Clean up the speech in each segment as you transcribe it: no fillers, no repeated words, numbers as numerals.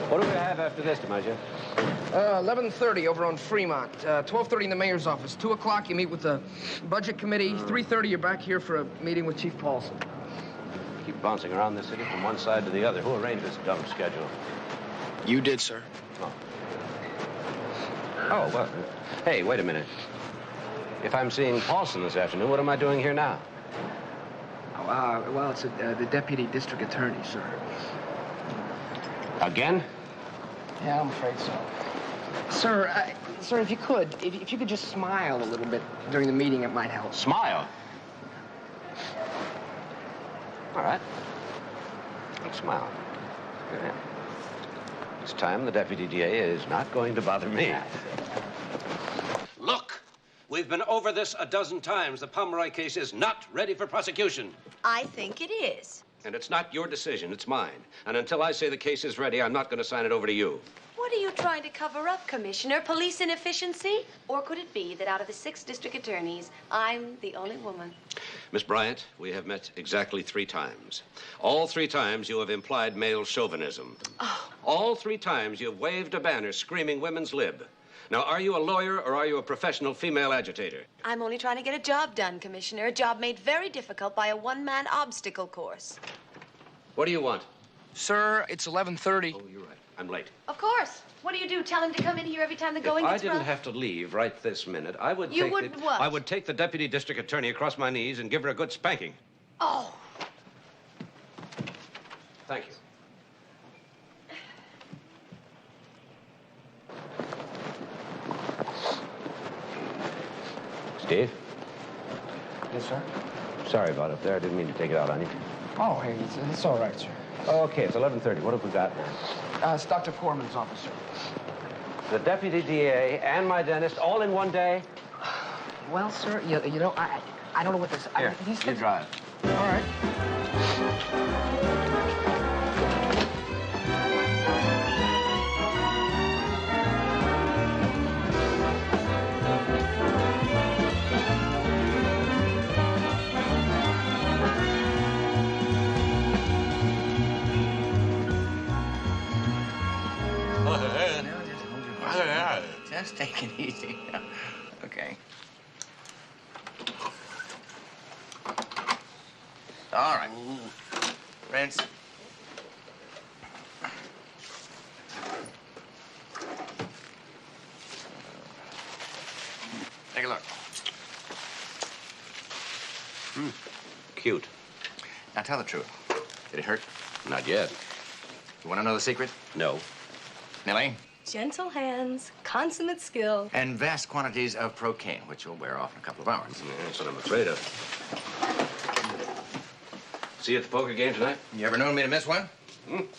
What do we have after this, DiMaggio? 11:30 over on Fremont. 12:30 in the mayor's office. 2 o'clock, you meet with the budget committee. 3:30, you're back here for a meeting with Chief Paulson. Keep bouncing around this city from one side to the other. Who arranged this dumb schedule? You did, sir. Oh. Oh, well, hey, wait a minute. If I'm seeing Paulson this afternoon, what am I doing here now? Well, it's the deputy district attorney, sir. Again? Yeah, I'm afraid so. Sir, if you could just smile a little bit during the meeting, it might help. Smile? All right. I'll smile. Yeah. This time, the deputy DA is not going to bother me. Look, we've been over this a dozen times. The Pomeroy case is not ready for prosecution. I think it is. And it's not your decision, it's mine. And until I say the case is ready, I'm not going to sign it over to you. What are you trying to cover up, Commissioner? Police inefficiency? Or could it be that out of the 6 district attorneys, I'm the only woman? Miss Bryant, we have met exactly 3 times. All 3 times you have implied male chauvinism. Oh. All 3 times you have waved a banner screaming women's lib. Now, are you a lawyer or are you a professional female agitator? I'm only trying to get a job done, Commissioner. A job made very difficult by a one-man obstacle course. What do you want? Sir, it's 11:30. Oh, you're right. I'm late. Of course. What do? Tell him to come in here every time the going If I gets didn't rough? have to leave right this minute, I would You take would the, what? I would take the deputy district attorney across my knees and give her a good spanking. Oh. Thank you. Steve? Yes, sir? Sorry about up there. I didn't mean to take it out on you. Oh, hey, it's all right, sir. Okay, it's 11:30. What have we got now? It's Dr. Corman's office, sir. The deputy DA and my dentist all in one day? Well, sir, you know, I don't know what this... Here, these you things... drive. All right. Just take it easy. Okay. All right. Rinse. Take a look. Cute. Now tell the truth. Did it hurt? Not yet. You want to know the secret? No. Millie? Gentle hands, consummate skill. And vast quantities of procaine, which will wear off in a couple of hours. Yeah, that's what I'm afraid of. See you at the poker game tonight? You ever known me to miss one? Bring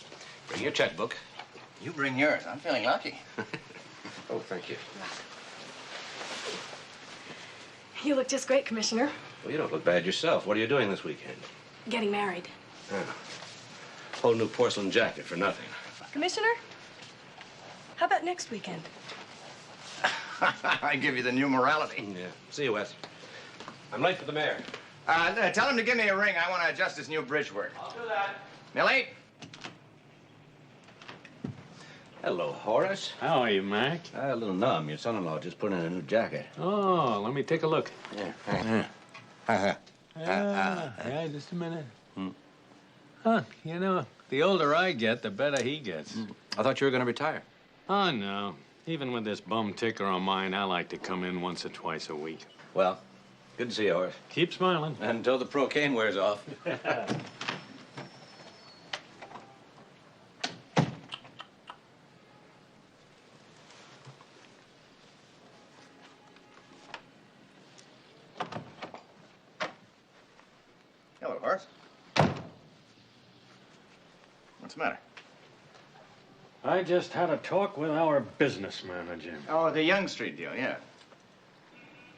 your checkbook. You bring yours. I'm feeling lucky. Oh, thank you. You look just great, Commissioner. Well, you don't look bad yourself. What are you doing this weekend? Getting married. Oh. Whole new porcelain jacket for nothing. Commissioner? How about next weekend? I give you the new morality. Yeah. See you, Wes. I'm late for the mayor. Tell him to give me a ring. I want to adjust this new bridge work. I'll do that. Millie? Hello, Horace. How are you, Mac? A little numb. Your son-in-law just put in a new jacket. Oh, let me take a look. Yeah. Yeah, just a minute. Huh, you know, the older I get, the better he gets. I thought you were going to retire. Oh, no. Even with this bum ticker on mine, I like to come in once or twice a week. Well, good to see you, Horace. Keep smiling. Until the procaine wears off. Hello, Horace. What's the matter? I just had a talk with our business manager. Oh, the Young Street deal, yeah.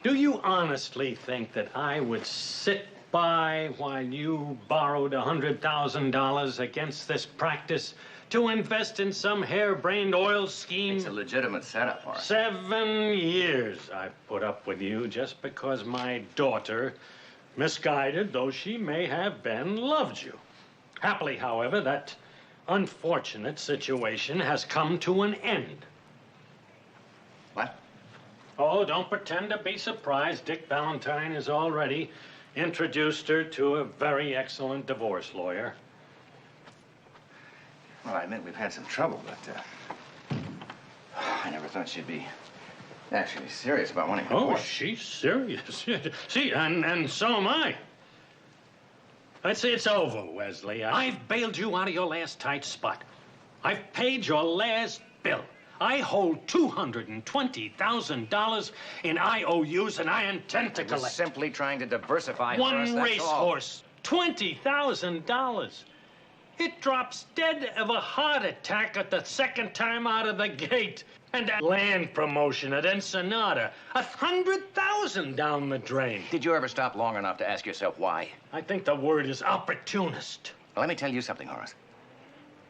Do you honestly think that I would sit by while you borrowed $100,000 against this practice to invest in some harebrained oil scheme? It's a legitimate setup, Horace. 7 years I've put up with you just because my daughter, misguided though she may have been, loved you. Happily, however, that unfortunate situation has come to an end. What? Oh, don't pretend to be surprised. Dick Valentine has already introduced her to a very excellent divorce lawyer. Well, I admit we've had some trouble, but I never thought she'd be actually serious about wanting to Oh, divorce. she's serious. See, and so am I. It's over, Wesley. I've bailed you out of your last tight spot. I've paid your last bill. I hold $220,000 in IOUs, and I intend to I was collect. simply trying to diversify, Horace, One that's all. racehorse, $20,000. It drops dead of a heart attack at the second time out of the gate. And that land promotion at Ensenada, $100,000 down the drain. Did you ever stop long enough to ask yourself why? I think the word is opportunist. Well, let me tell you something, Horace.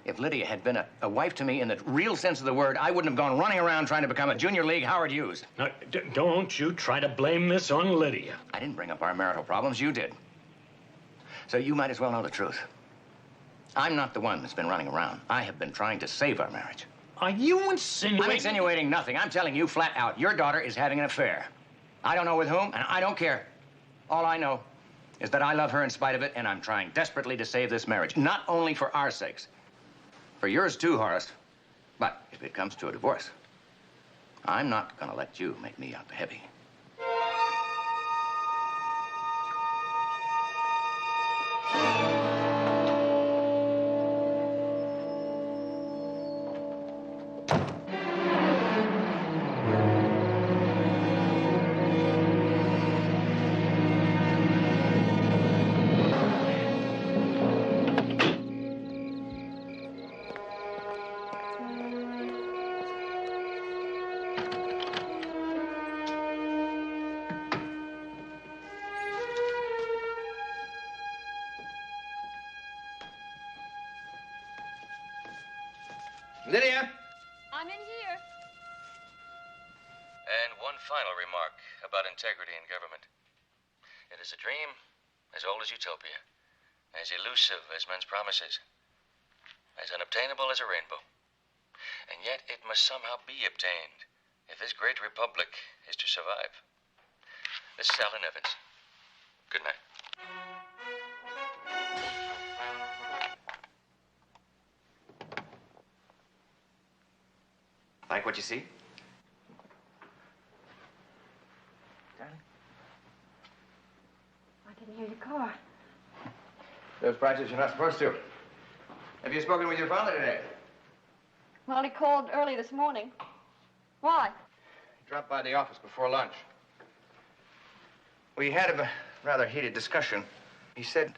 If Lydia had been a wife to me in the real sense of the word, I wouldn't have gone running around trying to become a junior league Howard Hughes. Now, don't you try to blame this on Lydia. I didn't bring up our marital problems, you did. So you might as well know the truth. I'm not the one that's been running around. I have been trying to save our marriage. Are you insinuating? I'm insinuating nothing. I'm telling you flat out, your daughter is having an affair. I don't know with whom, and I don't care. All I know is that I love her in spite of it, and I'm trying desperately to save this marriage. Not only for our sakes, for yours too, Horace. But if it comes to a divorce, I'm not gonna let you make me out the heavy. Lydia? I'm in here. And one final remark about integrity in government. It is a dream as old as utopia, as elusive as men's promises, as unobtainable as a rainbow. And yet it must somehow be obtained if this great republic is to survive. This is Alan Evans. Good night. Like what you see? Darling? I didn't hear your car. Those practices you're not supposed to. Have you spoken with your father today? Well, he called early this morning. Why? He dropped by the office before lunch. We had a rather heated discussion. He said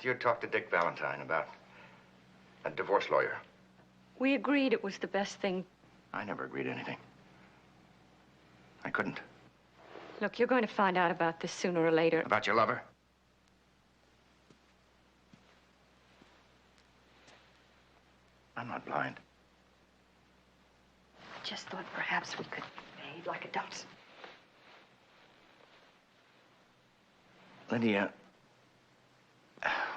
you'd talked to Dick Valentine about a divorce lawyer. We agreed it was the best thing. I never agreed to anything. I couldn't. Look, you're going to find out about this sooner or later. About your lover? I'm not blind. I just thought perhaps we could behave like adults. Lydia,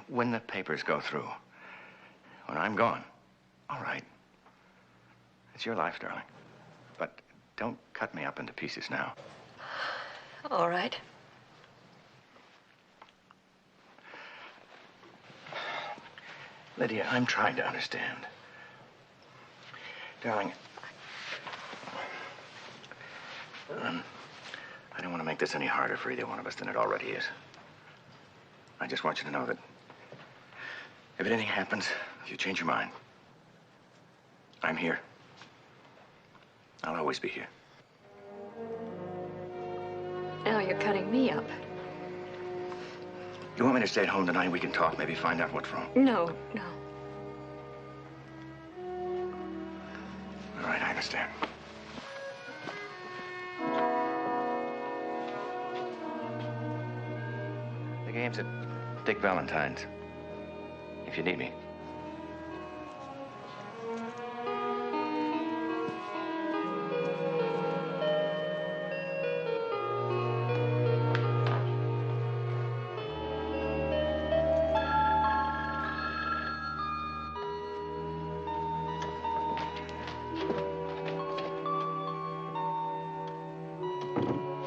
when the papers go through, when I'm gone, all right. It's your life, darling. But don't cut me up into pieces now. All right. Lydia, I'm trying to understand. Darling, I don't want to make this any harder for either one of us than it already is. I just want you to know that if anything happens, if you change your mind, I'm here. I'll always be here. Now you're cutting me up. You want me to stay at home tonight? We can talk, maybe find out what's wrong. No, no. All right, I understand. The game's at Dick Valentine's. If you need me.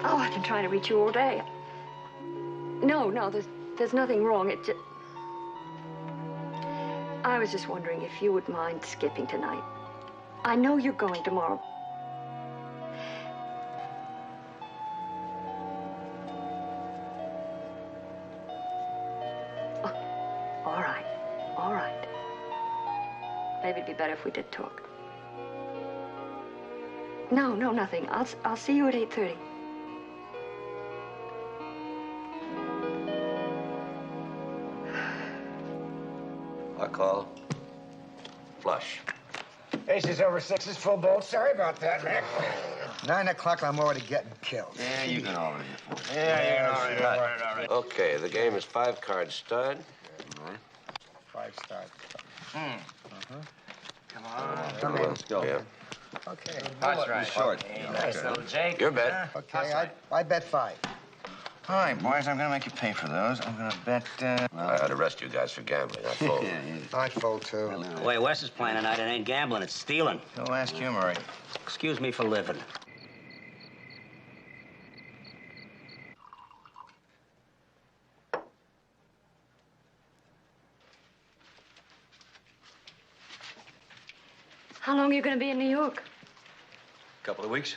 Oh, I've been trying to reach you all day. No, there's nothing wrong. It just... I was just wondering if you would mind skipping tonight. I know you're going tomorrow. Oh, all right. Maybe it'd be better if we did talk. No, nothing. I'll see you at 8:30. I call. Flush. Aces over sixes, full bolt. Sorry about that, Rick. 9 o'clock, I'm already getting killed. Yeah, you can already. All right. Okay, the game is 5-card stud. 5-star. Come on. Let's go. Yeah. Okay. That's right. Short. Nice little Jake. Your bet. Okay, I bet 5. All right, boys, I'm gonna make you pay for those. I'm gonna bet, I'd arrest you guys for gambling. I fold. I'd fold, too. The way Wes is playing tonight, it ain't gambling, it's stealing. Go ask you, Murray. Excuse me for living. How long are you going to be in New York? Couple of weeks.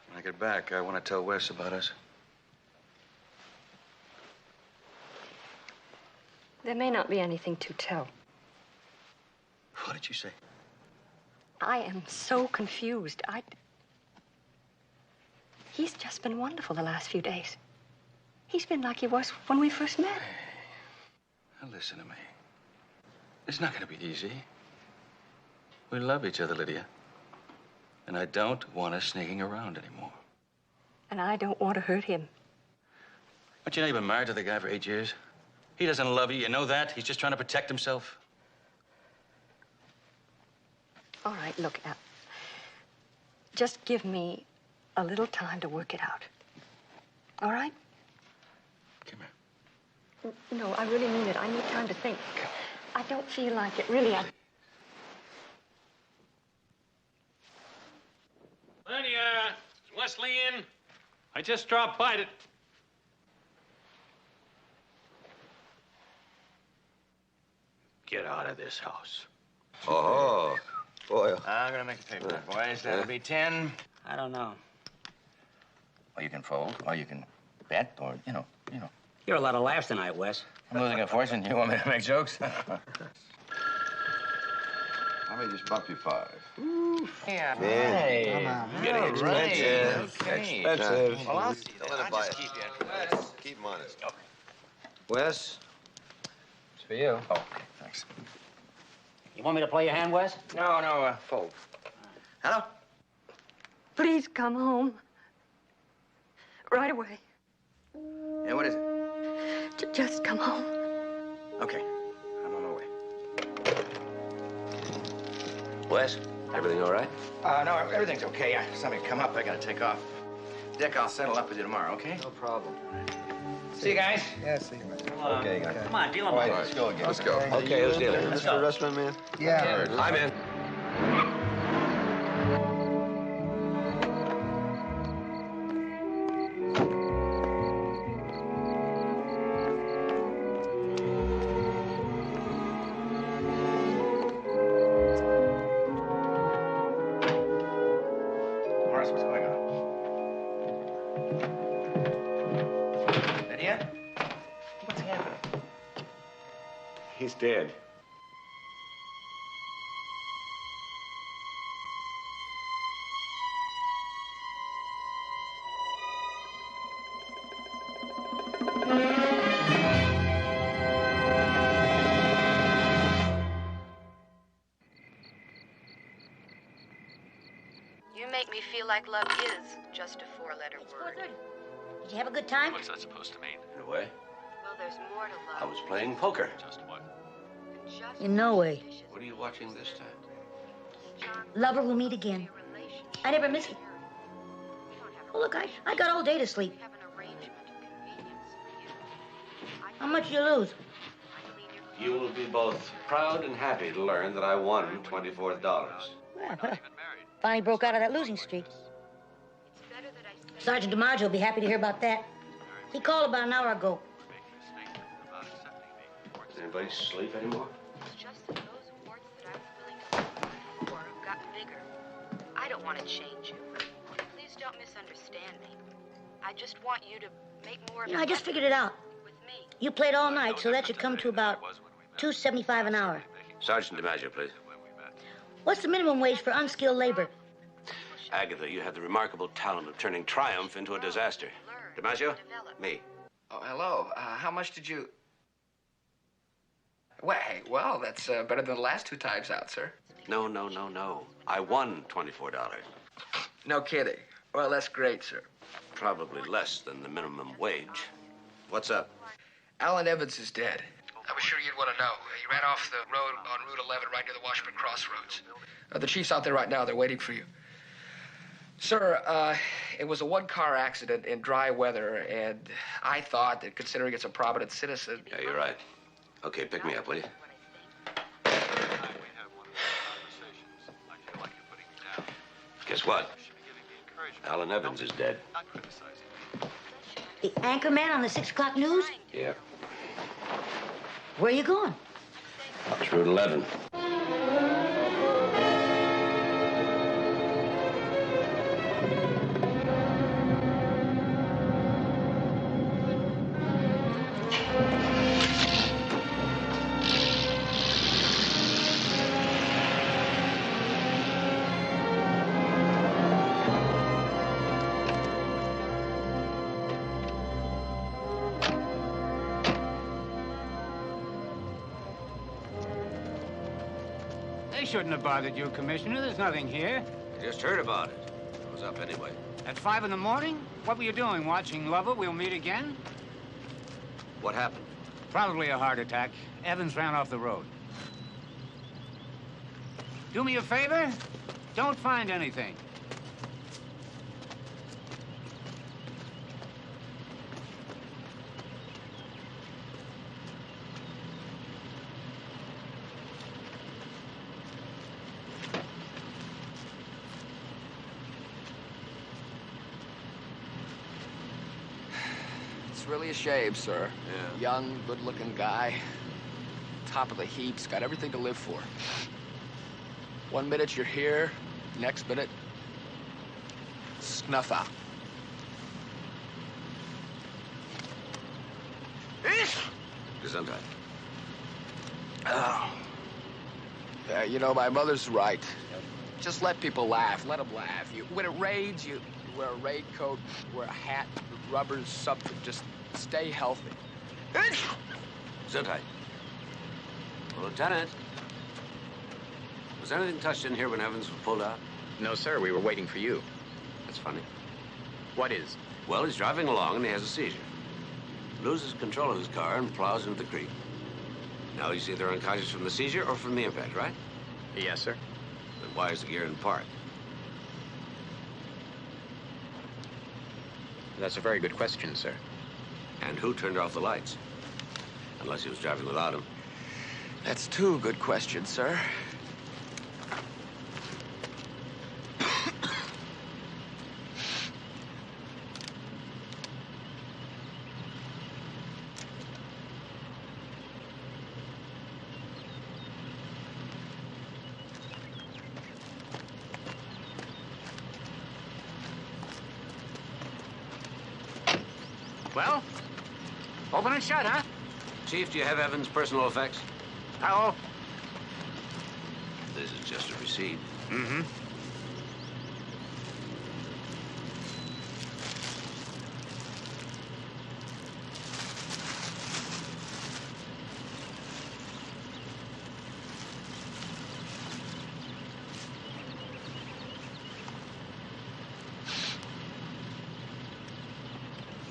When I get back, I want to tell Wes about us. There may not be anything to tell. What did you say? I am so confused. He's just been wonderful the last few days. He's been like he was when we first met. Now listen to me. It's not going to be easy. We love each other, Lydia. And I don't want us sneaking around anymore. And I don't want to hurt him. But you know, you've been married to the guy for 8 years. He doesn't love you. You know that? He's just trying to protect himself. All right, look, Al. Just give me a little time to work it out. All right? Come here. No, I really mean it. I need time to think. I don't feel like it, really. Lydia, is Wesley in? I just dropped by to... Get out of this house. Oh, boy. I'm gonna make you pay for that, boys. That'll be 10. I don't know. Or you can fold, or you can bet, or, you know. You're a lot of laughs tonight, Wes. I'm losing a fortune. You want me to make jokes? I may just bump you 5. Yeah. Hey. Come on, Getting expensive. Okay. Expensive. Well, I'll just keep you. Keep him honest. Wes? It's for you. Oh, okay, thanks. You want me to play your hand, Wes? No, fold. Hello? Please come home. Right away. Yeah, what is it? Just come home. Okay, I'm on my way. Wes? Everything all right? No, everything's okay. Something come up, I gotta take off. Dick, I'll settle up with you tomorrow, okay? No problem. See you guys. Yeah, see you, man. Okay, guys. Come on, deal him All right, up. let's go again. Let's go. Okay. Okay, let's deal it. Let's go. Restaurant man? Yeah. I'm in. Morris, what's going on? Lydia? What's happening? He's dead. You make me feel like love is just a four-letter word. 4:30. Did you have a good time? What's that supposed to mean? In a way, Well, there's more to I love. was playing poker. Just what? In no way. What are you watching this time? Lover will meet again. I never miss it. Well, look, I got all day to sleep. How much you lose? You will be both proud and happy to learn that I won $24. Well, finally broke out of that losing streak. Sergeant DiMaggio will be happy to hear about that. He called about an hour ago. Does anybody sleep anymore? It's just that those warts that I was willing to suffer before have gotten bigger. I don't want to change you. Please don't misunderstand me. I just want you to make more of You know, I just figured it out. with me. You played all night, so that should come to about $2.75 an hour. Sergeant DiMaggio, please. What's the minimum wage for unskilled labor? Agatha, you have the remarkable talent of turning triumph into a disaster. DiMaggio? Me. Oh, hello. How much did you... Well, hey, well, that's better than the last two times out, sir. No. I won $24. No kidding. Well, that's great, sir. Probably less than the minimum wage. What's up? Alan Evans is dead. I was sure you'd want to know. He ran off the road on Route 11 right near the Washburn Crossroads. The chief's out there right now. They're waiting for you. Sir, it was a one-car accident in dry weather, and I thought that considering it's a prominent citizen... Yeah, you're right. Okay, pick me up, will you? Guess what? Alan Evans is dead. The anchor man on the 6 o'clock news? Yeah. Where are you going? It's Route 11. They shouldn't have bothered you, Commissioner. There's nothing here. I just heard about it. I was up anyway. At 5 in the morning? What were you doing? Watching Lover? We'll meet again? What happened? Probably a heart attack. Evans ran off the road. Do me a favor? Don't find anything. It's really a shame, sir. Yeah. Young, good-looking guy. Top of the heaps, got everything to live for. One minute you're here, next minute, snuff out. Gesundheit. Oh. Yeah, you know, my mother's right. Just let people laugh. Let them laugh. When it rains, you wear a raincoat, wear a hat, rubbers, something. Just stay healthy. Gesundheit. Lieutenant. Was anything touched in here when Evans was pulled out? No, sir. We were waiting for you. That's funny. What is? Well, he's driving along and he has a seizure. Loses control of his car and plows into the creek. Now he's either unconscious from the seizure or from the impact, right? Yes, sir. Then why is the gear in park? That's a very good question, sir. And who turned off the lights? Unless he was driving without them. That's two good questions, sir. Well, open and shut, huh? Chief, do you have Evans' personal effects? How? This is just a receipt. Mm-hmm.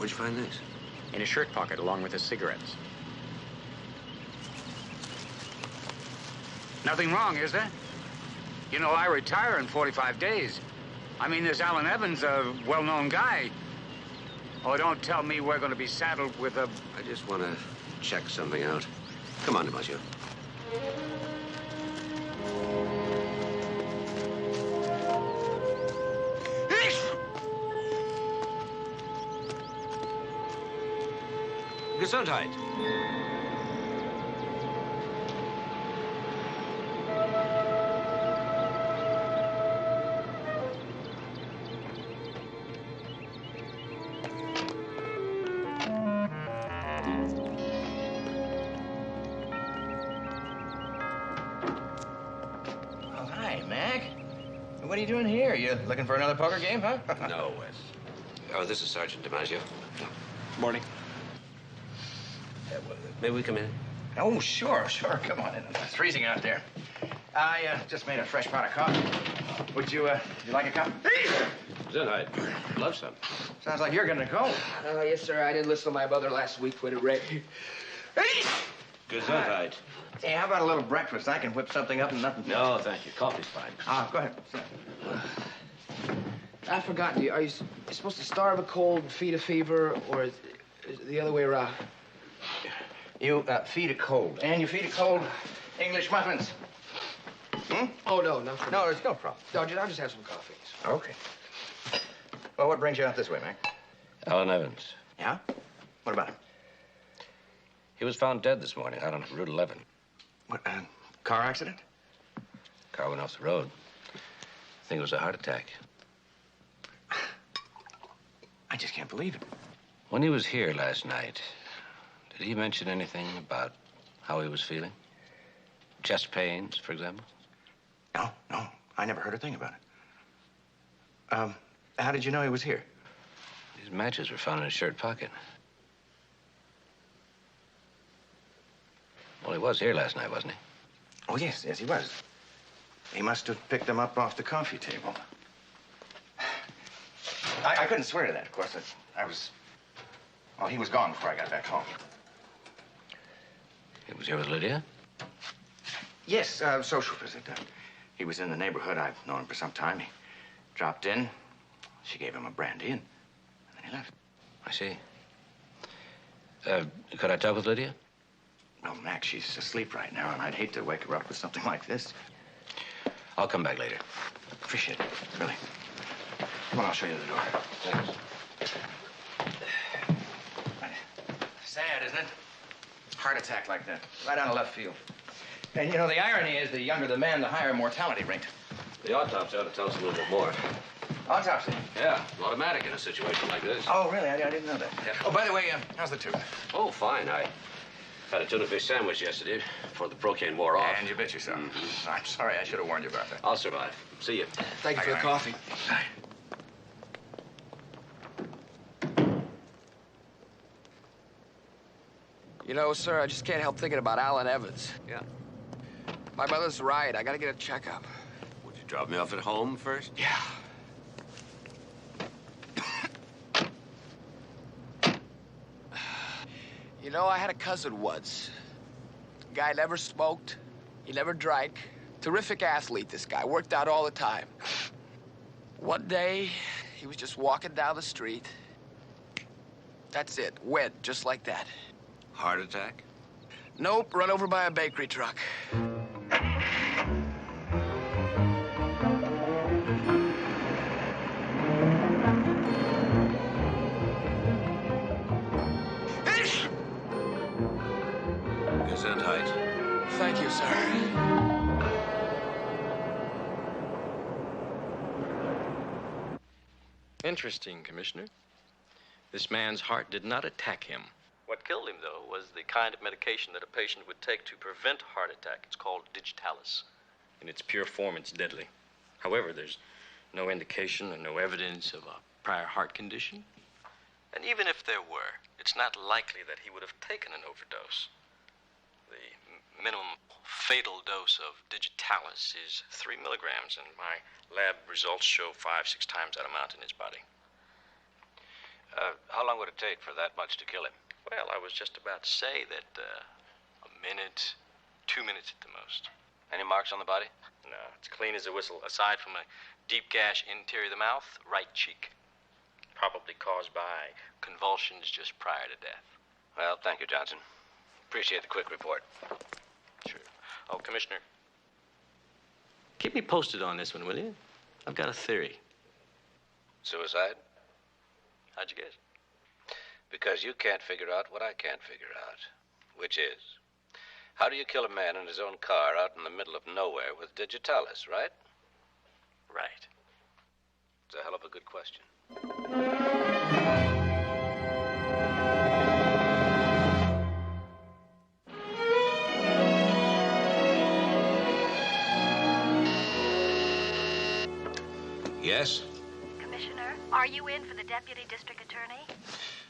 Where'd you find these? In his shirt pocket, along with his cigarettes. Nothing wrong, is there? You know, I retire in 45 days. I mean, this Alan Evans, a well-known guy. Oh, don't tell me we're going to be saddled with a... I just want to check something out. Come on, DiMaggio. Gesundheit. Oh, hi, Mac. What are you doing here? You looking for another poker game, huh? No, Wes. Oh, this is Sergeant DiMaggio. Morning. May we come in? Oh, sure. Come on in. It's freezing out there. I just made a fresh pot of coffee. Would you like a cup? I'd love some. Sounds like you're gonna go. Yes, sir. I didn't listen to my mother last week when it rained. Gesundheit. Hey, how about a little breakfast? I can whip something up and nothing. No, thank you. Coffee's fine. Go ahead. I forgot. Are you supposed to starve a cold and feed a fever, or is it the other way around? You feed a cold, and you feed a cold English muffins. Hmm? Oh, no, no. No, there's no problem. No, I'll just have some coffee. Okay. Well, what brings you out this way, Mac? Alan Evans. Yeah? What about him? He was found dead this morning out on Route 11. What, car accident? Car went off the road. I think it was a heart attack. I just can't believe it. When he was here last night, did he mention anything about how he was feeling? Chest pains, for example? No. I never heard a thing about it. How did you know he was here? These matches were found in his shirt pocket. Well, he was here last night, wasn't he? Oh, yes, he was. He must have picked them up off the coffee table. I couldn't swear to that, of course. Well, he was gone before I got back home. He was here with Lydia? Yes, social visit. He was in the neighborhood. I've known him for some time. He dropped in. She gave him a brandy, and then he left. I see. Could I talk with Lydia? Well, Mac, she's asleep right now, and I'd hate to wake her up with something like this. I'll come back later. Appreciate it, really. Come on, I'll show you the door. Thanks. Sad, isn't it? Heart attack like that, right out of left field. And, you know, the irony is the younger the man, the higher mortality rate. The autopsy ought to tell us a little bit more. Autopsy? Yeah, automatic in a situation like this. Oh, really? I didn't know that. Yeah. Oh, by the way, how's the tooth? Oh, fine. I had a tuna fish sandwich yesterday before the Procaine wore off. And you bet yourself. Mm-hmm. I'm sorry. I should have warned you about that. I'll survive. See you. Thank you for the coffee. Bye. You know, sir, I just can't help thinking about Alan Evans. Yeah. My mother's right. I gotta get a checkup. Would you drop me off at home first? Yeah. You know, I had a cousin once. Guy never smoked. He never drank. Terrific athlete, this guy. Worked out all the time. One day, he was just walking down the street. That's it. Went, just like that. Heart attack? Nope, run over by a bakery truck. Gesundheit. Thank you, sir. Interesting, Commissioner. This man's heart did not attack him. What killed him, though, was the kind of medication that a patient would take to prevent heart attack. It's called digitalis. In its pure form, it's deadly. However, there's no indication or no evidence of a prior heart condition. And even if there were, it's not likely that he would have taken an overdose. The minimum fatal dose of digitalis is 3 milligrams, and my lab results show 5-6 times that amount in his body. How long would it take for that much to kill him? Well, I was just about to say that a minute, 2 minutes at the most. Any marks on the body? No, it's clean as a whistle, aside from a deep gash interior of the mouth, right cheek. Probably caused by convulsions just prior to death. Well, thank you, Johnson. Appreciate the quick report. Sure. Oh, Commissioner, keep me posted on this one, will you? I've got a theory. Suicide? How'd you guess? Because you can't figure out what I can't figure out, which is, how do you kill a man in his own car out in the middle of nowhere with digitalis, right? Right. It's a hell of a good question. Yes? Commissioner, are you in for the deputy district attorney?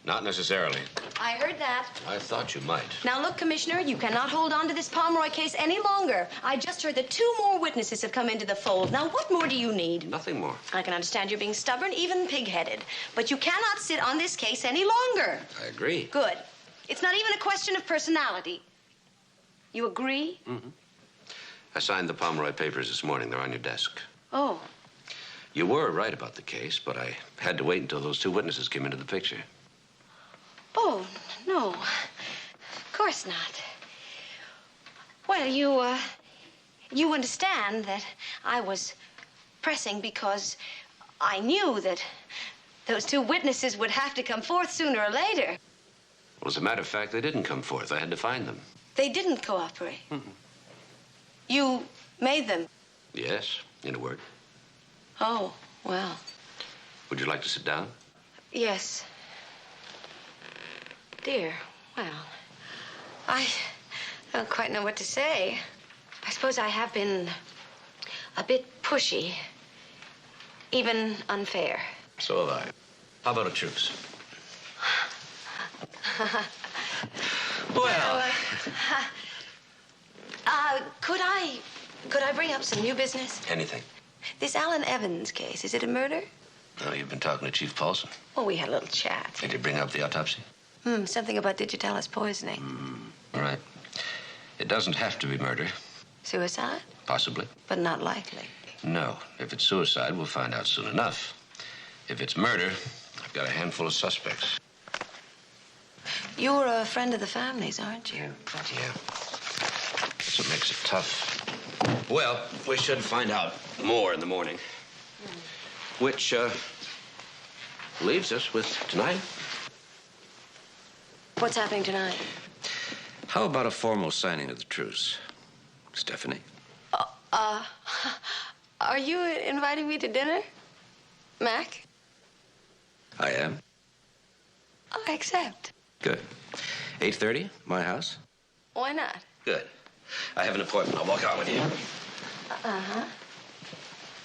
Not necessarily. I heard that. I thought you might. Now, look, Commissioner, you cannot hold on to this Pomeroy case any longer. I just heard that 2 more witnesses have come into the fold. Now, what more do you need? Nothing more. I can understand you're being stubborn, even pig-headed. But you cannot sit on this case any longer. I agree. Good. It's not even a question of personality. You agree? Mm-hmm. I signed the Pomeroy papers this morning. They're on your desk. Oh. You were right about the case, but I had to wait until those 2 witnesses came into the picture. Oh, no. Of course not. Well, you understand that I was pressing because I knew that those 2 witnesses would have to come forth sooner or later. Well, as a matter of fact, they didn't come forth. I had to find them. They didn't cooperate. Mm-hmm. You made them. Yes, in a word. Oh, well. Would you like to sit down? Yes. Dear, well, I don't quite know what to say. I suppose I have been a bit pushy, even unfair. So have I. How about a truce? Well... Could I bring up some new business? Anything. This Alan Evans case, is it a murder? No, you've been talking to Chief Paulson. Well, we had a little chat. Did he bring up the autopsy? Something about digitalis poisoning. All right. It doesn't have to be murder. Suicide? Possibly. But not likely. No. If it's suicide, we'll find out soon enough. If it's murder, I've got a handful of suspects. You're a friend of the family's, aren't you? Yeah. That's what makes it tough. Well, we should find out more in the morning. Which, leaves us with tonight. What's happening tonight? How about a formal signing of the truce? Stephanie? Are you inviting me to dinner, Mac? I am. I accept. Good. 8:30, my house? Why not? Good. I have an appointment. I'll walk out with you. Uh-huh.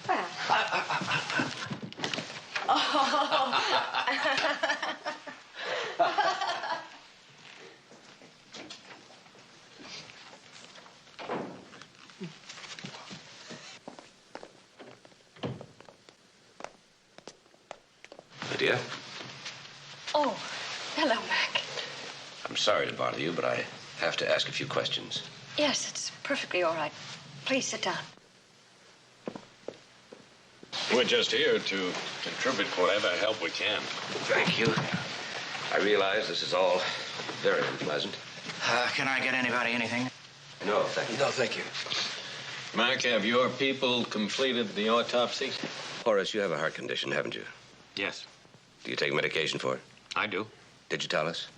Well. Lydia? Oh, hello, Mac. I'm sorry to bother you, but I have to ask a few questions. Yes, it's perfectly all right. Please sit down. We're just here to contribute whatever help we can. Thank you. I realize this is all very unpleasant. Can I get anybody anything? No, thank you. No, thank you. Mark, have your people completed the autopsy? Horace, you have a heart condition, haven't you? Yes, Do you take medication for it? I do. Digitalis?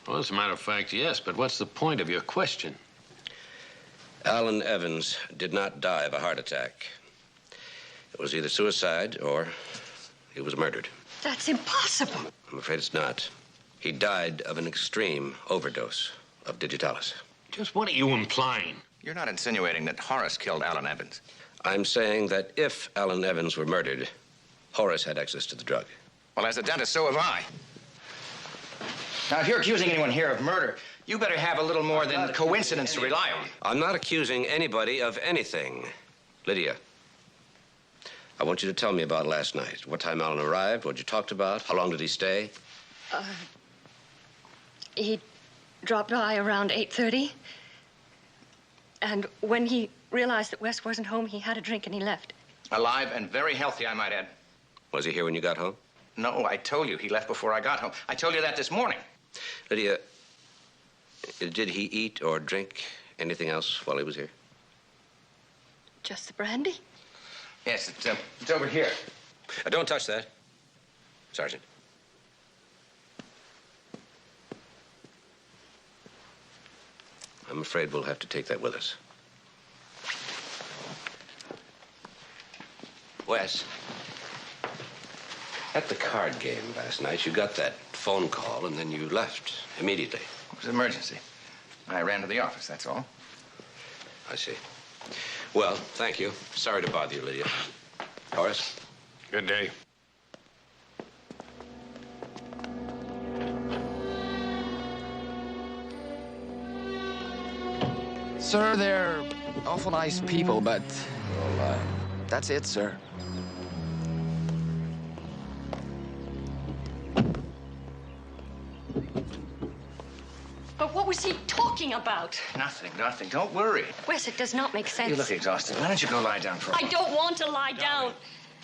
Well, as a matter of fact, yes, but what's the point of your question? Alan Evans did not die of a heart attack. It was either suicide or he was murdered. That's impossible. I'm afraid it's not. He died of an extreme overdose of digitalis. Just what are you implying? You're not insinuating that Horace killed Alan Evans. I'm saying that if Alan Evans were murdered, Horace had access to the drug. Well, as a dentist, so have I. Now, if you're accusing anyone here of murder, you better have a little more than coincidence to rely on. I'm not accusing anybody of anything. Lydia, I want you to tell me about last night. What time Alan arrived, what you talked about, how long did he stay? He dropped by around 8:30. And when he realized that Wes wasn't home, he had a drink and he left. Alive and very healthy, I might add. Was he here when you got home? No, I told you he left before I got home. I told you that this morning. Lydia, did he eat or drink anything else while he was here? Just the brandy? Yes, it's over here. Don't touch that, Sergeant. I'm afraid we'll have to take that with us. Wes, at the card game last night, you got that phone call and then you left immediately. It was an emergency. I ran to the office, that's all. I see. Well, thank you. Sorry to bother you, Lydia. Horace? Good day. Sir, they're awful nice people, but, well, that's it, sir. But what was he talking about? Nothing. Don't worry. Wes, it does not make sense. You look exhausted. Why don't you go lie down for a I don't want to lie down.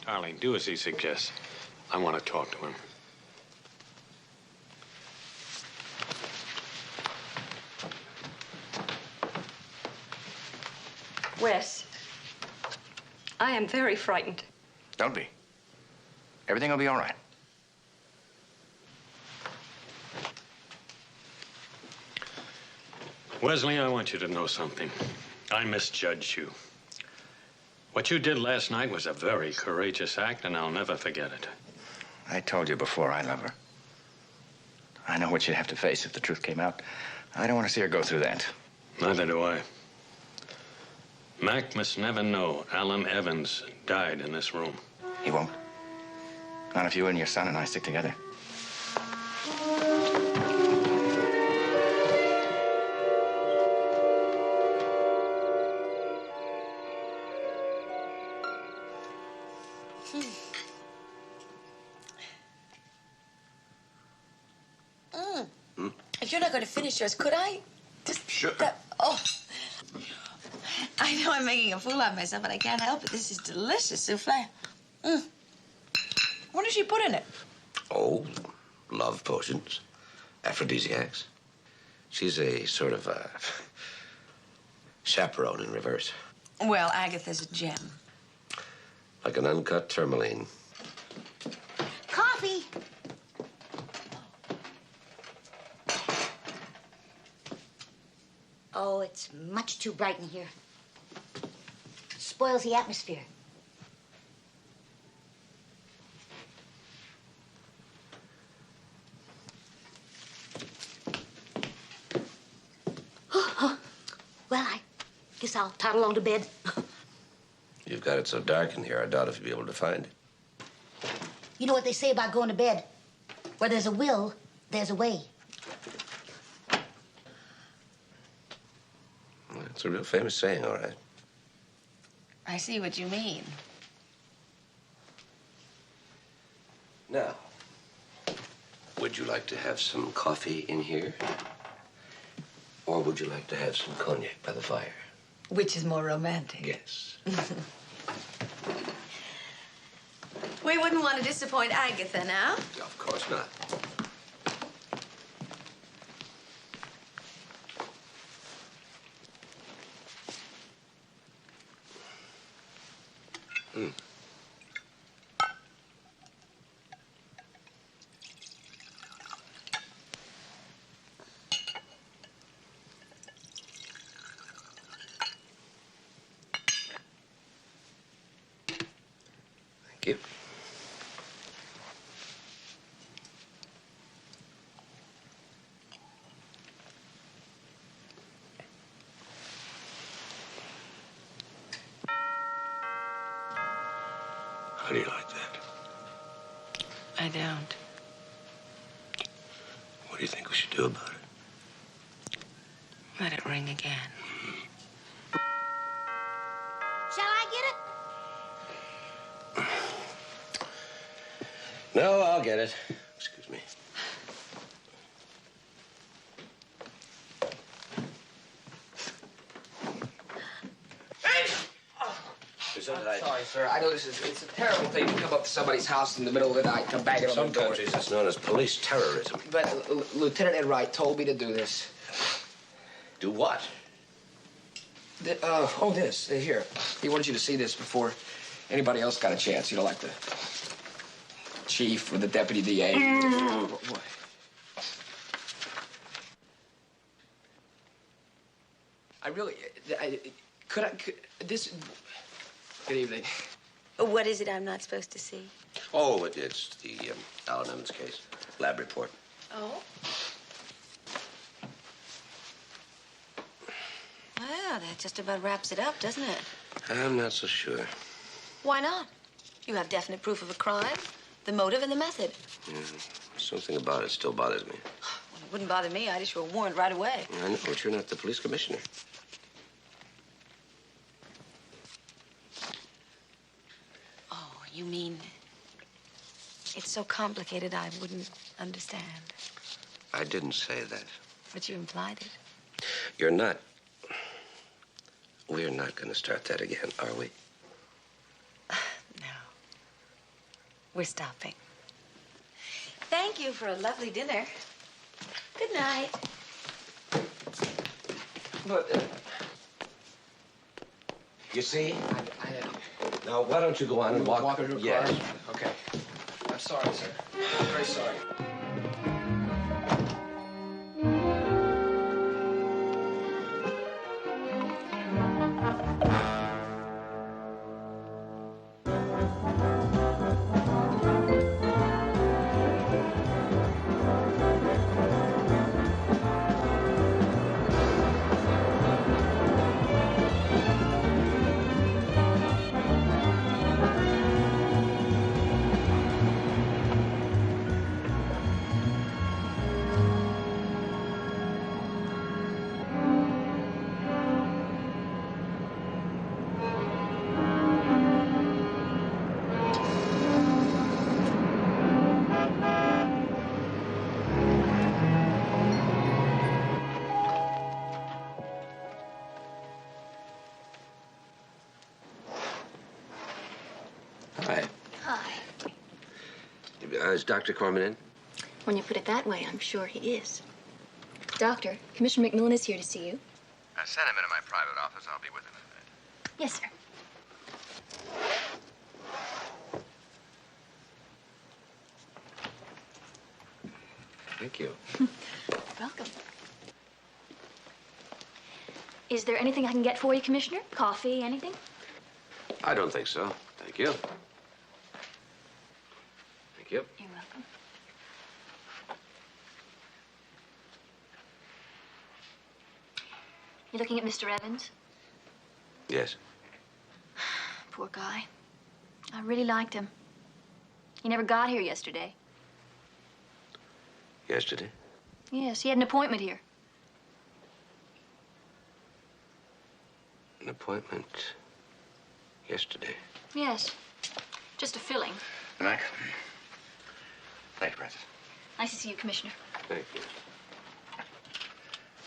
Darling, do as he suggests. I want to talk to him. Wes, I am very frightened. Don't be. Everything will be all right. Wesley, I want you to know something. I misjudged you. What you did last night was a very courageous act, and I'll never forget it. I told you before, I love her. I know what you'd have to face if the truth came out. I don't want to see her go through that. Neither do I. Mac must never know Alan Evans died in this room. He won't. Not if you and your son and I stick together. If you're not going to finish yours, could I? Just sure. Oh. I know I'm making a fool of myself, but I can't help it. This is delicious souffle. What does she put in it? Oh, love potions, aphrodisiacs. She's a sort of chaperone in reverse. Well, Agatha's a gem. Like an uncut tourmaline. Coffee. Oh, it's much too bright in here. Spoils the atmosphere. Well, I guess I'll toddle along to bed. You've got it so dark in here, I doubt if you'll be able to find it. You know what they say about going to bed? Where there's a will, there's a way. Well, it's a real famous saying, all right. I see what you mean. Now, would you like to have some coffee in here? Or would you like to have some cognac by the fire? Which is more romantic? Yes. We wouldn't want to disappoint Agatha now. Of course not. Thank you. How do you like that? I don't. What do you think we should do about it? Let it ring again. Shall I get it? No, I'll get it. Excuse me. Sorry, sir. I know it's a terrible thing to come up to somebody's house in the middle of the night and bang it on Some the door. countries, it's known as police terrorism. But Lieutenant Enright told me to do this. Do what? This. Here. He wanted you to see this before anybody else got a chance. You know, like the chief or the deputy DA. What? This... Good evening. What is it I'm not supposed to see? Oh, it's the Alan Evans case. Lab report. Oh? Well, that just about wraps it up, doesn't it? I'm not so sure. Why not? You have definite proof of a crime, the motive and the method. Yeah, something about it still bothers me. Well, it wouldn't bother me. I'd issue a warrant right away. I know, but you're not the police commissioner. Oh, you mean it's so complicated I wouldn't understand? I didn't say that. But you implied it. You're not. We're not going to start that again, are we? No. We're stopping. Thank you for a lovely dinner. Good night. But, you see? Now, why don't you go on and walk? her to her Yes. car? Okay. I'm sorry, sir. I'm very sorry. Hi. Hi. Is Dr. Corman in? When you put it that way, I'm sure he is. Doctor, Commissioner McMillan is here to see you. Send him into my private office. I'll be with him in a minute. Yes, sir. Thank you. Welcome. Is there anything I can get for you, Commissioner? Coffee, anything? I don't think so. Thank you. Thank you. You're welcome. You looking at Mr. Evans? Yes. Poor guy. I really liked him. He never got here yesterday. Yesterday? Yes, he had an appointment here. An appointment yesterday. Yes. Just a filling. Mac. Thank you, Francis. Nice to see you, Commissioner. Thank you.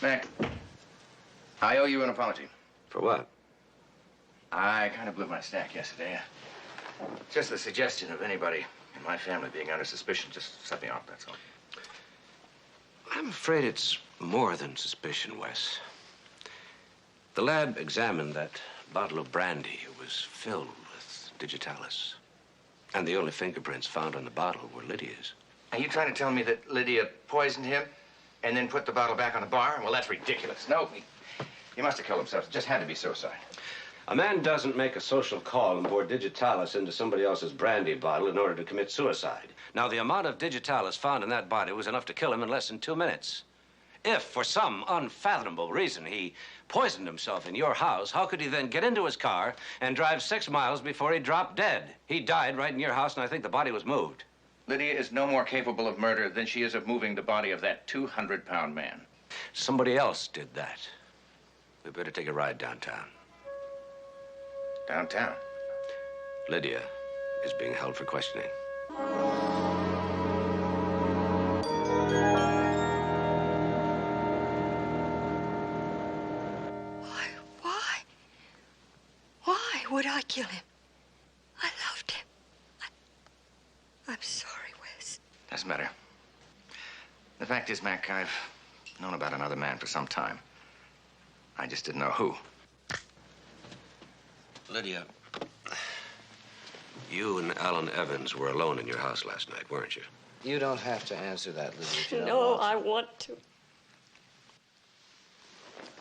Mac, I owe you an apology. For what? I kind of blew my stack yesterday. Just the suggestion of anybody in my family being under suspicion just set me off, that's all. I'm afraid it's more than suspicion, Wes. The lab examined that bottle of brandy. It was filled with digitalis. And the only fingerprints found on the bottle were Lydia's. Are you trying to tell me that Lydia poisoned him and then put the bottle back on the bar? Well, that's ridiculous. No, he must have killed himself. It just had to be suicide. A man doesn't make a social call and pour digitalis into somebody else's brandy bottle in order to commit suicide. Now, the amount of digitalis found in that body was enough to kill him in less than 2 minutes. If, for some unfathomable reason, he poisoned himself in your house, how could he then get into his car and drive 6 miles before he dropped dead? He died right in your house, and I think the body was moved. Lydia is no more capable of murder than she is of moving the body of that 200-pound man. Somebody else did that. We better take a ride downtown. Downtown? Lydia is being held for questioning. Why would I kill him? I loved him. I'm sorry, Wes. Doesn't matter. The fact is, Mac, I've known about another man for some time. I just didn't know who. Lydia, you and Alan Evans were alone in your house last night, weren't you? You don't have to answer that, Lydia, if you don't No, want to. I want to.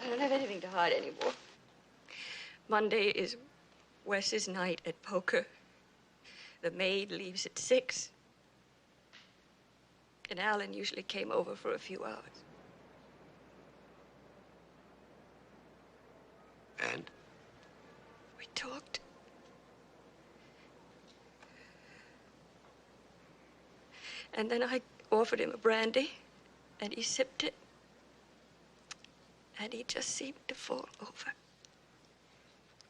I don't have anything to hide anymore. Monday is Wes's night at poker. The maid leaves at 6. And Alan usually came over for a few hours. And? We talked. And then I offered him a brandy, and he sipped it. And he just seemed to fall over.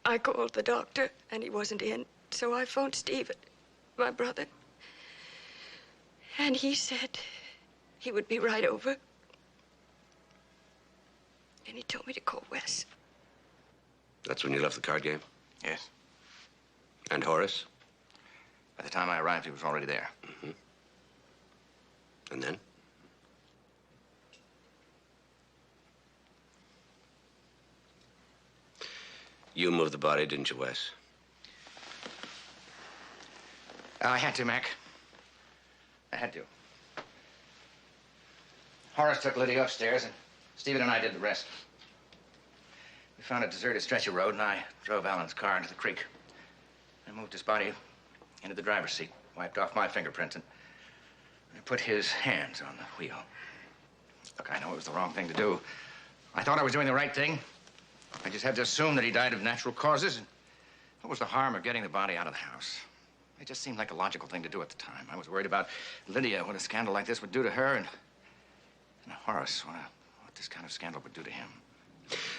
I called the doctor, and he wasn't in, so I phoned Stephen, my brother. And he said he would be right over. And he told me to call Wes. That's when you left the card game? Yes. And Horace? By the time I arrived, he was already there. Mm-hmm. And then? You moved the body, didn't you, Wes? I had to, Mac. I had to. Horace took Lydia upstairs, and Stephen and I did the rest. We found a deserted stretch of road, and I drove Alan's car into the creek. I moved his body into the driver's seat, wiped off my fingerprints, and I put his hands on the wheel. Look, I know it was the wrong thing to do. I thought I was doing the right thing. I just had to assume that he died of natural causes. And what was the harm of getting the body out of the house? It just seemed like a logical thing to do at the time. I was worried about Lydia, what a scandal like this would do to her, and Horace, what this kind of scandal would do to him.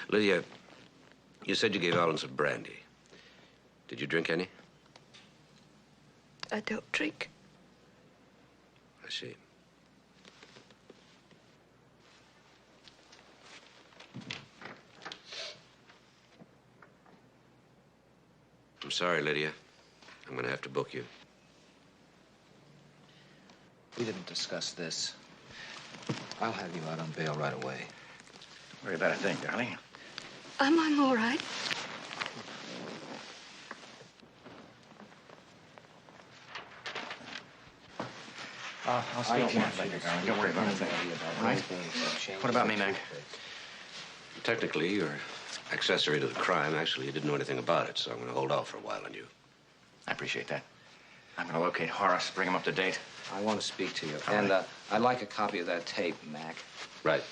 Lydia, you said you gave Alan some brandy. Did you drink any? I don't drink. I see. I'm sorry, Lydia. I'm going to have to book you. We didn't discuss this. I'll have you out on bail right away. Don't worry about a thing, darling. I'm all right. I'll speak to you later, darling. Don't worry about a thing. All right? What about me, Mac? Technically, you're accessory to the crime. Actually, you didn't know anything about it, so I'm going to hold off for a while on you. I appreciate that. I'm going to locate Horace, bring him up to date. I want to speak to you. All And right. I'd like a copy of that tape, Mac. Right.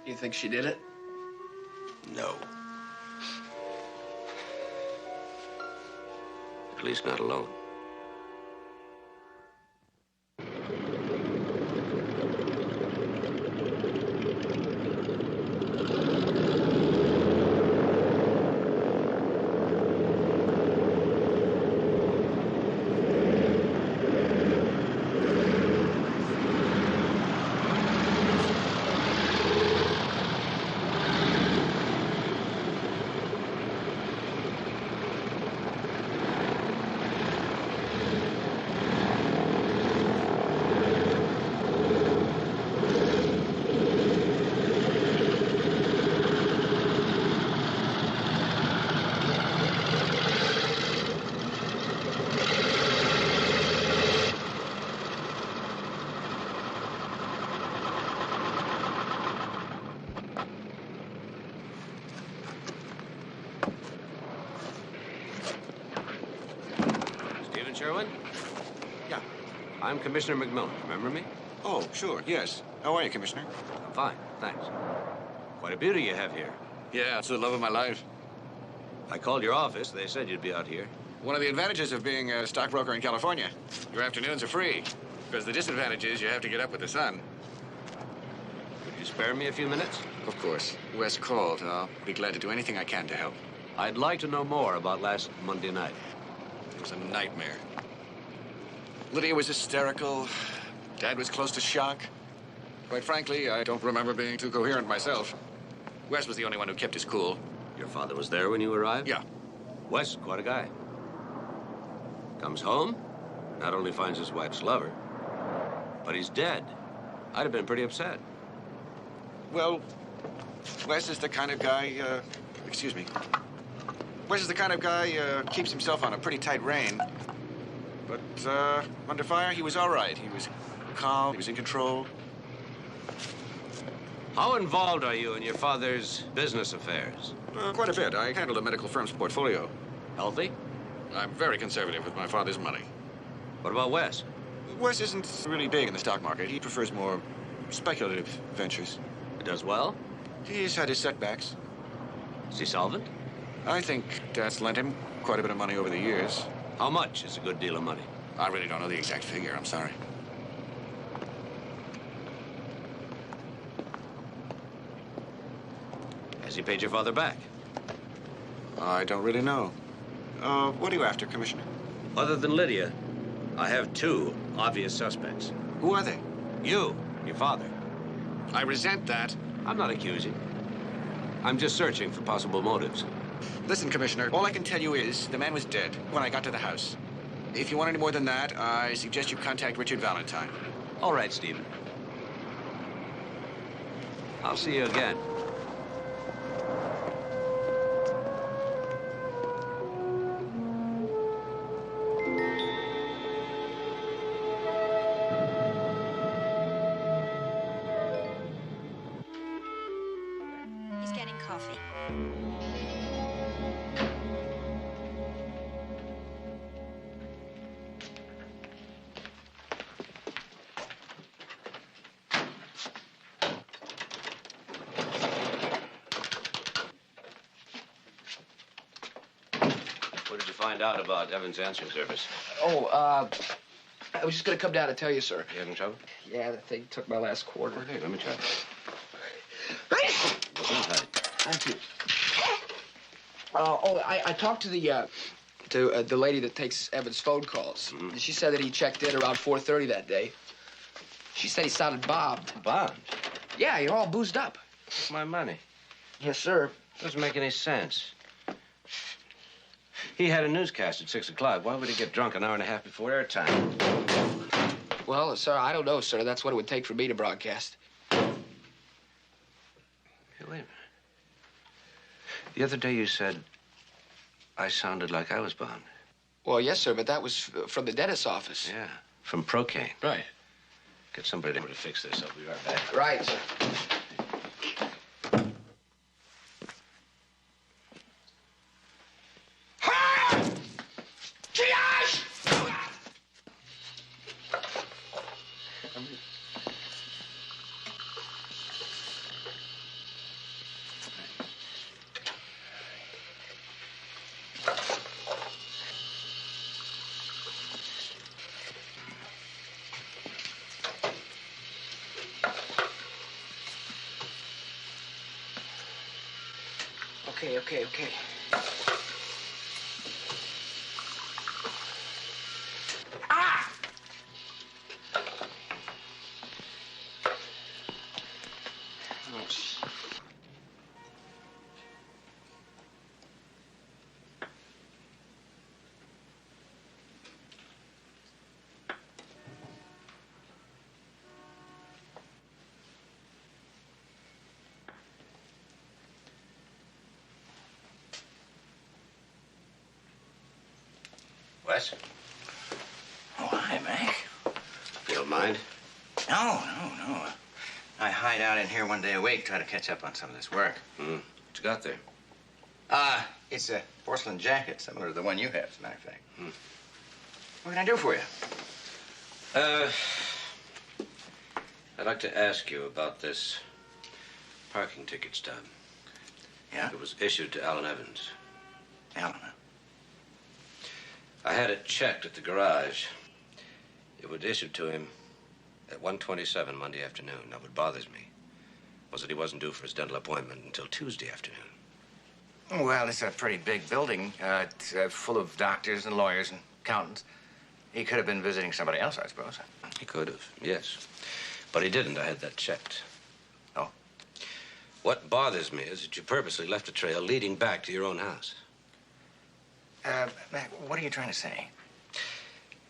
You think she did it? No. At least not alone. Sherwin? Yeah. I'm Commissioner McMillan. Remember me? Oh, sure, yes. How are you, Commissioner? I'm fine, thanks. Quite a beauty you have here. Yeah, it's the love of my life. I called your office. They said you'd be out here. One of the advantages of being a stockbroker in California, your afternoons are free. Because the disadvantage is you have to get up with the sun. Could you spare me a few minutes? Of course. Wes called. I'll be glad to do anything I can to help. I'd like to know more about last Monday night. It was a nightmare. Lydia was hysterical. Dad was close to shock. Quite frankly, I don't remember being too coherent myself. Wes was the only one who kept his cool. Your father was there when you arrived? Yeah. Wes, quite a guy. Comes home, not only finds his wife's lover, but he's dead. I'd have been pretty upset. Well, Wes is the kind of guy, excuse me. Wes is the kind of guy, keeps himself on a pretty tight rein. But, under fire, he was all right. He was calm, he was in control. How involved are you in your father's business affairs? Quite a bit. I handled a medical firm's portfolio. Healthy? I'm very conservative with my father's money. What about Wes? Wes isn't really big in the stock market. He prefers more speculative ventures. He does well? He's had his setbacks. Is he solvent? I think Dad's lent him quite a bit of money over the years. How much is a good deal of money? I really don't know the exact figure. I'm sorry. Has he paid your father back? I don't really know. What are you after, Commissioner? Other than Lydia, I have two obvious suspects. Who are they? You, your father. I resent that. I'm not accusing. I'm just searching for possible motives. Listen, Commissioner, all I can tell you is the man was dead when I got to the house. If you want any more than that, I suggest you contact Richard Valentine. All right, Stephen. I'll see you again. He's getting coffee. What did you find out about Evans' answering service? Oh, I was just gonna come down and tell you, sir. You having trouble? Yeah, the thing took my last quarter. Okay, let me try. Thank you. I talked to the lady that takes Evan's phone calls. Mm-hmm. She said that he checked in around 4:30 that day. She said he sounded bombed. Bombed? Yeah, you're all boozed up. It's my money. Yes, sir. Doesn't make any sense. He had a newscast at 6 o'clock. Why would he get drunk an hour and a half before airtime? Well, sir, I don't know, sir. That's what it would take for me to broadcast. Hey, wait a minute. The other day you said I sounded like I was bombed. Well, yes, sir, but that was from the dentist's office. Yeah, from Procaine. Right. Get somebody to fix this. I'll be right back. Right, sir. Okay. Ah! Wes? Oh, hi, Mac. You don't mind? No. I hide out in here one day a week, try to catch up on some of this work. What you got there? It's a porcelain jacket, similar to the one you have, as a matter of fact. What can I do for you? I'd like to ask you about this parking ticket stub. Yeah? It was issued to Alan Evans. Alan? I had it checked at the garage. It was issued to him at 1:27 Monday afternoon. Now, what bothers me was that he wasn't due for his dental appointment until Tuesday afternoon. Well, it's a pretty big building. It's full of doctors and lawyers and accountants. He could have been visiting somebody else, I suppose. He could have, yes. But he didn't. I had that checked. Oh? What bothers me is that you purposely left a trail leading back to your own house. Mac, what are you trying to say?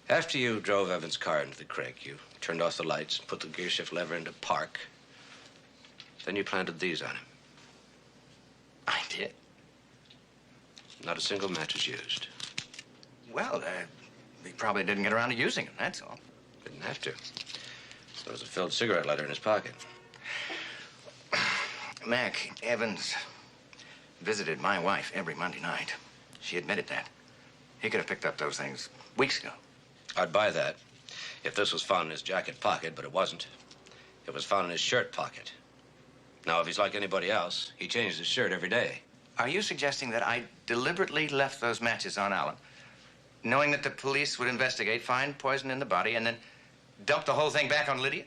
After you drove Evans' car into the creek, you turned off the lights, put the gear shift lever into park. Then you planted these on him. I did? Not a single match was used. Well, he probably didn't get around to using them, that's all. Didn't have to. There was a filled cigarette lighter in his pocket. Mac, Evans visited my wife every Monday night. She admitted that. He could have picked up those things weeks ago. I'd buy that if this was found in his jacket pocket, but it wasn't. It was found in his shirt pocket. Now, if he's like anybody else, he changes his shirt every day. Are you suggesting that I deliberately left those matches on Alan, knowing that the police would investigate, find poison in the body, and then dump the whole thing back on Lydia?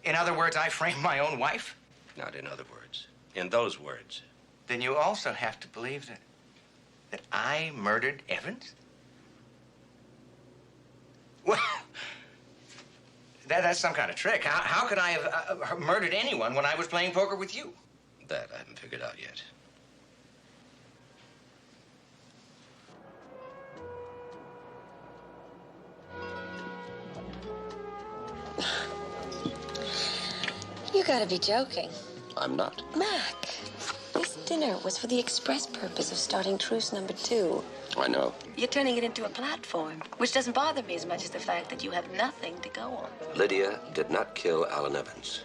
In other words, I framed my own wife? Not in other words. In those words. Then you also have to believe that I murdered Evans? Well, that's some kind of trick. How could I have murdered anyone when I was playing poker with you? That I haven't figured out yet. You gotta be joking. I'm not. Mac, this dinner was for the express purpose of starting truce number 2. I know. You're turning it into a platform, which doesn't bother me as much as the fact that you have nothing to go on. Lydia did not kill Alan Evans.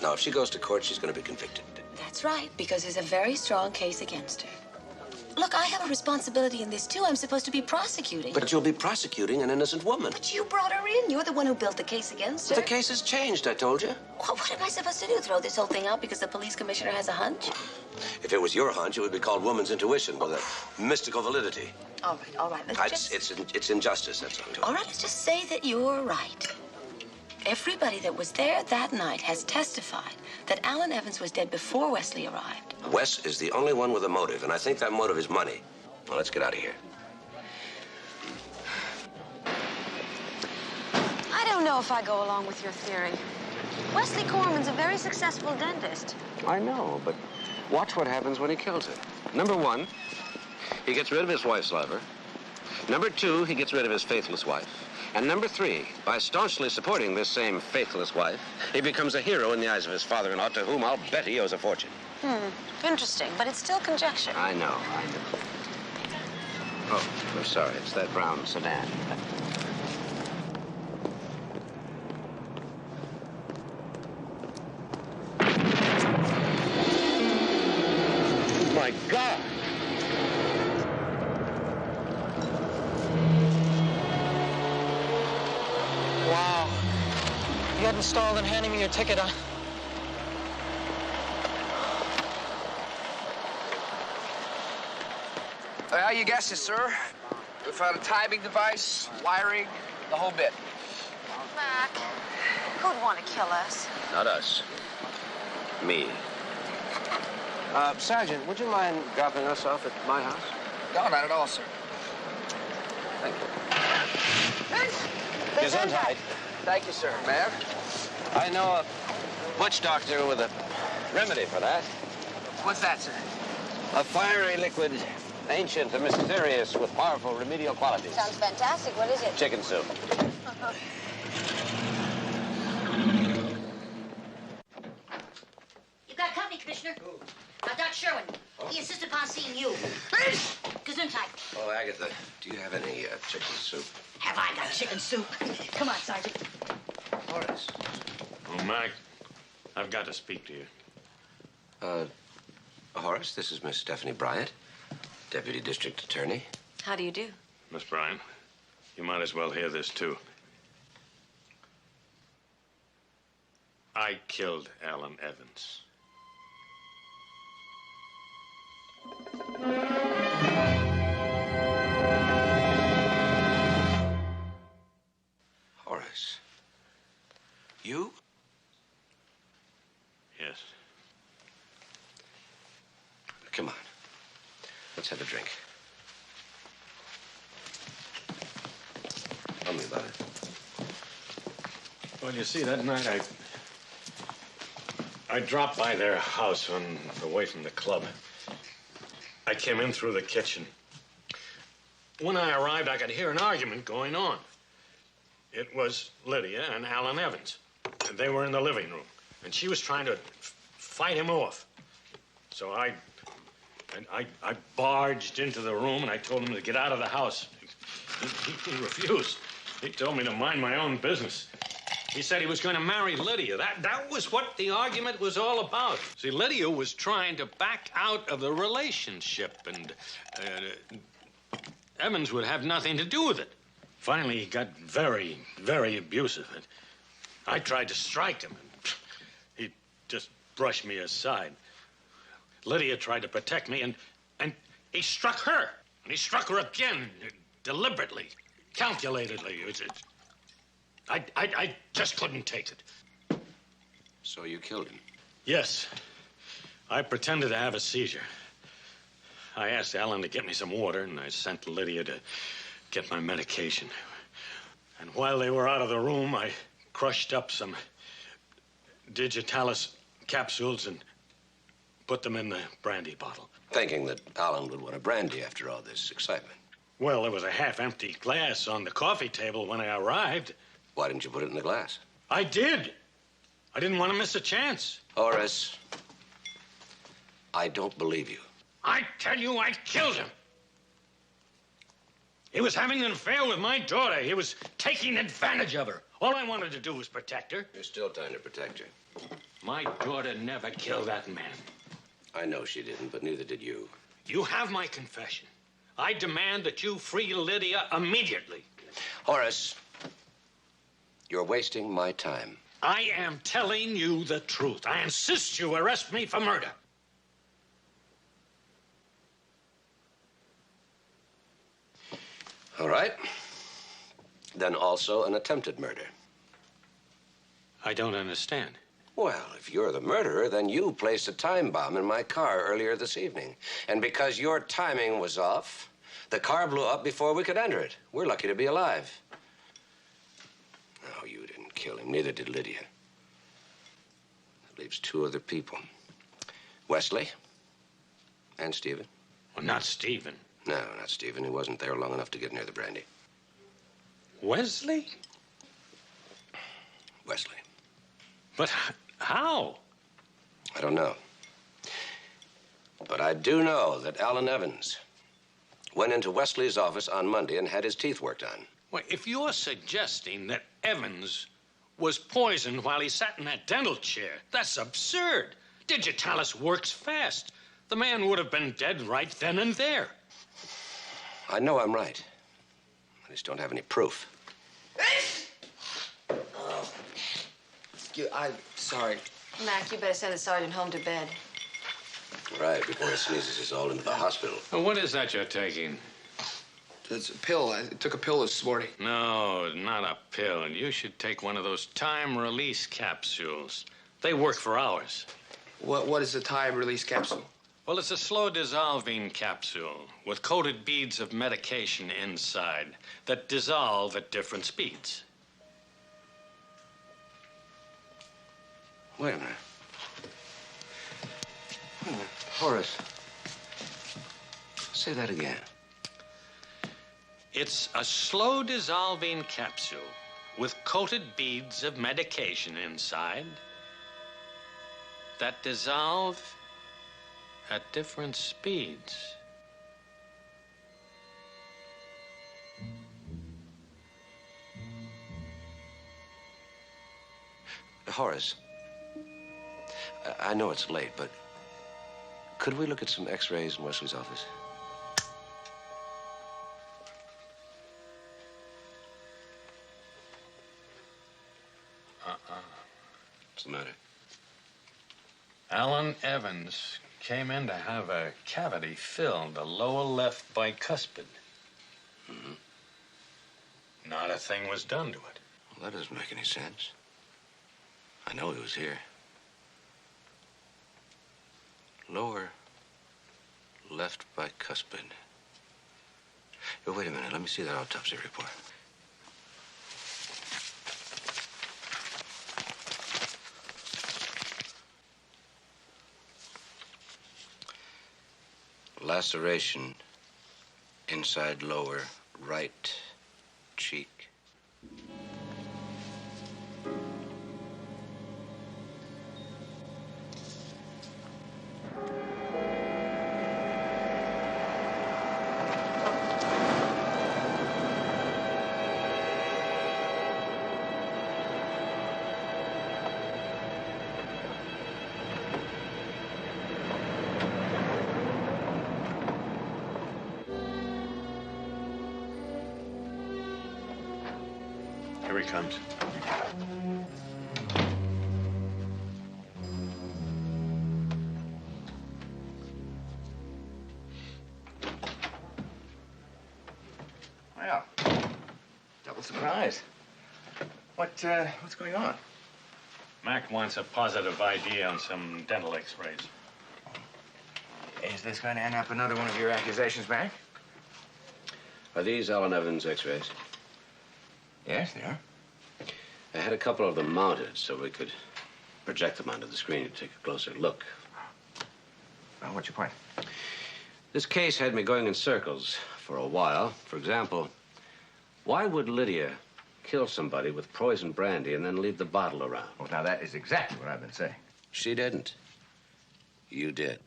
Now, if she goes to court, she's going to be convicted. That's right, because there's a very strong case against her. Look, I have a responsibility in this, too. I'm supposed to be prosecuting. But you'll be prosecuting an innocent woman. But you brought her in. You're the one who built the case against her. The case has changed, I told you. What am I supposed to do? Throw this whole thing out because the police commissioner has a hunch? If it was your hunch, it would be called woman's intuition with a mystical validity. All right. It's injustice, that's all. All right, let's just say that you're right. Everybody that was there that night has testified that Alan Evans was dead before Wesley arrived. Wes is the only one with a motive, and I think that motive is money. Well, let's get out of here. I don't know if I go along with your theory. Wesley Corman's a very successful dentist. I know, but watch what happens when he kills her. Number 1, he gets rid of his wife's lover. Number 2, he gets rid of his faithless wife. And number 3, by staunchly supporting this same faithless wife, he becomes a hero in the eyes of his father-in-law, to whom I'll bet he owes a fortune. Interesting, but it's still conjecture. I know. Oh, I'm sorry. It's that brown sedan. My God! Wow. You hadn't stalled in handing me your ticket, huh? Well, you guessed it, sir. We found a timing device, wiring, the whole bit. Mac, who'd want to kill us? Not us. Me. Sergeant, would you mind dropping us off at my house? No, not at all, sir. Thank you. Gesundheit. Thank you, sir. Ma'am? I know a witch doctor with a remedy for that. What's that, sir? A fiery liquid, ancient and mysterious, with powerful remedial qualities. Sounds fantastic. What is it? Chicken soup. You've got company, Commissioner. Doc Sherwin. He insisted upon seeing you. Gesundheit. Oh, Agatha, do you have any chicken soup? Have I got chicken soup? Come on, Sergeant. Horace. Oh, Mac, I've got to speak to you. Horace, this is Miss Stephanie Bryant, Deputy District Attorney. How do you do? Miss Bryant, you might as well hear this, too. I killed Alan Evans. Horace. You? Yes. Come on. Let's have a drink. Tell me about it. Well, you see, that night I dropped by their house on the way from the club. I came in through the kitchen. When I arrived, I could hear an argument going on. It was Lydia and Alan Evans. They were in the living room, and she was trying to fight him off. So I barged into the room, and I told him to get out of the house. He refused. He told me to mind my own business. He said he was going to marry Lydia. That was what the argument was all about. See, Lydia was trying to back out of the relationship, and Evans would have nothing to do with it. Finally, he got very, very abusive. And I tried to strike him, and he just brushed me aside. Lydia tried to protect me, and he struck her. And he struck her again, deliberately, calculatedly. I just couldn't take it. So you killed him? Yes. I pretended to have a seizure. I asked Alan to get me some water, and I sent Lydia to get my medication. And while they were out of the room, I crushed up some digitalis capsules and put them in the brandy bottle. Thinking that Alan would want a brandy after all this excitement. Well, there was a half-empty glass on the coffee table when I arrived. Why didn't you put it in the glass? I did. I didn't want to miss a chance. Horace, I don't believe you. I tell you, I killed him. He was having an affair with my daughter. He was taking advantage of her. All I wanted to do was protect her. You're still trying to protect her. My daughter never killed that man. I know she didn't, but neither did you. You have my confession. I demand that you free Lydia immediately. Horace, you're wasting my time. I am telling you the truth. I insist you arrest me for murder. All right. Then also an attempted murder. I don't understand. Well, if you're the murderer, then you placed a time bomb in my car earlier this evening. And because your timing was off, the car blew up before we could enter it. We're lucky to be alive. No, you didn't kill him. Neither did Lydia. That leaves two other people. Wesley and Stephen. Well, not Stephen. No, not Stephen. He wasn't there long enough to get near the brandy. Wesley? Wesley. But how? I don't know. But I do know that Alan Evans went into Wesley's office on Monday and had his teeth worked on. Well, if you're suggesting that Evans was poisoned while he sat in that dental chair, that's absurd. Digitalis works fast. The man would have been dead right then and there. I know I'm right. I just don't have any proof. I'm sorry. Mac, you better send the sergeant home to bed. Right, before he sneezes us all into the hospital. Well, what is that you're taking? It's a pill. I took a pill this morning. No, not a pill. You should take one of those time-release capsules. They work for hours. What is a time-release capsule? Well, it's a slow-dissolving capsule with coated beads of medication inside that dissolve at different speeds. Wait a minute. Wait a minute. Horace. Say that again. It's a slow-dissolving capsule with coated beads of medication inside that dissolve at different speeds. Horace, I know it's late, but could we look at some x-rays in Wesley's office? What's the matter? Alan Evans came in to have a cavity filled, the lower left bicuspid. Mm-hmm. Not a thing was done to it. Well, that doesn't make any sense. I know he was here. Lower left bicuspid. Oh, wait a minute. Let me see that autopsy report. Laceration inside lower right cheek. Here he comes. Well, double surprise. What's going on? Mac wants a positive ID on some dental x-rays. Is this going to end up another one of your accusations, Mac? Are these Alan Evans x-rays? Yes, they are. I had a couple of them mounted so we could project them onto the screen to take a closer look. Well, what's your point? This case had me going in circles for a while. For example, why would Lydia kill somebody with poison brandy and then leave the bottle around? Well, now, that is exactly what I've been saying. She didn't. You did.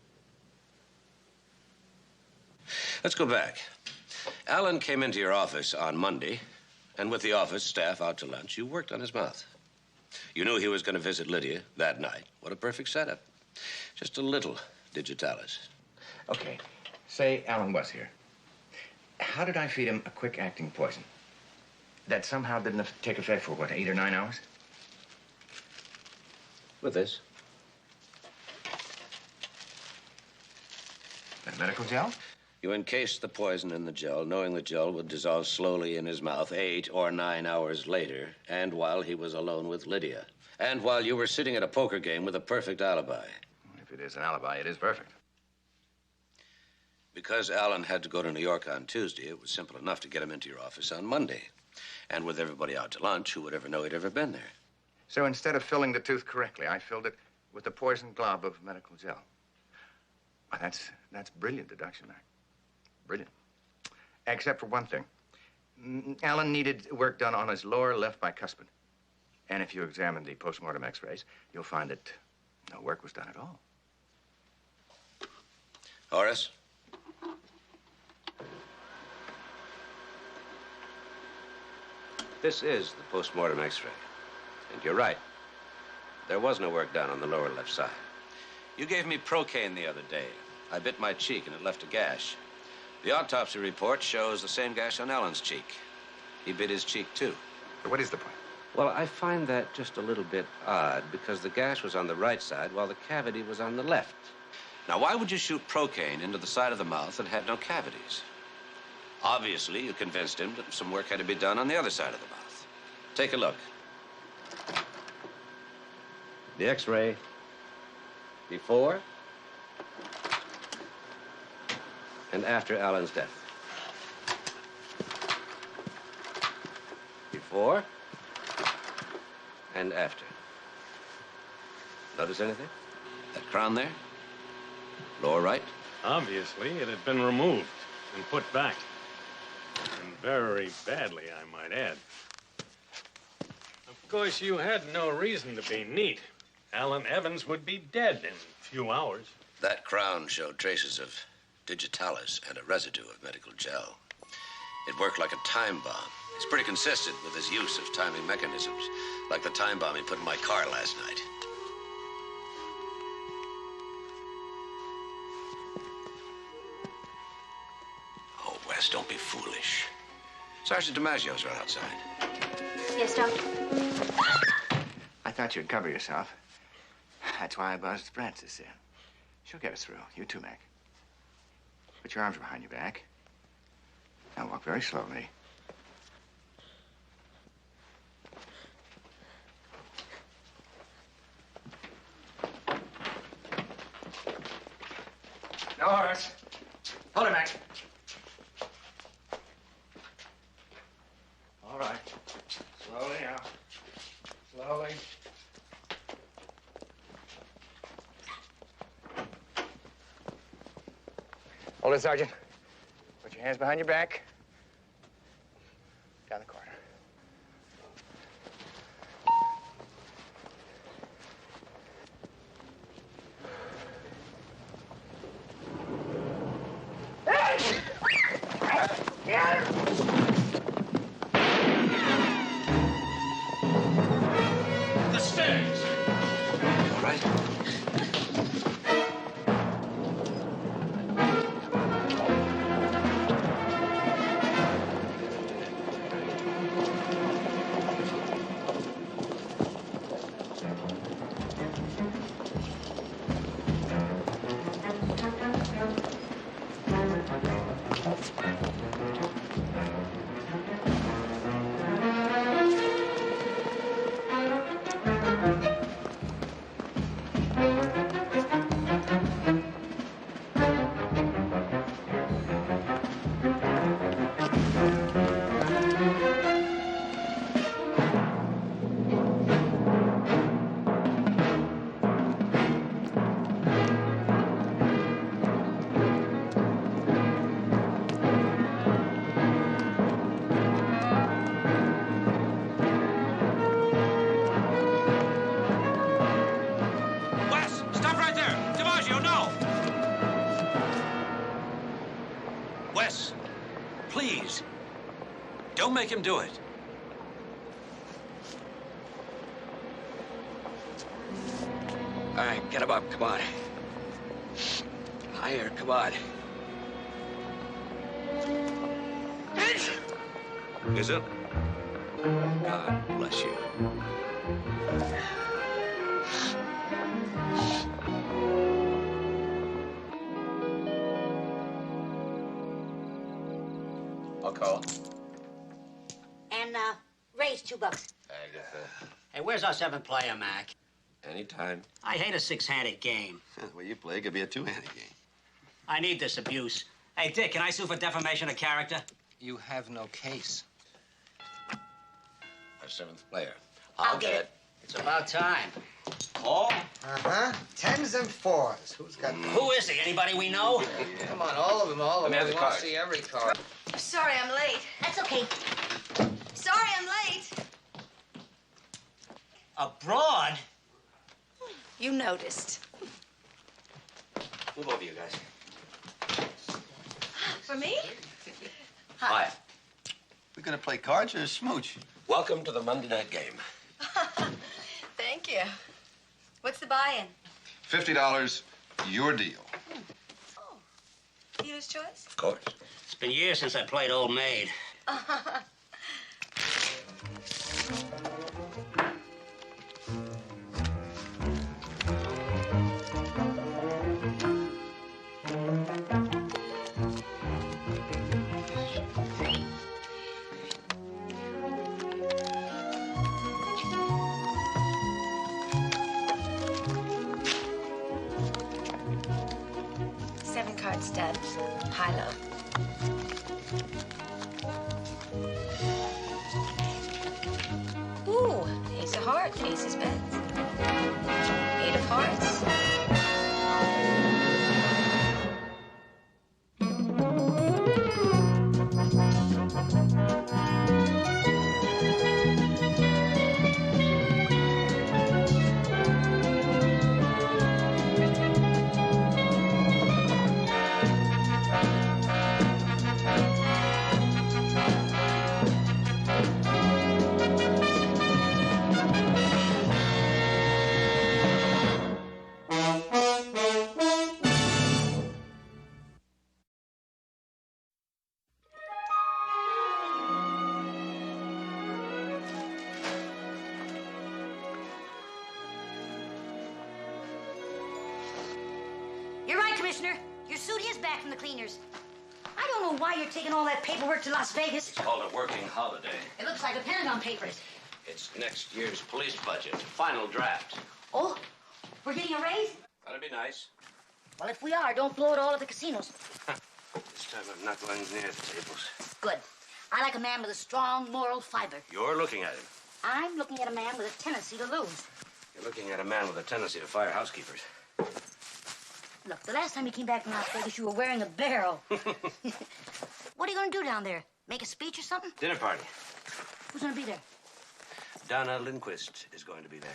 Let's go back. Alan came into your office on Monday, and with the office staff out to lunch, you worked on his mouth. You knew he was going to visit Lydia that night. What a perfect setup. Just a little digitalis. Okay, say Alan was here. How did I feed him a quick-acting poison that somehow didn't take effect for, what, 8 or 9 hours? With this. That medical gel? You encased the poison in the gel, knowing the gel would dissolve slowly in his mouth 8 or 9 hours later, and while he was alone with Lydia, and while you were sitting at a poker game with a perfect alibi. If it is an alibi, it is perfect. Because Alan had to go to New York on Tuesday, it was simple enough to get him into your office on Monday. And with everybody out to lunch, who would ever know he'd ever been there? So instead of filling the tooth correctly, I filled it with the poison glob of medical gel. Well, that's brilliant deduction, Mac. Brilliant. Except for one thing. Alan needed work done on his lower left bicuspid. And if you examine the postmortem x-rays, you'll find that no work was done at all. Horace? This is the postmortem x-ray. And you're right. There was no work done on the lower left side. You gave me Procaine the other day. I bit my cheek and it left a gash. The autopsy report shows the same gash on Alan's cheek. He bit his cheek, too. But what is the point? Well, I find that just a little bit odd because the gash was on the right side while the cavity was on the left. Now, why would you shoot Procaine into the side of the mouth that had no cavities? Obviously, you convinced him that some work had to be done on the other side of the mouth. Take a look. The x-ray before and after Alan's death. Before and after. Notice anything? That crown there? Lower right? Obviously, it had been removed and put back. And very badly, I might add. Of course, you had no reason to be neat. Alan Evans would be dead in a few hours. That crown showed traces of digitalis and a residue of medical gel. It worked like a time bomb. It's pretty consistent with his use of timing mechanisms, like the time bomb he put in my car last night. Oh, Wes, don't be foolish. Sergeant DiMaggio's right outside. Yes, Doctor. I thought you'd cover yourself. That's why I buzzed Frances in. She'll get us through. You too, Mac. Put your arms behind your back. Now walk very slowly. No, Horace. Hold it, Mac. All right. Slowly now. Slowly. Hold it, Sergeant. Put your hands behind your back. Down the corridor. The stairs. All right. Wes, stop right there. DiMaggio, no. Wes, please. Don't make him do it. All right, get him up. Come on. Higher, come on. Is it? God bless you. I'll call. And, raise $2. I get that. Hey, where's our seventh player, Mac? Anytime. I hate a six-handed game. The way you play, it could be a two-handed game. I need this abuse. Hey, Dick, can I sue for defamation of character? You have no case. Our seventh player. I'll get it. It's about time. Paul? Uh-huh. 10s and 4s. Who's got... Who is he? Anybody we know? Come on, all of them, all of Let me them. have We the want card. to see every card. Sorry I'm late. That's okay. Sorry I'm late. Abroad? You noticed. Move over, you guys. For me? Hi. We gonna play cards or smooch? Welcome to the Monday night game. Thank you. What's the buy-in? $50, your deal. Dealer's choice? Of course. It's been years since I played Old Maid. Seven card stud. High-low. Ooh, ace of hearts, ace of spades. 8 of hearts. You're right, Commissioner. Your suit is back from the cleaners. I don't know why you're taking all that paperwork to Las Vegas. It's called a working holiday. It looks like the Pentagon Papers. It's next year's police budget. Final draft. Oh, we're getting a raise? That'd be nice. Well, if we are, don't blow it all at the casinos. This time I'm not going near the tables. Good. I like a man with a strong moral fiber. You're looking at him. I'm looking at a man with a tendency to lose. You're looking at a man with a tendency to fire housekeepers. Look, the last time you came back from Las Vegas, you were wearing a barrel. What are you going to do down there? Make a speech or something? Dinner party. Who's going to be there? Donna Lindquist is going to be there.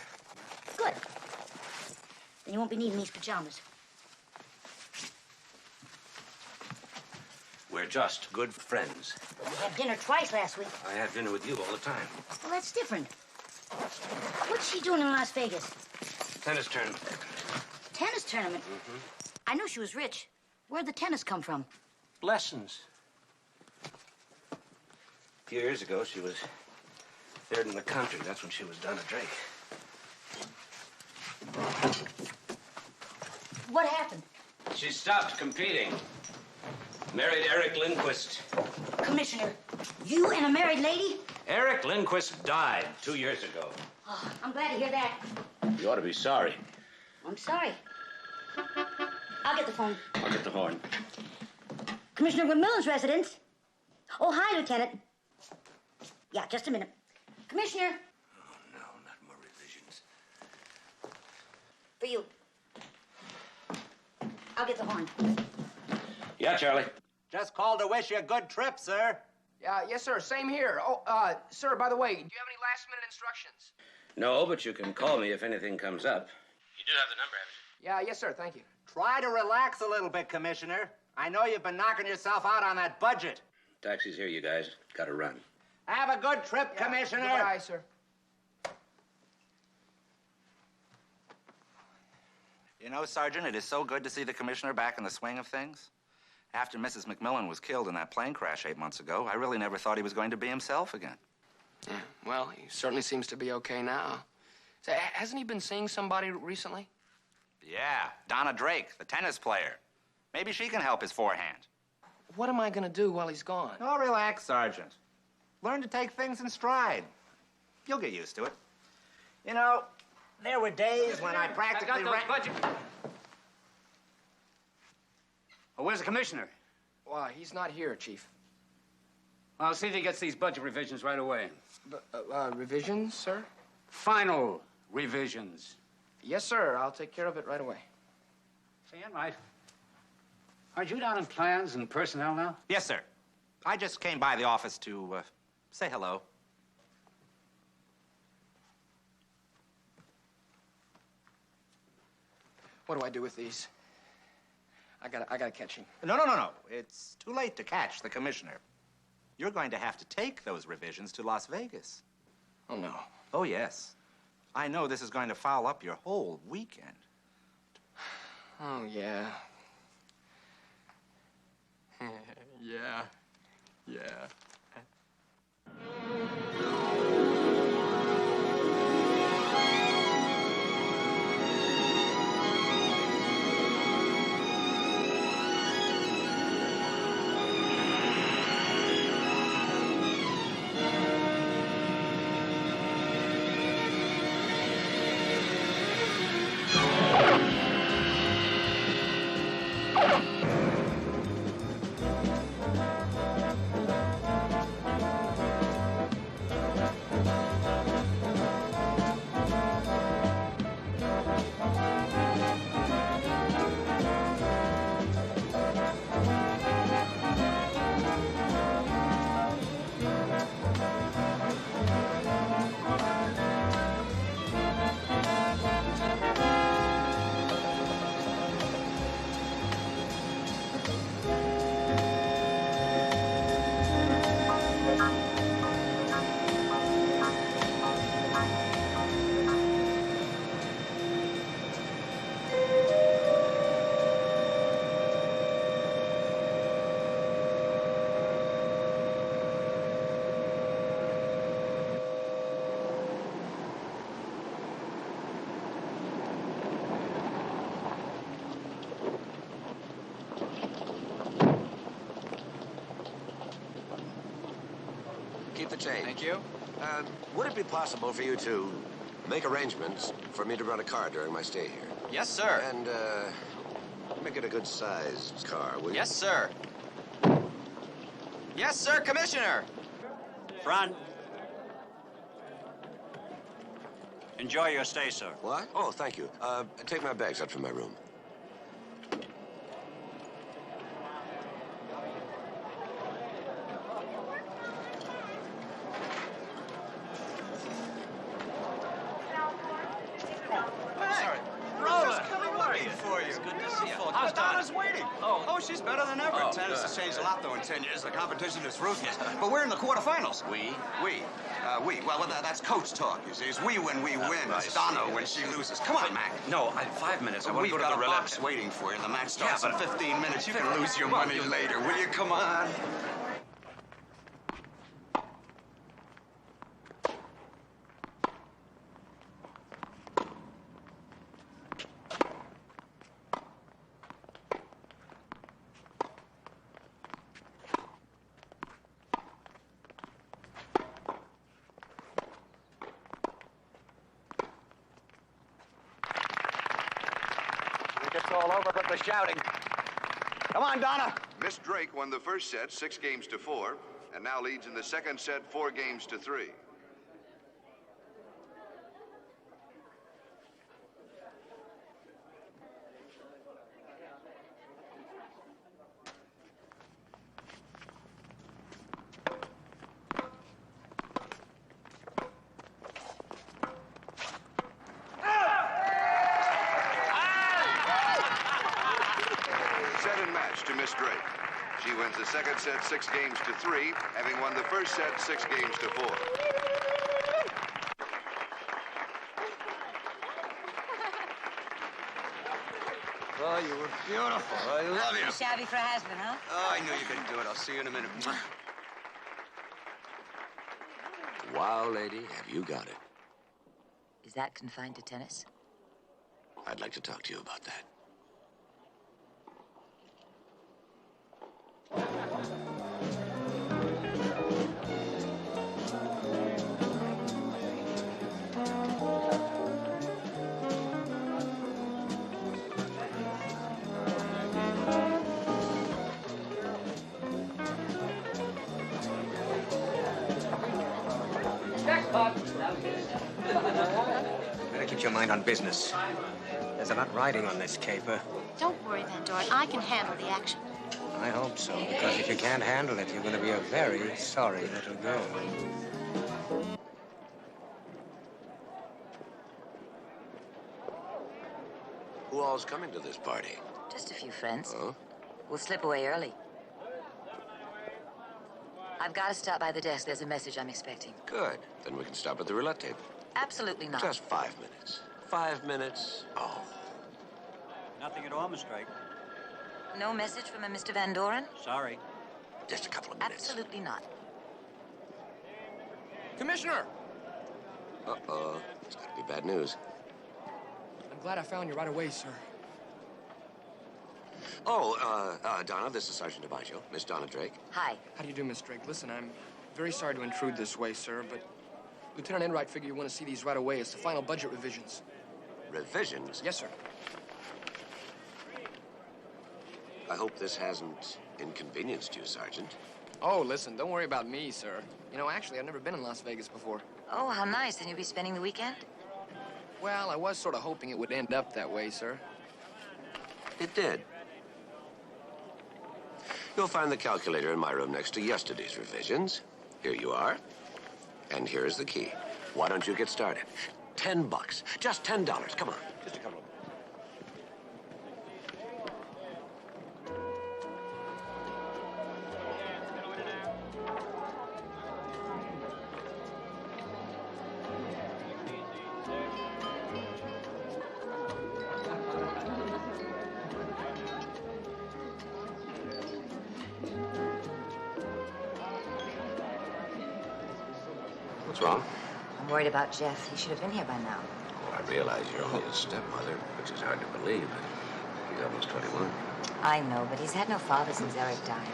Good. Then you won't be needing these pajamas. We're just good friends. You had dinner twice last week. I have dinner with you all the time. Well, that's different. What's she doing in Las Vegas? Tennis tournament. Tennis tournament? Mm-hmm. I knew she was rich. Where'd the tennis come from? Lessons. A few years ago, she was third in the country. That's when she was Donna Drake. What happened? She stopped competing. Married Eric Lindquist. Commissioner, you and a married lady? Eric Lindquist died 2 years ago. Oh, I'm glad to hear that. You ought to be sorry. I'm sorry. I'll get the phone. I'll get the horn. Commissioner McMillan's residence. Oh, hi, Lieutenant. Yeah, just a minute. Commissioner. Oh, no, not more revisions. For you. I'll get the horn. Yeah, Charlie. Just called to wish you a good trip, sir. Yes, sir. Same here. Oh, sir, by the way, do you have any last-minute instructions? No, but you can call me if anything comes up. You do have the number, haven't you? Yeah, yes, sir. Thank you. Try to relax a little bit, Commissioner. I know you've been knocking yourself out on that budget. Taxi's here, you guys. Gotta run. Have a good trip, Commissioner. Goodbye, sir. You know, Sergeant, it is so good to see the Commissioner back in the swing of things. After Mrs. McMillan was killed in that plane crash 8 months ago, I really never thought he was going to be himself again. Yeah, well, he certainly seems to be okay now. Say, hasn't he been seeing somebody recently? Yeah, Donna Drake, the tennis player. Maybe she can help his forehand. What am I going to do while he's gone? Oh, relax, Sergeant. Learn to take things in stride. You'll get used to it. You know, there were days when I practically I got those budget. Oh, where's the commissioner? Why, he's not here, Chief. I'll see if he gets these budget revisions right away. Revisions, sir? Final revisions. Yes, sir. I'll take care of it right away. Say, Enright, aren't you down in plans and personnel now? Yes, sir. I just came by the office to say hello. What do I do with these? I gotta catch him. No. It's too late to catch the Commissioner. You're going to have to take those revisions to Las Vegas. Oh, no. Oh, yes. I know this is going to foul up your whole weekend. Oh, yeah. Yeah. Keep the change. Thank you. Would it be possible for you to make arrangements for me to run a car during my stay here? Yes, sir. And, make it a good-sized car, will you? Yes, sir. Yes, sir, Commissioner. Front. Enjoy your stay, sir. What? Oh, thank you. Take my bags up from my room. she's better than ever. Oh, Tennis has changed a lot, though, in 10 years. The competition is ruthless. But we're in the quarterfinals. We? We. Well, that's coach talk, you see. It's we when we win. It's Donna when she loses. Come on, Mac. No, 5 minutes. I want to go to the We've got a roulette. box waiting for you. The match starts Yeah, in but 15 minutes. You can lose your money later. Will you? Come on. It's all over but the shouting. Come on, Donna. Miss Drake won the first set 6 games to 4, and now leads in the second set 4 games to 3. Set and match to Miss Drake. She wins the second set 6 games to 3, having won the first set 6 games to 4. Oh, you were beautiful. I love you. Shabby for a husband, huh? Oh, I knew you could do it. I'll see you in a minute. Wow, lady, have you got it? Is that confined to tennis? I'd like to talk to you about that. Better keep your mind on business. There's a lot riding on this caper. Don't worry, Van Doren. I can handle the action. I hope so, because if you can't handle it, you're going to be a very sorry little girl. Who all's coming to this party? Just a few friends. Oh? We'll slip away early. I've got to stop by the desk. There's a message I'm expecting. Good. Then we can stop at the roulette table. Absolutely not. Just 5 minutes. 5 minutes. Oh. Nothing at all, Miss Drake. No message from a Mr. Van Doren? Sorry. Just a couple of minutes. Absolutely not. Commissioner! Uh-oh. It's got to be bad news. I'm glad I found you right away, sir. Oh, Donna, this is Sergeant DiMaggio. Miss Donna Drake. Hi. How do you do, Miss Drake? Listen, I'm very sorry to intrude this way, sir, but Lieutenant Enright figured you want to see these right away. It's the final budget revisions. Revisions? Yes, sir. I hope this hasn't inconvenienced you, Sergeant. Oh, listen, don't worry about me, sir. You know, actually, I've never been in Las Vegas before. Oh, how nice. Then you'll be spending the weekend? Well, I was sort of hoping it would end up that way, sir. It did. You'll find the calculator in my room next to yesterday's revisions. Here you are. And here's the key. Why don't you get started? $10. Just $10. Come on. Just a couple of What's wrong? I'm worried about Jeff. He should have been here by now. Oh, I realize you're only his stepmother, which is hard to believe. He's almost 21. I know, but he's had no father since Eric died.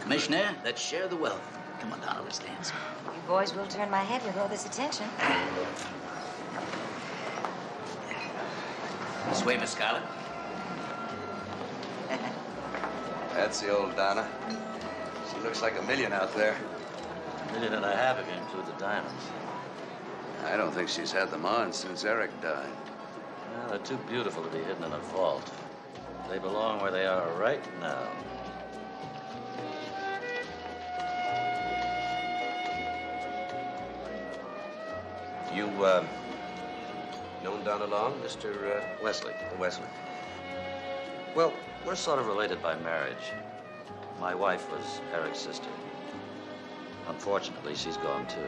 Commissioner, let's share the wealth. Come on, Donna, let's dance. You boys will turn my head with all this attention. This way, Miss Scarlett. That's the old Donna. She looks like $1 million out there. $1.5 million if you include the diamonds. I don't think she's had them on since Eric died. Well, they're too beautiful to be hidden in a vault. They belong where they are right now. You, known Donna long, Mr. Wesley? Well, We're sort of related by marriage. My wife was Eric's sister. Unfortunately, she's gone too.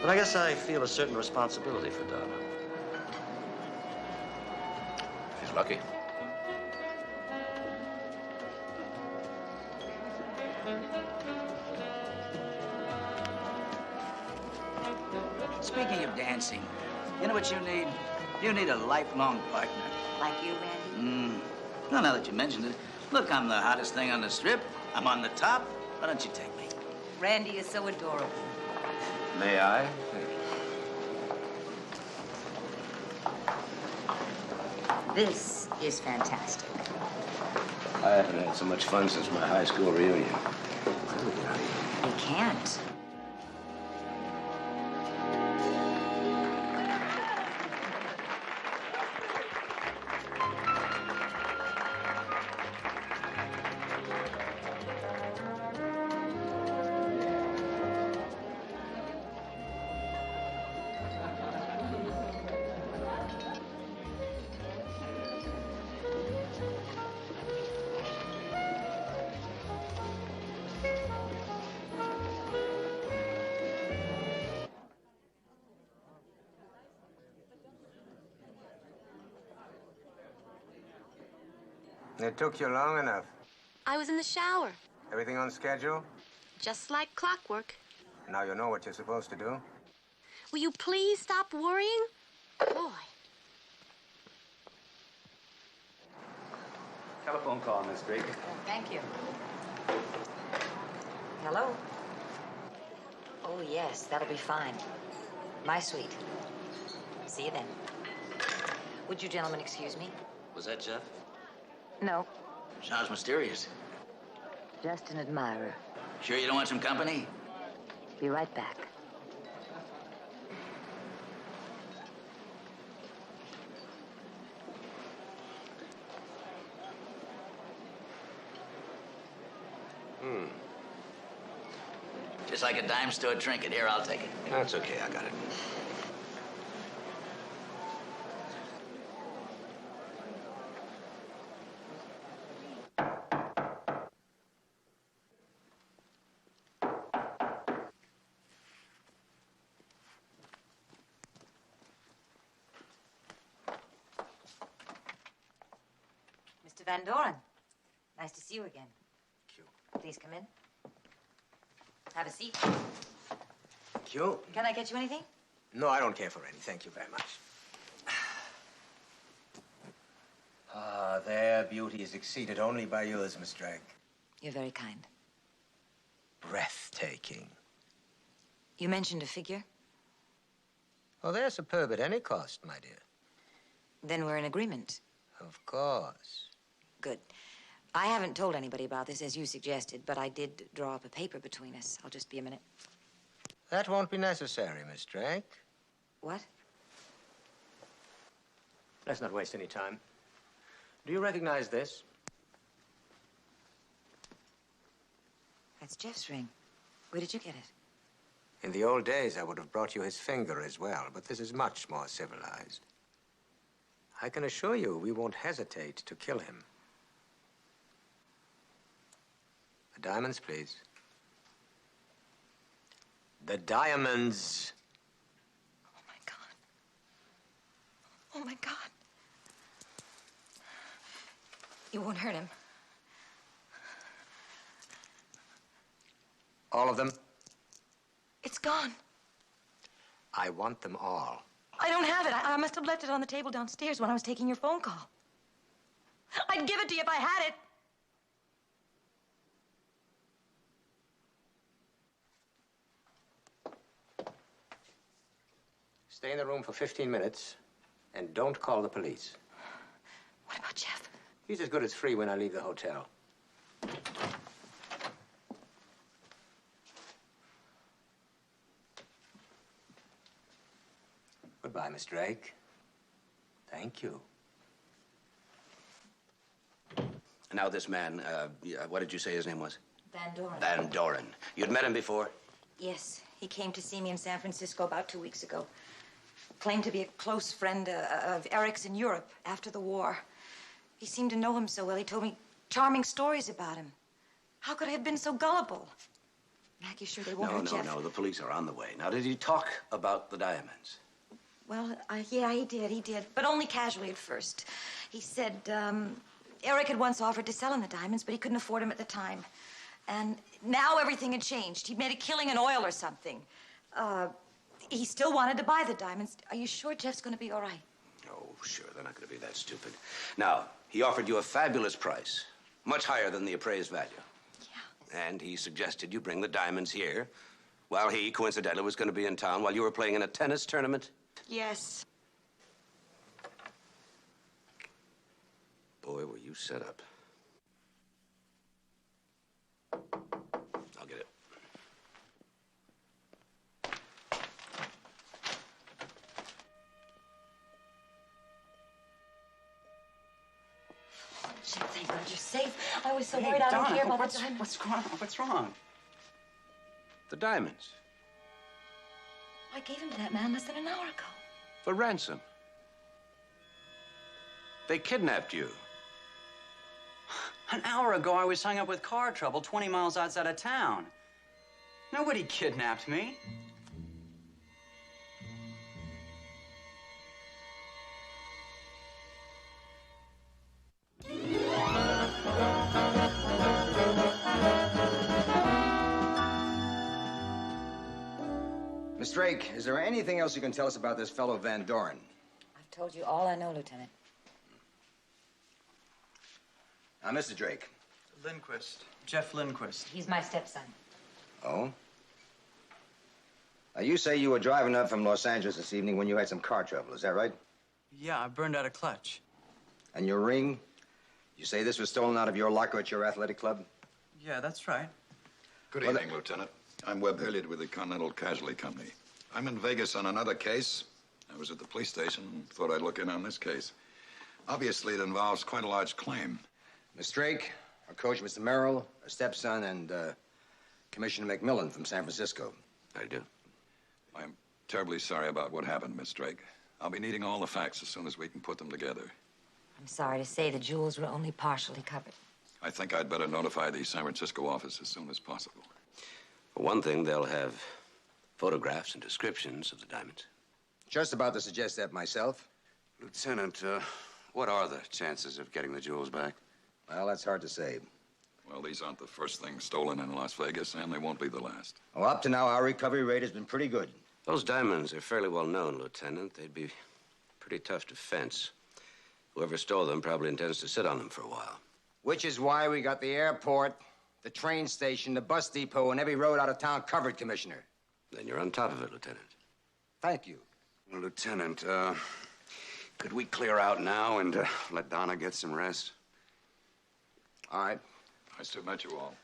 But I guess I feel a certain responsibility for Donna. She's lucky. Speaking of dancing, you know what you need? You need a lifelong partner. Like you, Randy? Well, now that you mentioned it, look, I'm the hottest thing on the strip. I'm on the top. Why don't you take me? Randy is so adorable. May I? This is fantastic. I haven't had so much fun since my high school reunion. We can't. It took you long enough. I was in the shower, Everything on schedule? just like clockwork. Now you know what you're supposed to do. Will you please stop worrying? Boy. Telephone call, Miss Drake. Thank you. Hello? Oh, yes, that'll be fine. My suite. See you then. Would you gentlemen excuse me? Was that Jeff? No, Sounds mysterious. just an admirer. Sure you don't want some company? Be right back. Just like a dime store trinket. Here, I'll take it. That's okay, I got it. Mr. Van Doren, nice to see you again. Thank you. Please come in. Have a seat. Thank you. Can I get you anything? No, I don't care for any. Thank you very much. Ah, their beauty is exceeded only by yours, Miss Drake. You're very kind. Breathtaking. You mentioned a figure. Oh, they're superb at any cost, my dear. Then we're in agreement. Of course. Good. I haven't told anybody about this, as you suggested, but I did draw up a paper between us. I'll just be a minute. That won't be necessary, Miss Drake. What? Let's not waste any time. Do you recognize this? That's Jeff's ring. Where did you get it? In the old days, I would have brought you his finger as well, but this is much more civilized. I can assure you we won't hesitate to kill him. The diamonds, please. The diamonds. Oh, my God. Oh, my God. You won't hurt him. All of them? It's gone. I want them all. I don't have it. I must have left it on the table downstairs when I was taking your phone call. I'd give it to you if I had it. Stay in the room for 15 minutes and don't call the police. What about Jeff? He's as good as free when I leave the hotel. Goodbye, Miss Drake. Thank you. Now, this man, what did you say his name was? Van Doren. Van Doren. You'd met him before? Yes, he came to see me in San Francisco about 2 weeks ago. claimed to be a close friend of Eric's in Europe after the war. He seemed to know him so well. He told me charming stories about him. How could I have been so gullible? Mac, you sure they won't hurt Jeff? No. The police are on the way. Now, did he talk about the diamonds? Well, yeah, he did. But only casually at first. He said Eric had once offered to sell him the diamonds, but he couldn't afford them at the time. And now everything had changed. He'd made a killing in oil or something. He still wanted to buy the diamonds. Are you sure Jeff's going to be all right? Oh, sure. They're not going to be that stupid. Now, he offered you a fabulous price, much higher than the appraised value. Yeah. And he suggested you bring the diamonds here, while he, coincidentally, was going to be in town while you were playing in a tennis tournament. Yes. Boy, were you set up. I'll get it. Jeff, thank God you're safe. I was so worried I don't care about the diamonds. What's wrong? The diamonds. I gave him to that man less than an hour ago. For ransom. They kidnapped you. An hour ago, I was hung up with car trouble 20 miles outside of town. Nobody kidnapped me. Miss Drake, is there anything else you can tell us about this fellow Van Doren? I've told you all I know, Lieutenant. Now, Mr. Drake. Lindquist. Jeff Lindquist. He's my stepson. Oh? Now, you say you were driving up from Los Angeles this evening when you had some car trouble. Is that right? Yeah, I burned out a clutch. And your ring? You say this was stolen out of your locker at your athletic club? Yeah, that's right. Good evening, Lieutenant. I'm Webb Hilliard with the Continental Casualty Company. I'm in Vegas on another case. I was at the police station and thought I'd look in on this case. Obviously, it involves quite a large claim. Miss Drake, our coach, Mr. Merrill, our stepson, and Commissioner McMillan from San Francisco. I do. I'm terribly sorry about what happened, Miss Drake. I'll be needing all the facts as soon as we can put them together. I'm sorry to say the jewels were only partially covered. I think I'd better notify the San Francisco office as soon as possible. For one thing, they'll have photographs and descriptions of the diamonds. Just about to suggest that myself. Lieutenant, what are the chances of getting the jewels back? Well, that's hard to say. Well, these aren't the first things stolen in Las Vegas, and they won't be the last. Well, up to now, our recovery rate has been pretty good. Those diamonds are fairly well known, Lieutenant. They'd be pretty tough to fence. Whoever stole them probably intends to sit on them for a while. Which is why we got the airport, the train station, the bus depot, and every road out of town covered, Commissioner. Then you're on top of it, Lieutenant. Thank you. Well, Lieutenant, could we clear out now and let Donna get some rest? All right. Nice to have met you all.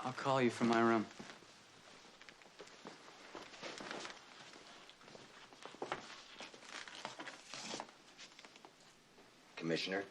I'll call you from my room. Commissioner.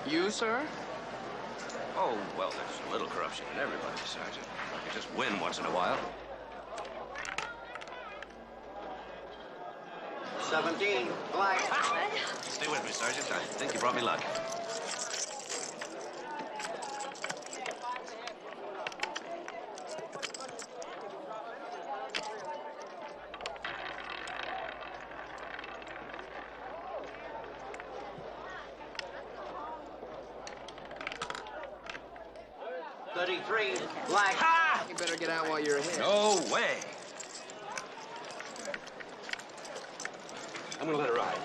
You, sir? Oh, well, there's a little corruption in everybody, Sergeant. You just win once in a while. 17, black. Stay with me, Sergeant. I think you brought me luck. Black. Ha! You better get out while you're ahead. No way. I'm gonna let it ride.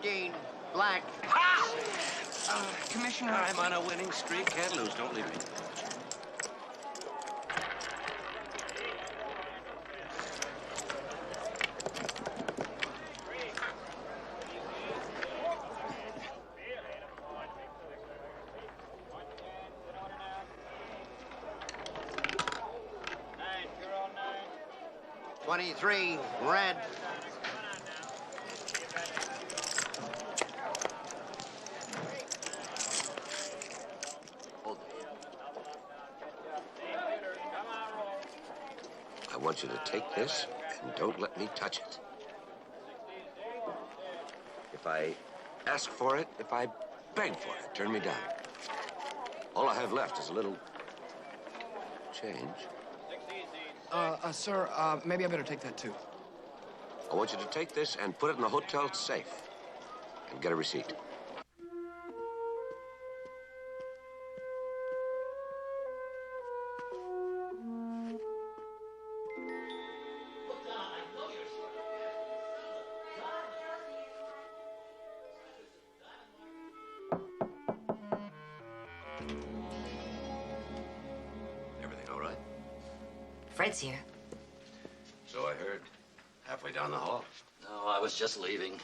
15, black. Commissioner. I'm on a winning streak. Can't lose. Don't leave me. Three, red. I want you to take this and don't let me touch it. If I ask for it, if I beg for it, turn me down. All I have left is a little change. Sir, maybe I better take that too. I want you to take this and put it in the hotel safe and get a receipt. Everything all right? Fred's here. So I heard. Halfway down the hall. No, I was just leaving.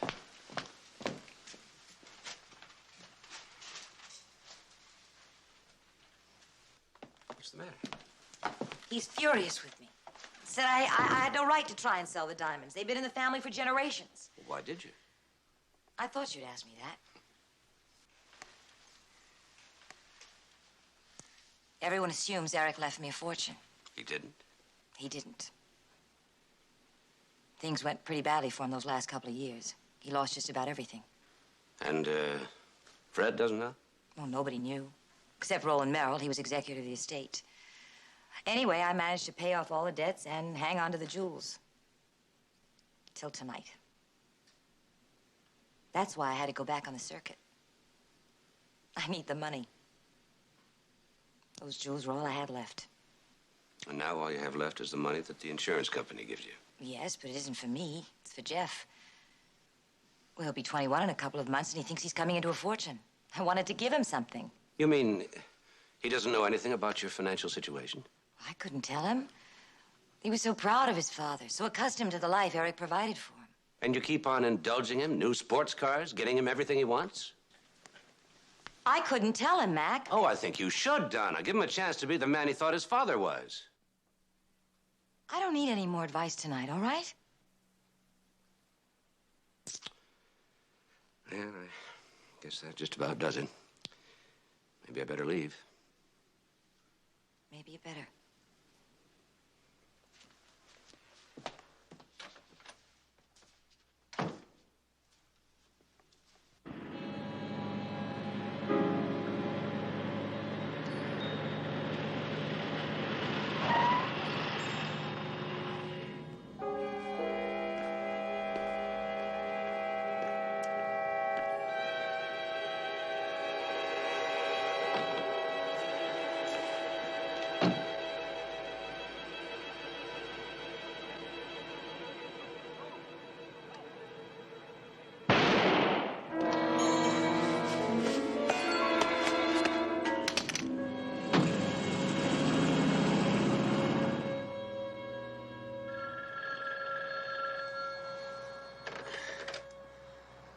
What's the matter? He's furious with me. Said I had no right to try and sell the diamonds. They've been in the family for generations. Why did you? I thought you'd ask me that. Everyone assumes Eric left me a fortune. He didn't? He didn't. Things went pretty badly for him those last couple of years. He lost just about everything. And, Fred doesn't know? Well, nobody knew. Except Roland Merrill. He was executor of the estate. Anyway, I managed to pay off all the debts and hang on to the jewels. Till tonight. That's why I had to go back on the circuit. I need the money. Those jewels were all I had left. And now all you have left is the money that the insurance company gives you. Yes, but it isn't for me. It's for Jeff. Well, he'll be 21 in a couple of months, and he thinks he's coming into a fortune. I wanted to give him something. You mean he doesn't know anything about your financial situation? I couldn't tell him. He was so proud of his father, so accustomed to the life Eric provided for him. And you keep on indulging him, new sports cars, getting him everything he wants? I couldn't tell him, Mac. Oh, I think you should, Donna. Give him a chance to be the man he thought his father was. I don't need any more advice tonight, all right? Yeah, I guess that just about does it. Maybe I better leave. Maybe you better.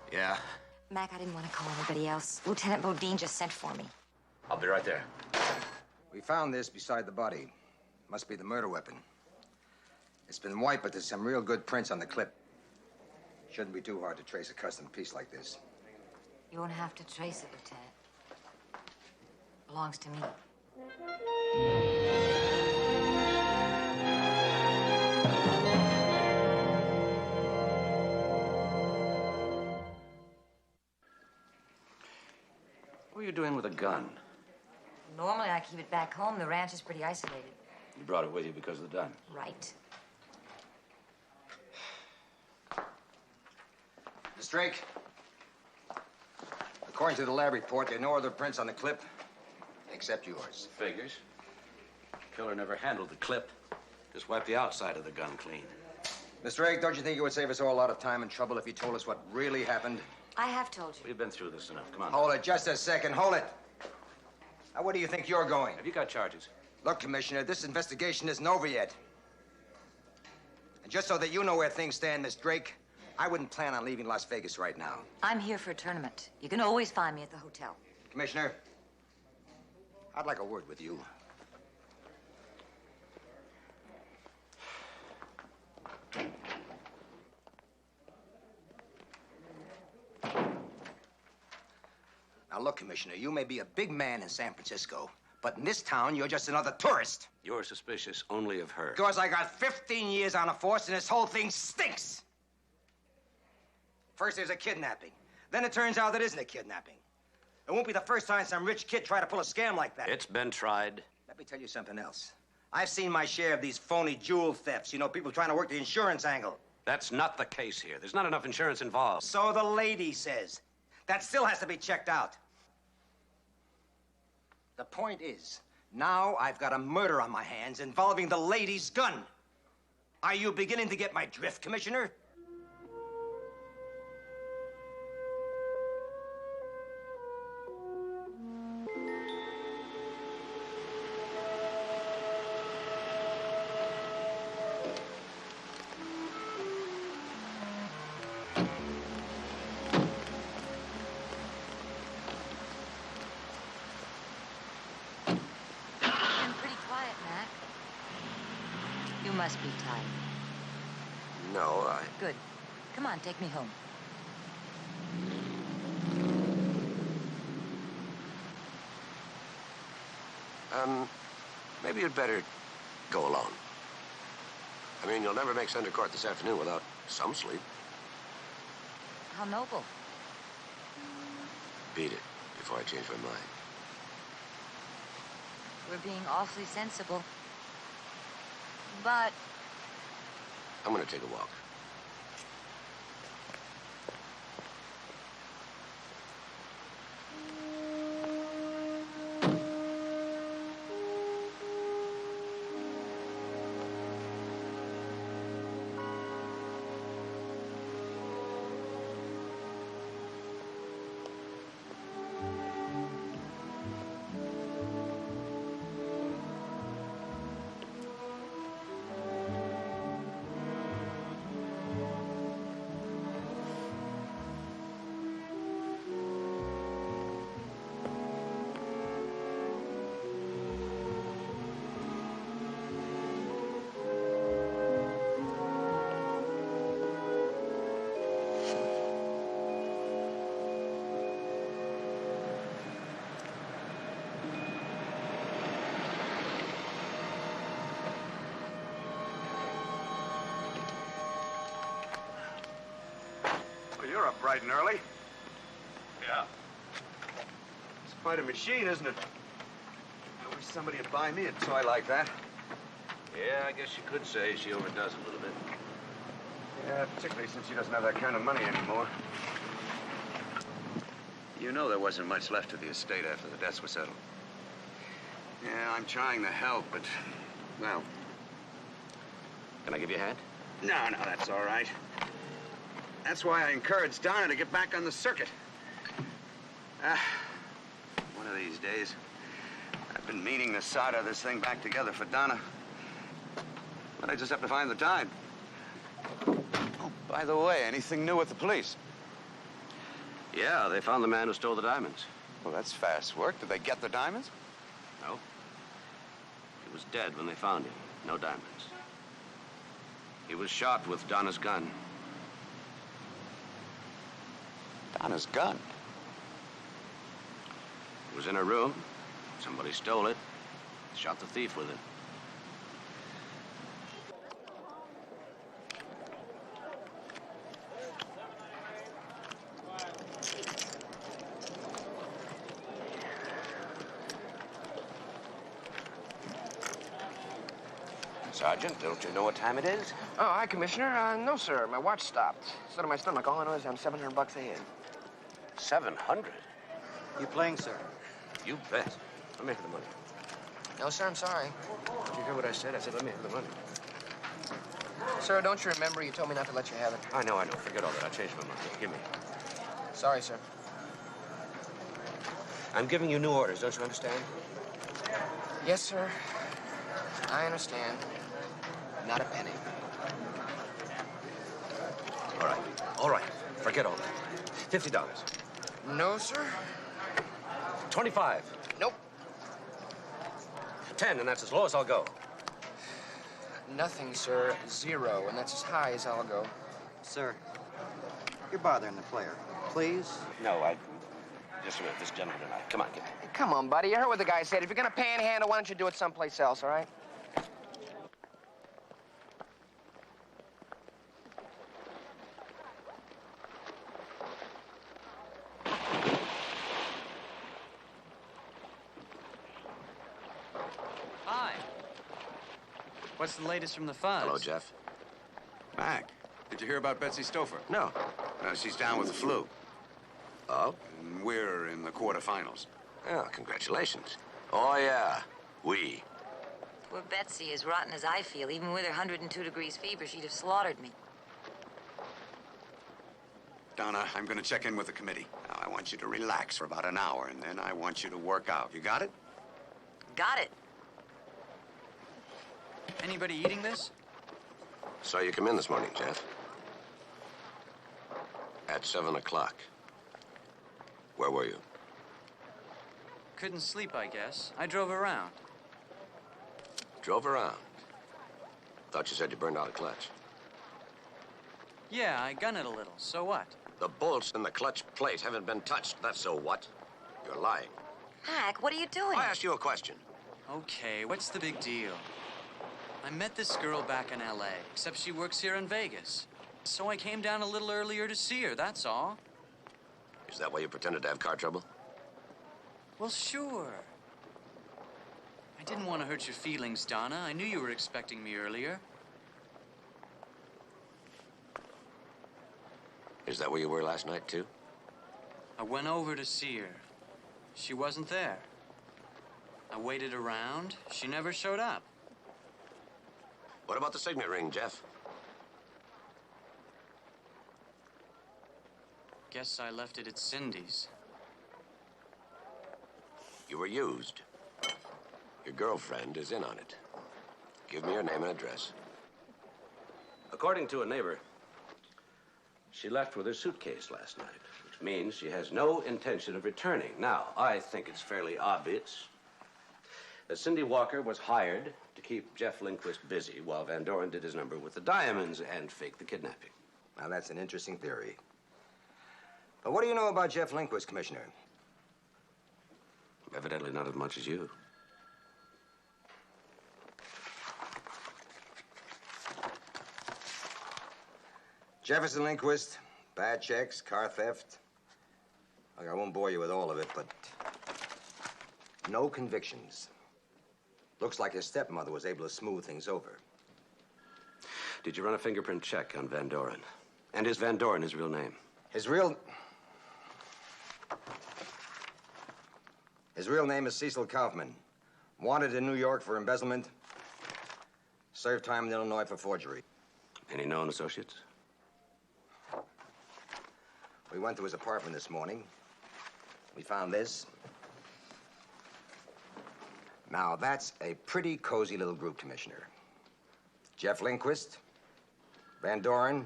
Yeah? Mac, I didn't want to call anybody else. Lieutenant Bodine just sent for me. I'll be right there. We found this beside the body. Must be the murder weapon. It's been wiped, but there's some real good prints on the clip. Shouldn't be too hard to trace a custom piece like this. You won't have to trace it, Lieutenant. Belongs to me. What are you doing with a gun? Normally, I keep it back home. The ranch is pretty isolated. You brought it with you because of the gun. Right. Miss Drake, according to the lab report, there are no other prints on the clip except yours. Figures. Killer never handled the clip. Just wiped the outside of the gun clean. Miss Drake, don't you think it would save us all a lot of time and trouble if you told us what really happened? I have told you. We've been through this enough. Come on. Hold it just a second. Hold it. Now, where do you think you're going? Have you got charges? Look, Commissioner, this investigation isn't over yet. And just so that you know where things stand, Miss Drake, I wouldn't plan on leaving Las Vegas right now. I'm here for a tournament. You can always find me at the hotel. Commissioner, I'd like a word with you. Now, look, Commissioner, you may be a big man in San Francisco, but in this town, you're just another tourist. You're suspicious only of her. Because I got 15 years on the force, and this whole thing stinks. First, there's a kidnapping. Then it turns out it isn't a kidnapping. It won't be the first time some rich kid tried to pull a scam like that. It's been tried. Let me tell you something else. I've seen my share of these phony jewel thefts. You know, people trying to work the insurance angle. That's not the case here. There's not enough insurance involved. So the lady says. That still has to be checked out. The point is, now I've got a murder on my hands involving the lady's gun. Are you beginning to get my drift, Commissioner? You must be tired. No, Good. Come on, take me home. Maybe you'd better go alone. I mean, you'll never make Center Court this afternoon without some sleep. How noble. Beat it before I change my mind. We're being awfully sensible. But I'm gonna take a walk. You're up bright and early. Yeah. It's quite a machine, isn't it? I wish somebody would buy me a toy like that. Yeah, I guess you could say she overdoes it a little bit. Yeah, particularly since she doesn't have that kind of money anymore. You know there wasn't much left of the estate after the debts were settled. Yeah, I'm trying to help, but, well... Can I give you a hand? No, that's all right. That's why I encouraged Donna to get back on the circuit. One of these days, I've been meaning to solder this thing back together for Donna. But I just have to find the time. Oh, by the way, anything new with the police? Yeah, they found the man who stole the diamonds. Well, that's fast work. Did they get the diamonds? No. He was dead when they found him. No diamonds. He was shot with Donna's gun. Donna's gun? It was in her room. Somebody stole it. Shot the thief with it. Sergeant, don't you know what time it is? Oh, hi, Commissioner. No, sir. My watch stopped. Stood on my stomach. All I know is I'm $700 ahead. 700? You playing, sir? You bet. Let me have the money. No, sir, I'm sorry. Did you hear what I said? I said, let me have the money. Sir, don't you remember you told me not to let you have it? I know. Forget all that. I changed my mind. Give me. Sorry, sir. I'm giving you new orders, don't you understand? Yes, sir. I understand. Not a penny. All right. Forget all that. $50. No, sir. 25. Nope. 10, and that's as low as I'll go. Nothing, sir. 0, and that's as high as I'll go. Sir, you're bothering the player. Please? No, just a minute, this gentleman and I. Come on, get me. Hey, come on, buddy. You heard what the guy said. If you're gonna panhandle, why don't you do it someplace else, all right? Hi. What's the latest from the fuzz? Hello, Jeff. Mac, did you hear about Betsy Stouffer? No. She's down with the flu. Oh? And we're in the quarterfinals. Oh, congratulations. Oh, yeah. We. Poor Betsy, as rotten as I feel, even with her 102 degrees fever, she'd have slaughtered me. Donna, I'm going to check in with the committee. Now, I want you to relax for about an hour, and then I want you to work out. You got it? Got it. Anybody eating this? Saw you come in this morning, Jeff. At 7 o'clock. Where were you? Couldn't sleep, I guess. I drove around. Drove around. Thought you said you burned out a clutch. Yeah, I gun it a little. So what? The bolts in the clutch plate haven't been touched. That's so what? You're lying. Hack, what are you doing? I asked you a question. Okay, what's the big deal? I met this girl back in L.A., except she works here in Vegas. So I came down a little earlier to see her, that's all. Is that why you pretended to have car trouble? Well, sure. I didn't want to hurt your feelings, Donna. I knew you were expecting me earlier. Is that where you were last night, too? I went over to see her. She wasn't there. I waited around. She never showed up. What about the signet ring, Jeff? Guess I left it at Cindy's. You were used. Your girlfriend is in on it. Give me your name and address. According to a neighbor, she left with her suitcase last night, which means she has no intention of returning. Now, I think it's fairly obvious that Cindy Walker was hired to keep Jeff Lindquist busy while Van Doren did his number with the diamonds and faked the kidnapping. Now, that's an interesting theory. But what do you know about Jeff Lindquist, Commissioner? Evidently not as much as you. Jefferson Lindquist, bad checks, car theft. Look, I won't bore you with all of it, but no convictions. Looks like his stepmother was able to smooth things over. Did you run a fingerprint check on Van Doren? And is Van Doren his real name? His real name is Cecil Kaufman. Wanted in New York for embezzlement. Served time in Illinois for forgery. Any known associates? We went to his apartment this morning. We found this. Now, that's a pretty cozy little group, Commissioner. Jeff Lindquist, Van Doren,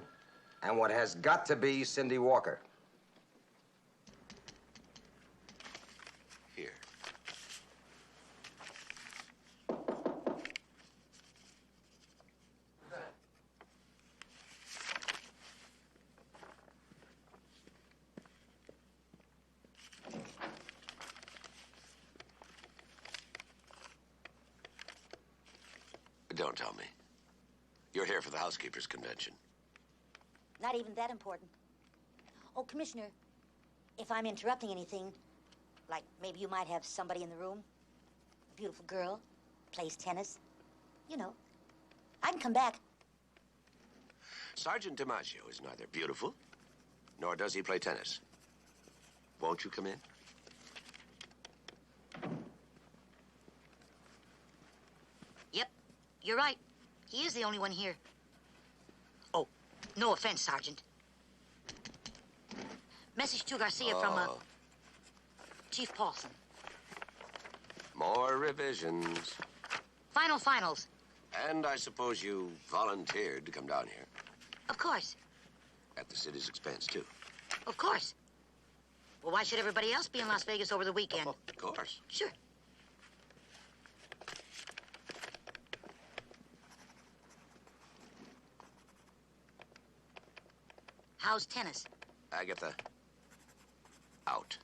and what has got to be Cindy Walker. Here. Don't tell me. You're here for the housekeepers' convention. Not even that important. Oh, Commissioner, if I'm interrupting anything, like maybe you might have somebody in the room, a beautiful girl, plays tennis, you know, I can come back. Sergeant DiMaggio is neither beautiful, nor does he play tennis. Won't you come in? Yep, you're right. He is the only one here. Oh, no offense, Sergeant. Message to Garcia from Chief Paulson. More revisions. Finals. And I suppose you volunteered to come down here. Of course. At the city's expense, too. Of course. Well, why should everybody else be in Las Vegas over the weekend? Oh, of course. Sure. How's tennis? Agatha, out.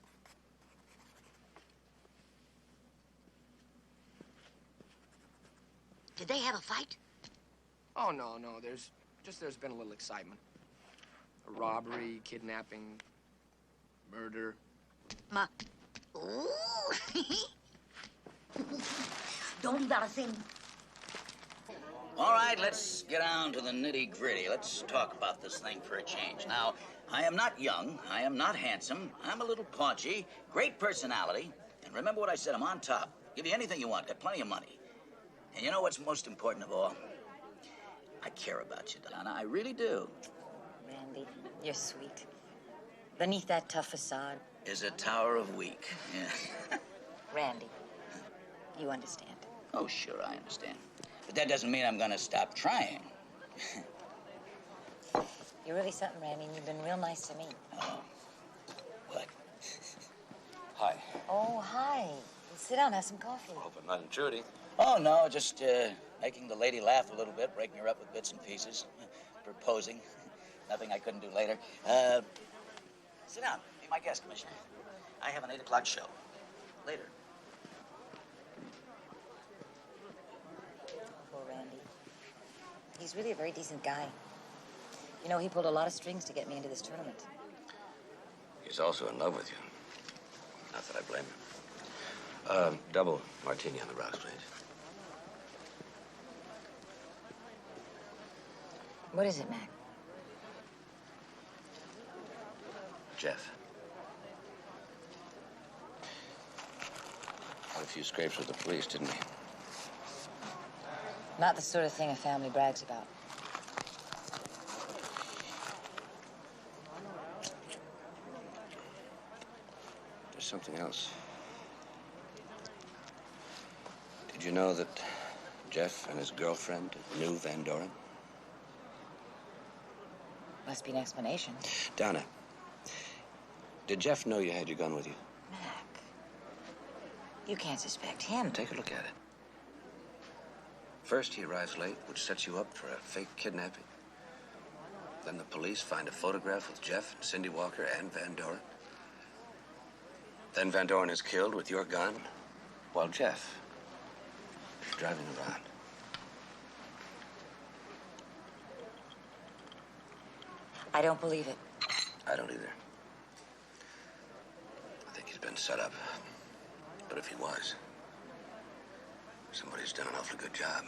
Did they have a fight? Oh, no. There's been a little excitement. A robbery, kidnapping, murder. Ooh. Don't leave out a thing. All right, let's get down to the nitty-gritty. Let's talk about this thing for a change. Now, I am not young. I am not handsome. I'm a little paunchy. Great personality. And remember what I said, I'm on top. Give you anything you want. Got plenty of money. And you know what's most important of all? I care about you, Donna. I really do. Randy, you're sweet. Beneath that tough facade is a tower of weak. Yeah. Randy, you understand. Oh, sure, I understand. But that doesn't mean I'm gonna stop trying. You're really something, Randy, and you've been real nice to me. Oh. What? Hi. Oh, hi. Well, sit down, have some coffee. Hope I'm not intruding. Oh, no, just making the lady laugh a little bit, breaking her up with bits and pieces, proposing. Nothing I couldn't do later. Sit down. Be my guest, Commissioner. I have an 8 o'clock show. Later. Poor Randy. He's really a very decent guy. You know, he pulled a lot of strings to get me into this tournament. He's also in love with you. Not that I blame him. Double martini on the rocks, please. What is it, Mac? Jeff. Had a few scrapes with the police, didn't he? Not the sort of thing a family brags about. There's something else. Did you know that Jeff and his girlfriend knew Van Doren? Must be an explanation. Donna, did Jeff know you had your gun with you? Mac, you can't suspect him. Take a look at it. First, he arrives late, which sets you up for a fake kidnapping. Then the police find a photograph with Jeff and Cindy Walker and Van Doren. Then Van Doren is killed with your gun while Jeff is driving around. I don't believe it. I don't either. I think he's been set up. But if he was, somebody's done an awfully good job.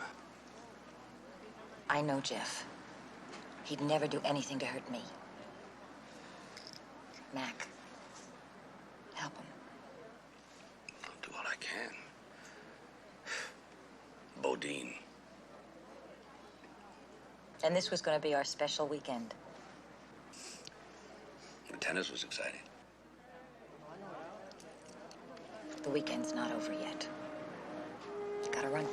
I know Jeff. He'd never do anything to hurt me. Mac, help him. I'll do all I can. Bodine. And this was going to be our special weekend. The tennis was exciting. The weekend's not over yet. Gotta run.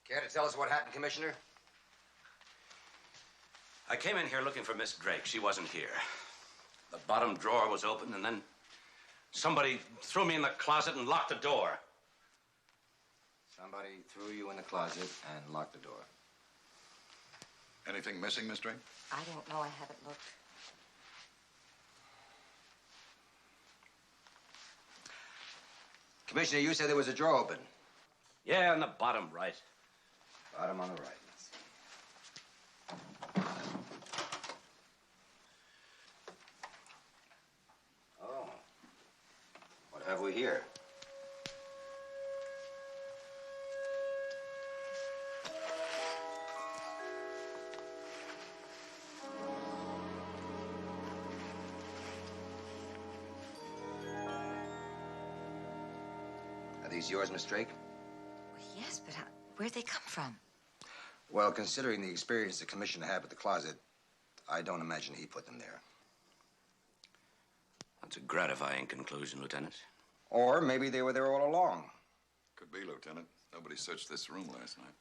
Care to tell us what happened, Commissioner? I came in here looking for Miss Drake. She wasn't here. The bottom drawer was open, and then somebody threw me in the closet and locked the door. Somebody threw you in the closet and locked the door. Anything missing, Miss Drake? I don't know. I haven't looked. Commissioner, you said there was a drawer open. Yeah, on the bottom right. Bottom on the right. Let's see. Oh. What have we here? Are these yours, Miss Drake? Yes, but where'd they come from? Well, considering the experience the commissioner had with the closet, I don't imagine he put them there. That's a gratifying conclusion, Lieutenant. Or maybe they were there all along. Could be, Lieutenant. Nobody searched this room last night.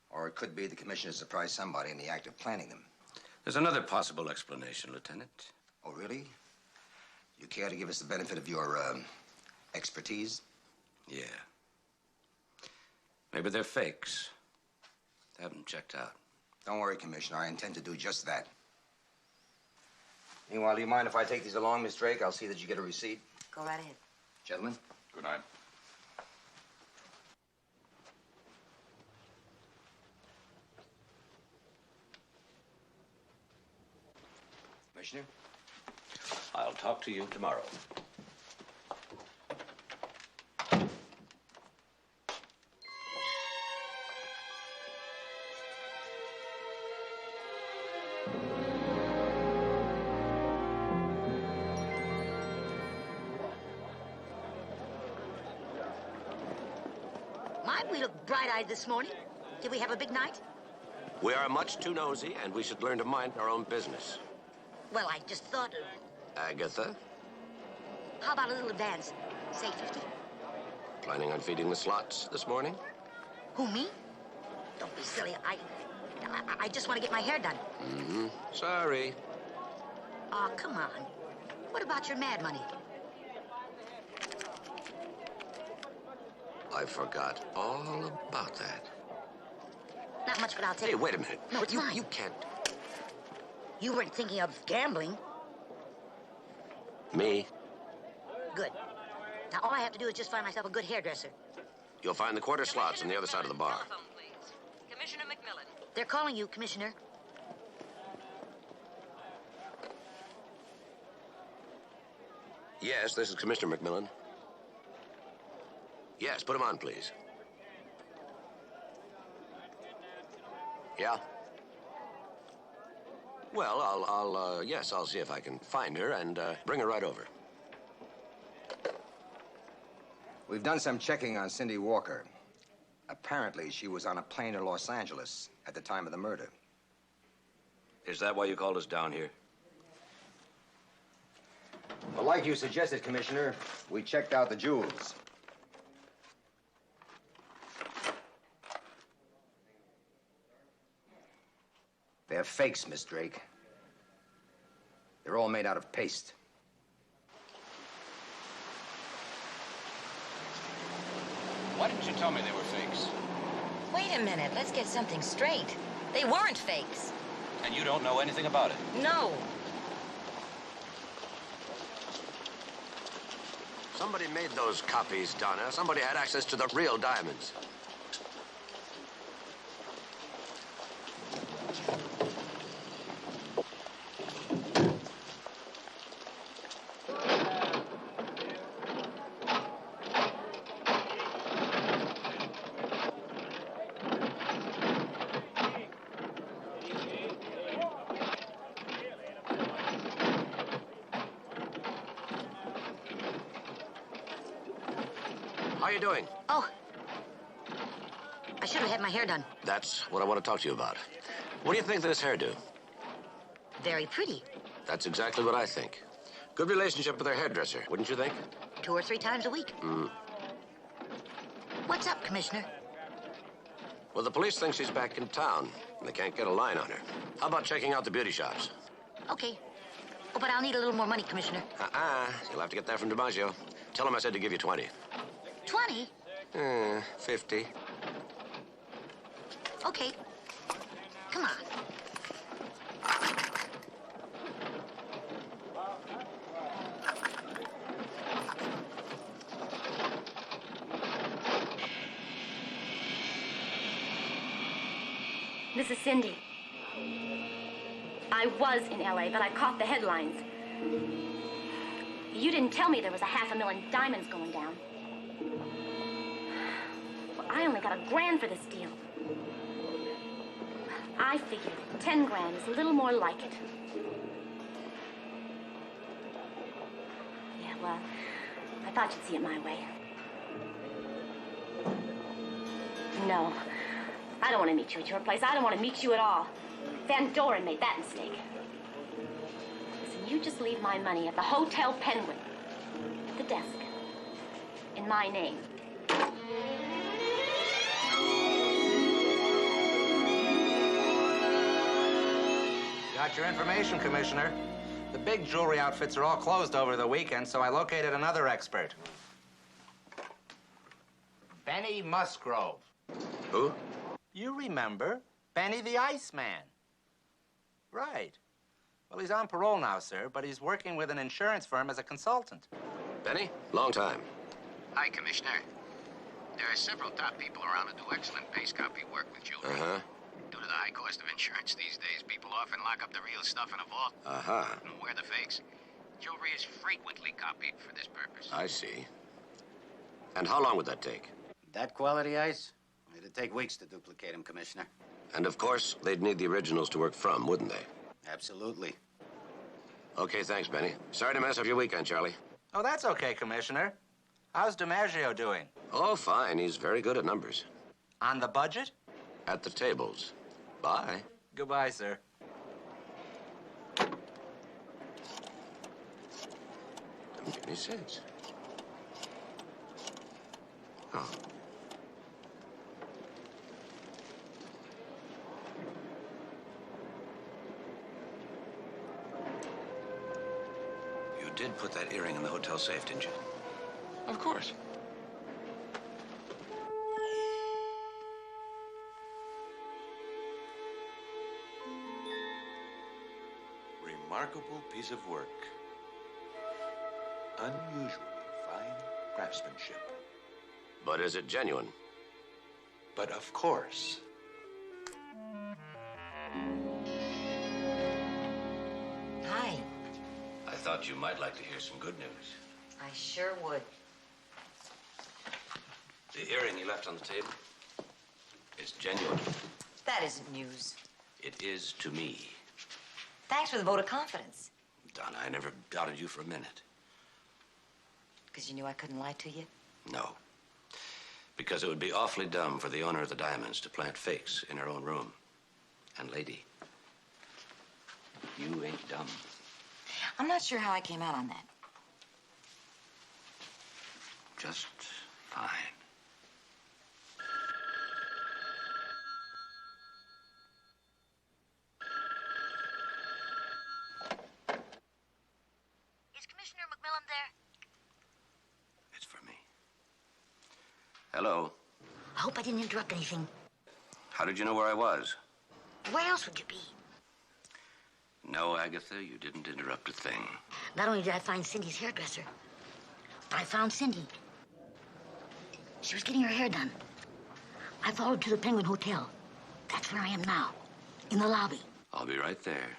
Or it could be the commissioner surprised somebody in the act of planning them. There's another possible explanation, Lieutenant. Oh, really? You care to give us the benefit of your, expertise? Yeah. Maybe they're fakes. They haven't checked out. Don't worry, Commissioner. I intend to do just that. Meanwhile, do you mind if I take these along, Miss Drake? I'll see that you get a receipt. Go right ahead. Gentlemen? Good night. Commissioner? I'll talk to you tomorrow. My, we look bright-eyed this morning. Did we have a big night? We are much too nosy, and we should learn to mind our own business. Well, I just thought, Agatha, how about a little advance? Say 50? planning on feeding the slots this morning? Who, me? Don't be silly. I just want to get my hair done. Mm-hmm. Sorry. Oh, come on. What about your mad money? I forgot all about that. Not much, but I'll take it. Hey, wait a minute. No, it's mine. You can't. You weren't thinking of gambling. Me? Good. Now, all I have to do is just find myself a good hairdresser. You'll find the quarter slots on the other side of the bar. Telephone, please. Commissioner McMillan. They're calling you, Commissioner. Yes, this is Commissioner McMillan. Yes, put him on, please. Yeah? Well, I'll see if I can find her and bring her right over. We've done some checking on Cindy Walker. Apparently, she was on a plane to Los Angeles at the time of the murder. Is that why you called us down here? Well, like you suggested, Commissioner, we checked out the jewels. They're fakes, Miss Drake. They're all made out of paste. Why didn't you tell me they were fakes? Wait a minute. Let's get something straight. They weren't fakes. And you don't know anything about it? No. Somebody made those copies, Donna. Somebody had access to the real diamonds. How are you doing? Oh. I should have had my hair done. That's what I want to talk to you about. What do you think of this hairdo? Very pretty. That's exactly what I think. Good relationship with her hairdresser, wouldn't you think? 2 or 3 times a week. Hmm. What's up, Commissioner? Well, the police think she's back in town, and they can't get a line on her. How about checking out the beauty shops? Okay. Oh, but I'll need a little more money, Commissioner. You'll have to get that from DiMaggio. Tell him I said to give you 20. 20? 50. Okay. Come on. This is Cindy. I was in LA, but I caught the headlines. You didn't tell me there was a $500,000 diamonds going down. Well, I only got $1,000 for this deal. I figured 10 grand is a little more like it. Yeah, well, I thought you'd see it my way. No, I don't want to meet you at your place. I don't want to meet you at all. Van Doren made that mistake. Listen, you just leave my money at the Hotel Penguin, at the desk, in my name. Got your information, Commissioner. The big jewelry outfits are all closed over the weekend, so I located another expert. Benny Musgrove. Who? You remember? Benny the Iceman. Right. Well, he's on parole now, sir, but he's working with an insurance firm as a consultant. Benny? Long time. Hi, Commissioner. There are several top people around who do excellent base copy work with jewelry. Uh-huh. Due to the high cost of insurance these days, people often lock up the real stuff in a vault Uh-huh. and wear the fakes. Jewelry is frequently copied for this purpose. I see. And how long would that take? That quality ice? It'd take weeks to duplicate them, Commissioner. And of course, they'd need the originals to work from, wouldn't they? Absolutely. Okay, thanks, Benny. Sorry to mess up your weekend, Charlie. Oh, that's okay, Commissioner. How's DiMaggio doing? Oh, fine. He's very good at numbers. On the budget? At the tables. Bye. Goodbye, sir. Don't make any sense. Oh. You did put that earring in the hotel safe, didn't you? Of course. Remarkable piece of work. Unusually fine craftsmanship. But is it genuine? But of course. Hi. I thought you might like to hear some good news. I sure would. The earring you left on the table is genuine. That isn't news. It is to me. Thanks for the vote of confidence. Donna, I never doubted you for a minute. Because you knew I couldn't lie to you? No. Because it would be awfully dumb for the owner of the diamonds to plant fakes in her own room. And lady, you ain't dumb. I'm not sure how I came out on that. Just fine. Is Commissioner McMillan there? It's for me. Hello. I hope I didn't interrupt anything. How did you know where I was? Where else would you be? No, Agatha, you didn't interrupt a thing. Not only did I find Cindy's hairdresser, but I found Cindy. She was getting her hair done. I followed to the Penguin Hotel. That's where I am now, in the lobby. I'll be right there.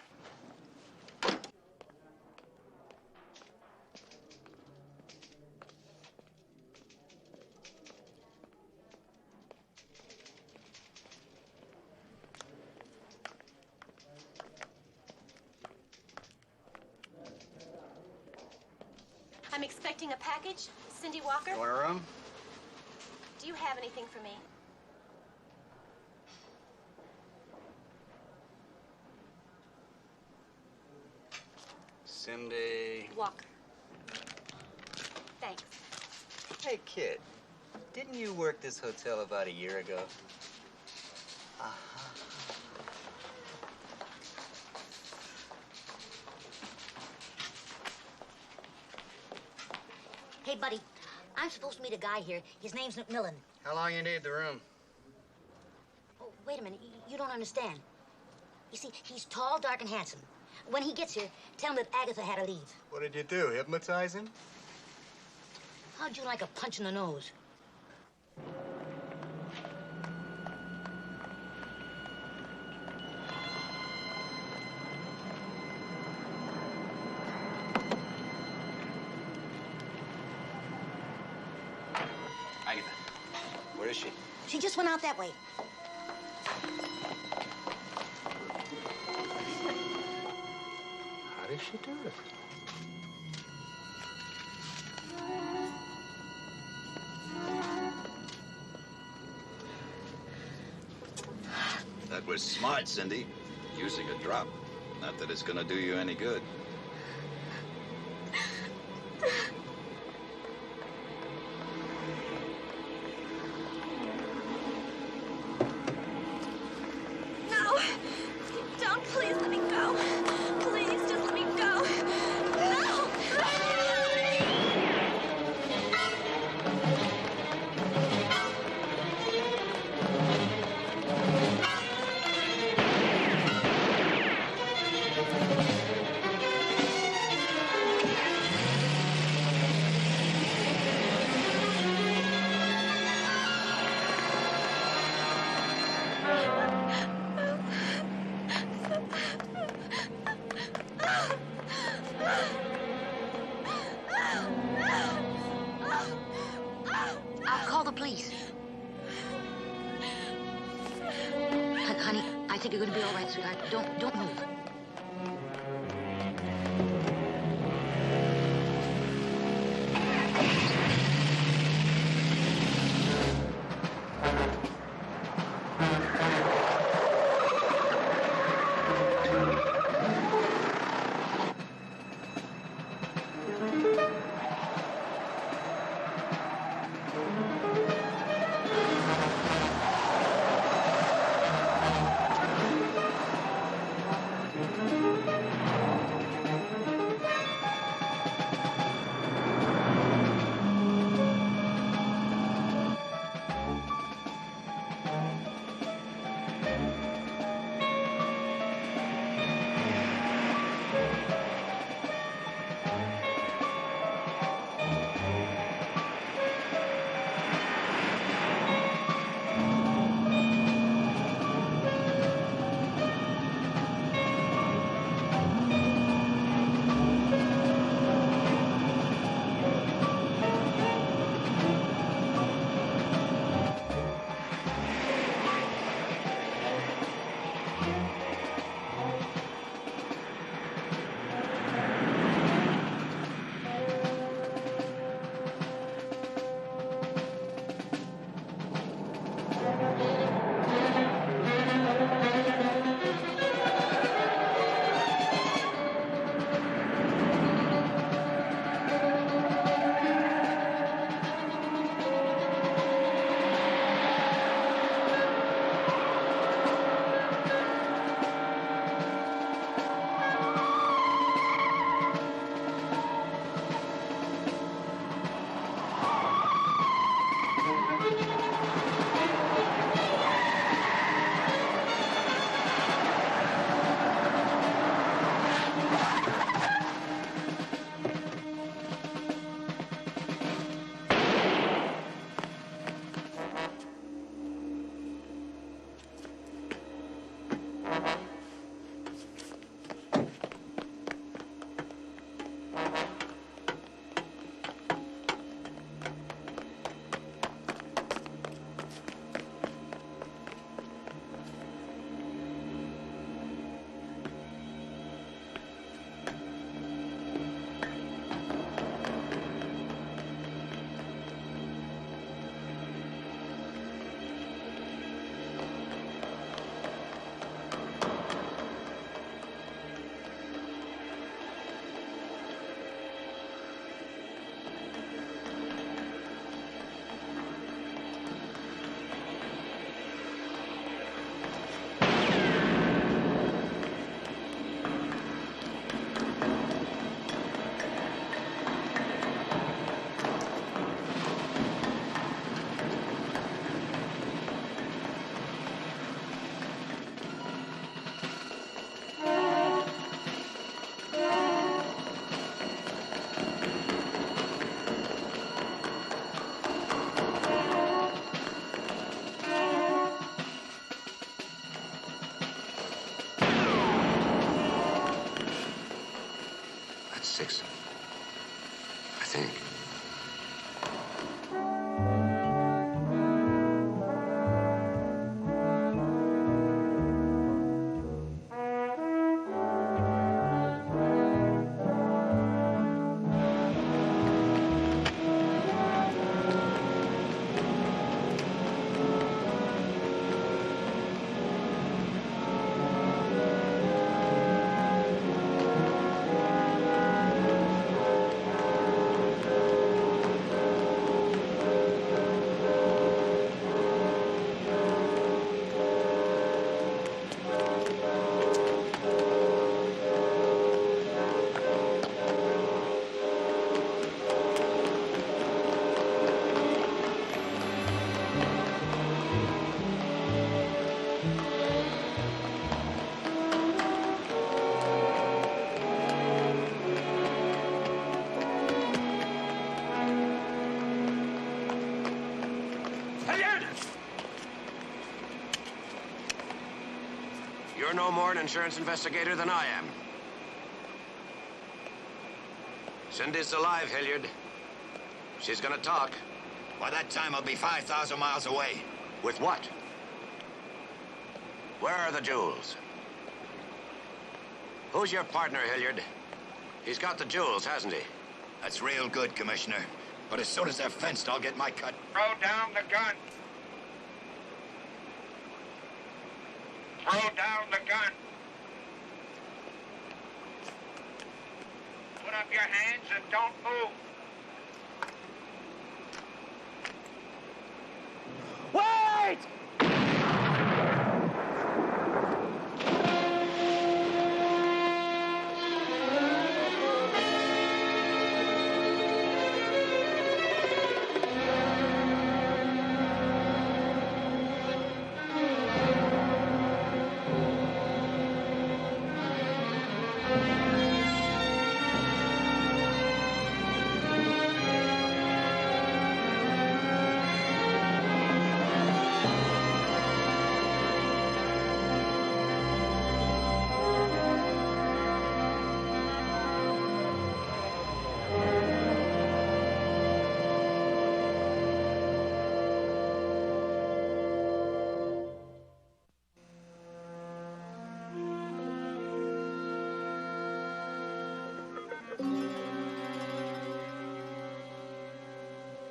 I'm expecting a package. Cindy Walker? Order room? Do you have anything for me? Cindy. Walker. Thanks. Hey, kid. Didn't you work this hotel about a year ago? Hey, buddy, I'm supposed to meet a guy here. His name's McMillan. How long you need the room? Oh, wait a minute. You don't understand. You see, he's tall, dark, and handsome. When he gets here, tell him that Agatha had to leave. What did you do, hypnotize him? How'd you like a punch in the nose? Agatha, where is she? She just went out that way. How did she do it? That was smart, Cindy. Using a drop. Not that it's gonna do you any good. No! Don't, please let me go. Please, just let me go. No! I'll call the police. Honey, I think you're gonna be all right, sweetheart. Don't move. 6. I think. You're no more an insurance investigator than I am. Cindy's alive, Hilliard. She's gonna talk. By that time, I'll be 5,000 miles away. With what? Where are the jewels? Who's your partner, Hilliard? He's got the jewels, hasn't he? That's real good, Commissioner. But as soon as they're fenced, I'll get my cut. Throw down the gun. Throw down the gun. Put up your hands and don't move. Wait!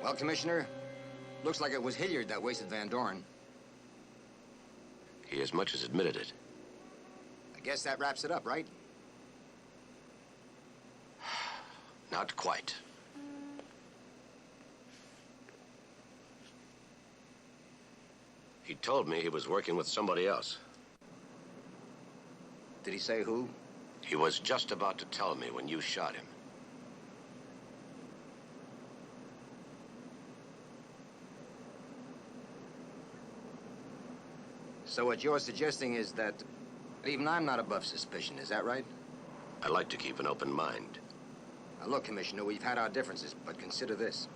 Well, Commissioner, looks like it was Hilliard that wasted Van Dorn. He as much as admitted it. I guess that wraps it up, right? Not quite. He told me he was working with somebody else. Did he say who? He was just about to tell me when you shot him. So what you're suggesting is that even I'm not above suspicion, is that right? I like to keep an open mind. Now look, Commissioner, we've had our differences, but consider this.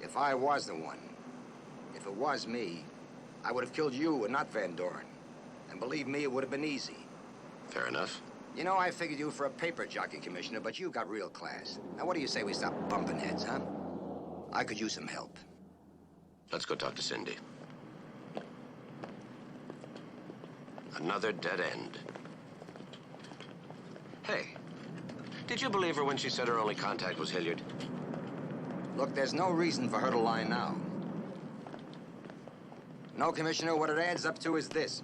If I was the one, if it was me, I would have killed you and not Van Dorn. And believe me, it would have been easy. Fair enough. You know, I figured you for a paper jockey, Commissioner, but you got real class. Now, what do you say we stop bumping heads, huh? I could use some help. Let's go talk to Cindy. Another dead end. Hey, did you believe her when she said her only contact was Hilliard? Look, there's no reason for her to lie now. No, Commissioner, what it adds up to is this.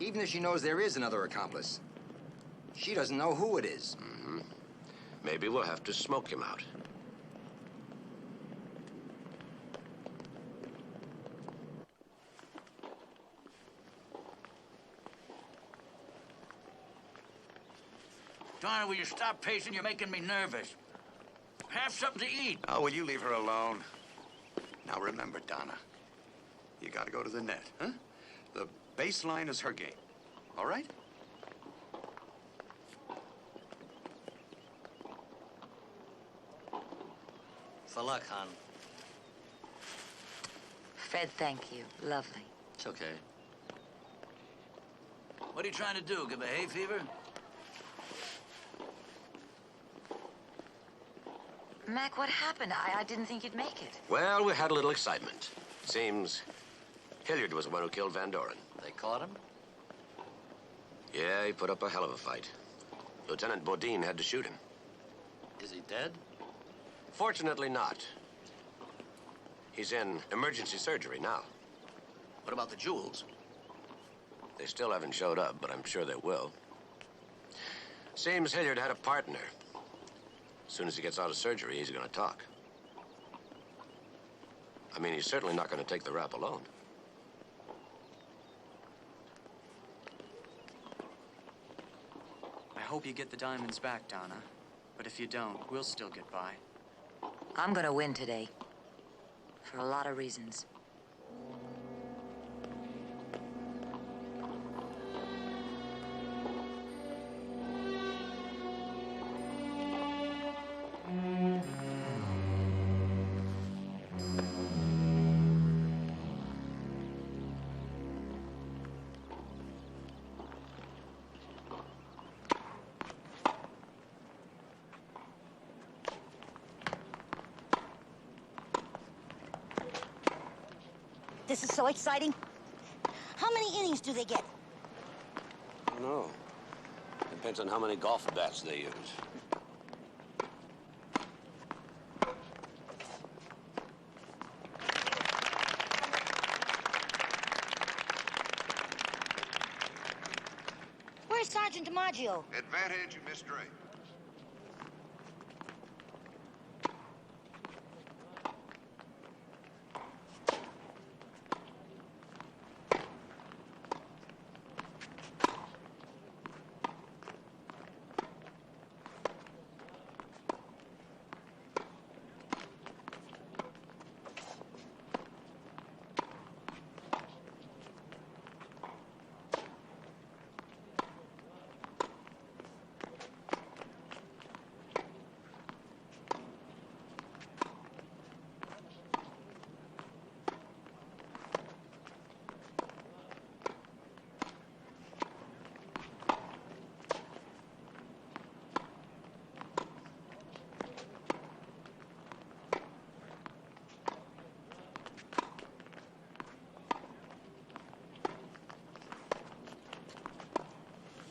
Even if she knows there is another accomplice, she doesn't know who it is. Mm-hmm. Maybe we'll have to smoke him out. Donna, will you stop pacing? You're making me nervous. Have something to eat. Oh, will you leave her alone? Now remember, Donna, you gotta go to the net, huh? The baseline is her game, all right? For luck, hon. Fred, thank you. Lovely. It's okay. What are you trying to do? Give a hay fever? Mac, what happened? I didn't think you'd make it. Well, we had a little excitement. Seems Hilliard was the one who killed Van Doren. They caught him? Yeah, he put up a hell of a fight. Lieutenant Bodine had to shoot him. Is he dead? Fortunately not. He's in emergency surgery now. What about the jewels? They still haven't showed up, but I'm sure they will. Seems Hilliard had a partner. As soon as he gets out of surgery, he's gonna talk. I mean, he's certainly not gonna take the rap alone. I hope you get the diamonds back, Donna. But if you don't, we'll still get by. I'm gonna win today. For a lot of reasons. This is so exciting. How many innings do they get? I don't know. Depends on how many golf bats they use. Where's Sergeant DiMaggio? Advantage, Miss Drake.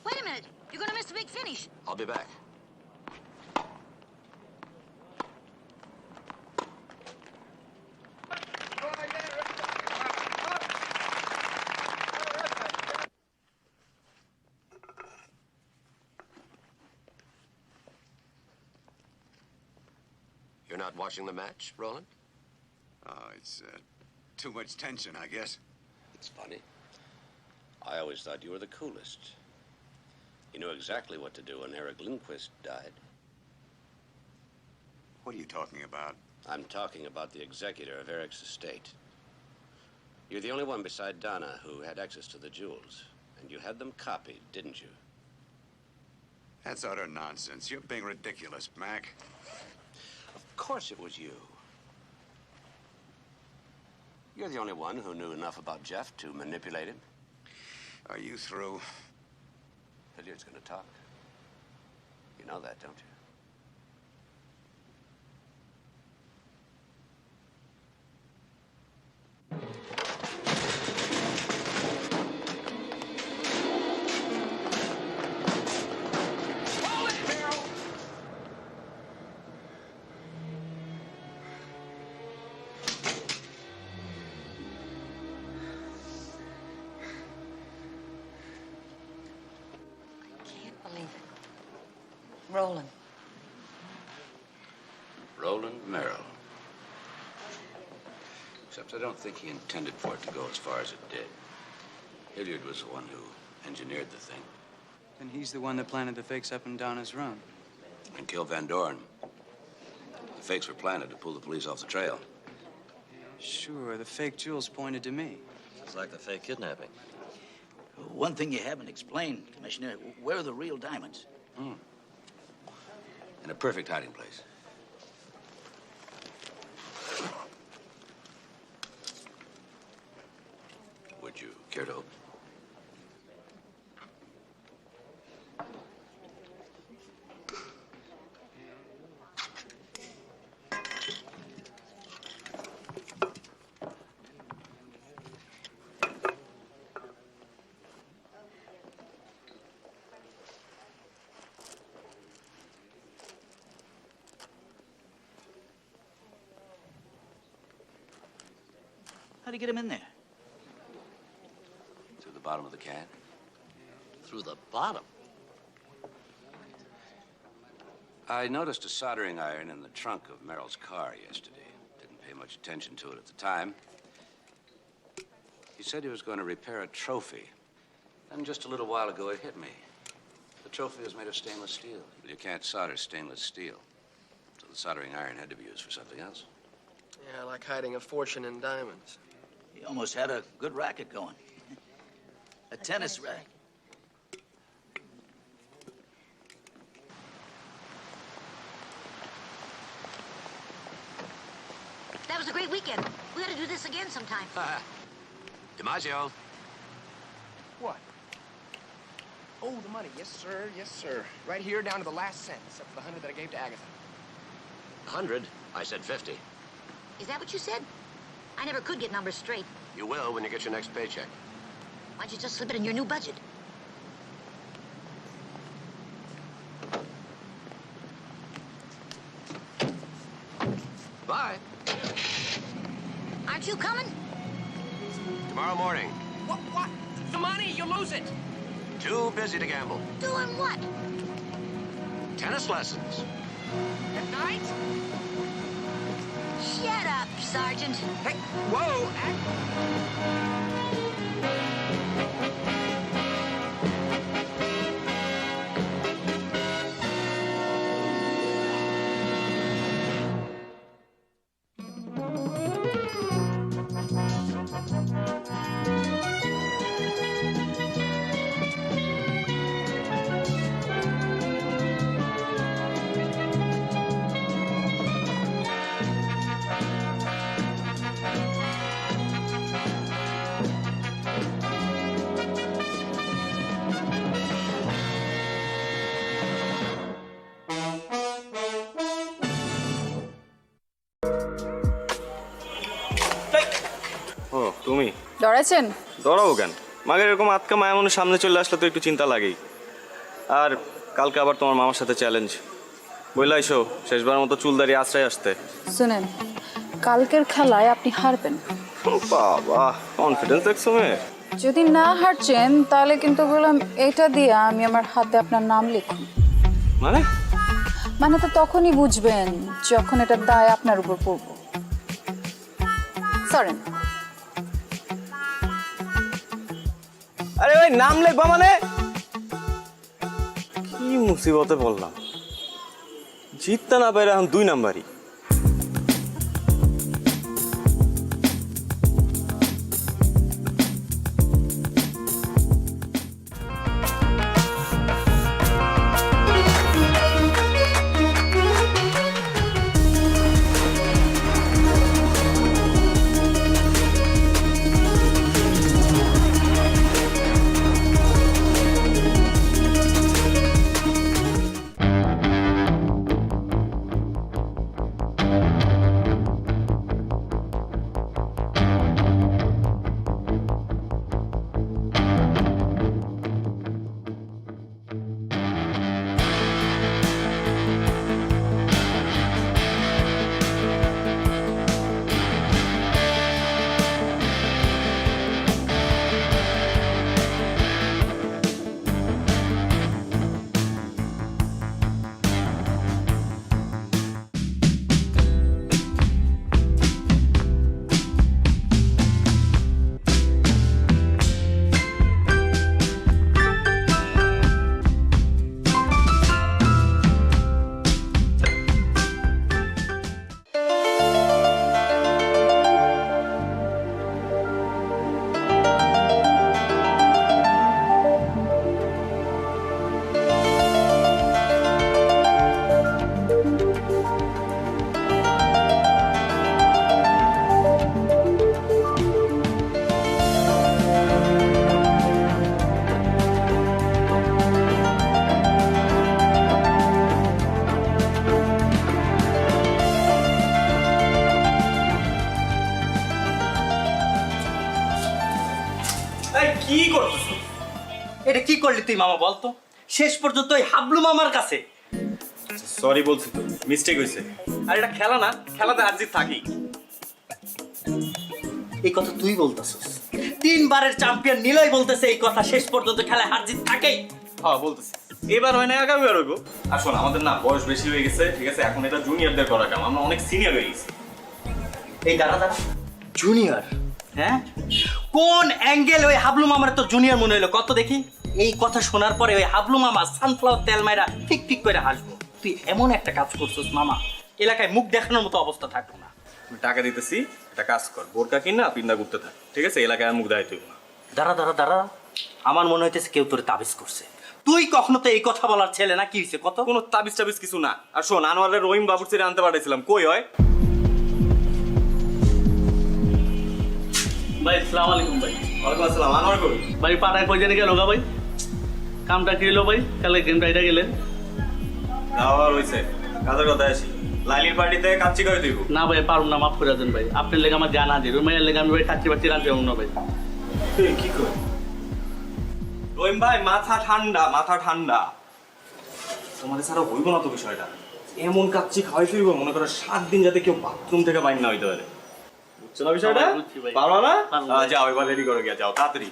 Wait a minute. You're gonna miss the big finish. I'll be back. You're not watching the match, Roland? Oh, it's too much tension, I guess. It's funny. I always thought you were the coolest. You knew exactly what to do when Eric Lindquist died. What are you talking about? I'm talking about the executor of Eric's estate. You're the only one beside Donna who had access to the jewels. And you had them copied, didn't you? That's utter nonsense. You're being ridiculous, Mac. Of course it was you. You're the only one who knew enough about Jeff to manipulate him. Are you through? Hilliard's gonna talk. You know that, don't you? Roland. Roland Merrill. Except I don't think he intended for it to go as far as it did. Hilliard was the one who engineered the thing. Then he's the one that planted the fakes up in Donna's room. And killed Van Doren. The fakes were planted to pull the police off the trail. Sure, the fake jewels pointed to me. It's like the fake kidnapping. One thing you haven't explained, Commissioner, where are the real diamonds? In a perfect hiding place. Would you care to open? How'd he get him in there? Through the bottom of the can. Through the bottom? I noticed a soldering iron in the trunk of Merrill's car yesterday. Didn't pay much attention to it at the time. He said he was going to repair a trophy. Then just a little while ago, it hit me. The trophy was made of stainless steel. But you can't solder stainless steel. So the soldering iron had to be used for something else. Yeah, like hiding a fortune in diamonds. He almost had a good racket going. A tennis racket. That was a great weekend. We ought to do this again sometime. DiMaggio. What? Oh, the money. Yes, sir. Yes, sir. Right here, down to the last cent, except for the 100 that I gave to Agatha. 100? I said 50. Is that what you said? I never could get numbers straight. You will when you get your next paycheck. Why don't you just slip it in your new budget? Bye. Aren't you coming? Tomorrow morning. What? The money, you lose it. Too busy to gamble. Doing what? Tennis lessons. At night? Shut up, Sergeant. Hey, whoa. ও তুমি ডরাইছেন? ডরাবো কেন? মাগের এরকম আতকা মায়া মনে সামনে চলে আসলে তো একটু চিন্তা লাগেই। আর কালকে আবার তোমার মামার সাথে চ্যালেঞ্জ। বইলা আইসো শেষবার মতো চুলদারি আশ্রয় আসতে। শুনেন, কালকের খেলায় আপনি হারবেন। বাবা, কনফিডেন্স দেখছো মেয়ে? যদি না হারছেন তাহলে কিন্তু বললাম এটা দিয়ে আমি আমার হাতে আপনার নাম লিখুন। মানে তো তখনই বুঝবেন যখন এটার দায় আপনার উপর পড়বো। সরেন। আরে ভাই, নাম লিখবা মানে? কি মুসিবতে বললাম, জিততে না পারে এখন 2 নাম্বারই। কি করতেছ? এটা কি করলি তুই মামা বলতো? শেষ পর্যন্ত ওই হাবলু মামার কাছে। সরি বলছি তো, মিস্টেক হয়েছে। আর এটা খেলা না, খেলাতে হার জিত থাকি। এই কথা তুই বলতেছিস? 3 বারের চ্যাম্পিয়ন নিলয় বলতেছে এই কথা, শেষ পর্যন্ত খেলায় হার জিত থাকেই। হ্যাঁ বলতেছি, এবার হয় না আগামীবার হইব। আর শোন, আমাদের না বয়স বেশি হয়ে গেছে, ঠিক আছে? এখন এটা জুনিয়রদের করা কাম, আমরা অনেক সিনিয়র হয়ে গেছি। এই দাঁড়া দাঁড়া, জুনিয়র? হ্যাঁ, কোন অ্যাঙ্গেল ওই হাবলু মামার তো জুনিয়র মনে হলো? কত দেখি। এই কথা শোনার পরে ওই হাবলু মামা সানফ্লাওয়ার তেল মাইরা ঠিক ঠিক করে হাসবো। তুই এমন একটা কাজ করছিস মামা, এলাকায় মুখ দেখানোর মতো অবস্থা থাকলো না। টাকা দিতেছি, একটা কাজ কর, বোরকা কিনা পিন্দা ঘুরতে থাক, ঠিক আছে? এলাকায় মুখ দেখাইতে হইব না। দাঁড়া দাঁড়া দাঁড়া, আমার মনে হইতেছে কেউ তোরে তাবিজ করছে। তুই কখনো তো এই কথা বলার ছেলে না, কি হয়েছে কত? কোনো তাবিজ টাবিজ কিছু না। আর শোন, আনোয়ারের রহিম বাবুর ছেড়ে আনতে পাঠাইছিলাম, কই হয়? ভাই আসসালামু আলাইকুম ভাই। ওয়ালাইকুম আসসালাম। আনোয়ার কই? ভাই পাঠায় কই জানি গেল গা ভাই? কামটা কি হলো ভাই? কালে গেম রাইডা গেলেন? যাওয়ার হইছে, কাজের কথা আসি। লাইলির পার্টিতে কাচ্চি খাই দিব না ভাই, পারুম না, মাফ করে দেন ভাই। আপনার লেগে আমার জান হাজির, ওই মায়ের লেগে আমি ভাই কাচ্চি বাচ্চি রাঁধতে পারবো না ভাই। তুই কি কর? রহিম ভাই মাথা ঠান্ডা, মাথা ঠান্ডা। তোমাদের ছাড়া হইব না তো বিষয়টা। এমন কাচ্চি খাওয়াই ফিরবো, মনে করো 7 দিন যাতে কেউ বাথরুম থেকে বাইর না হইতে পারে। বুঝছো না বিষয়টা? পারো না? যাও এবার রেডি করে গিয়া যাও তাড়াতাড়ি।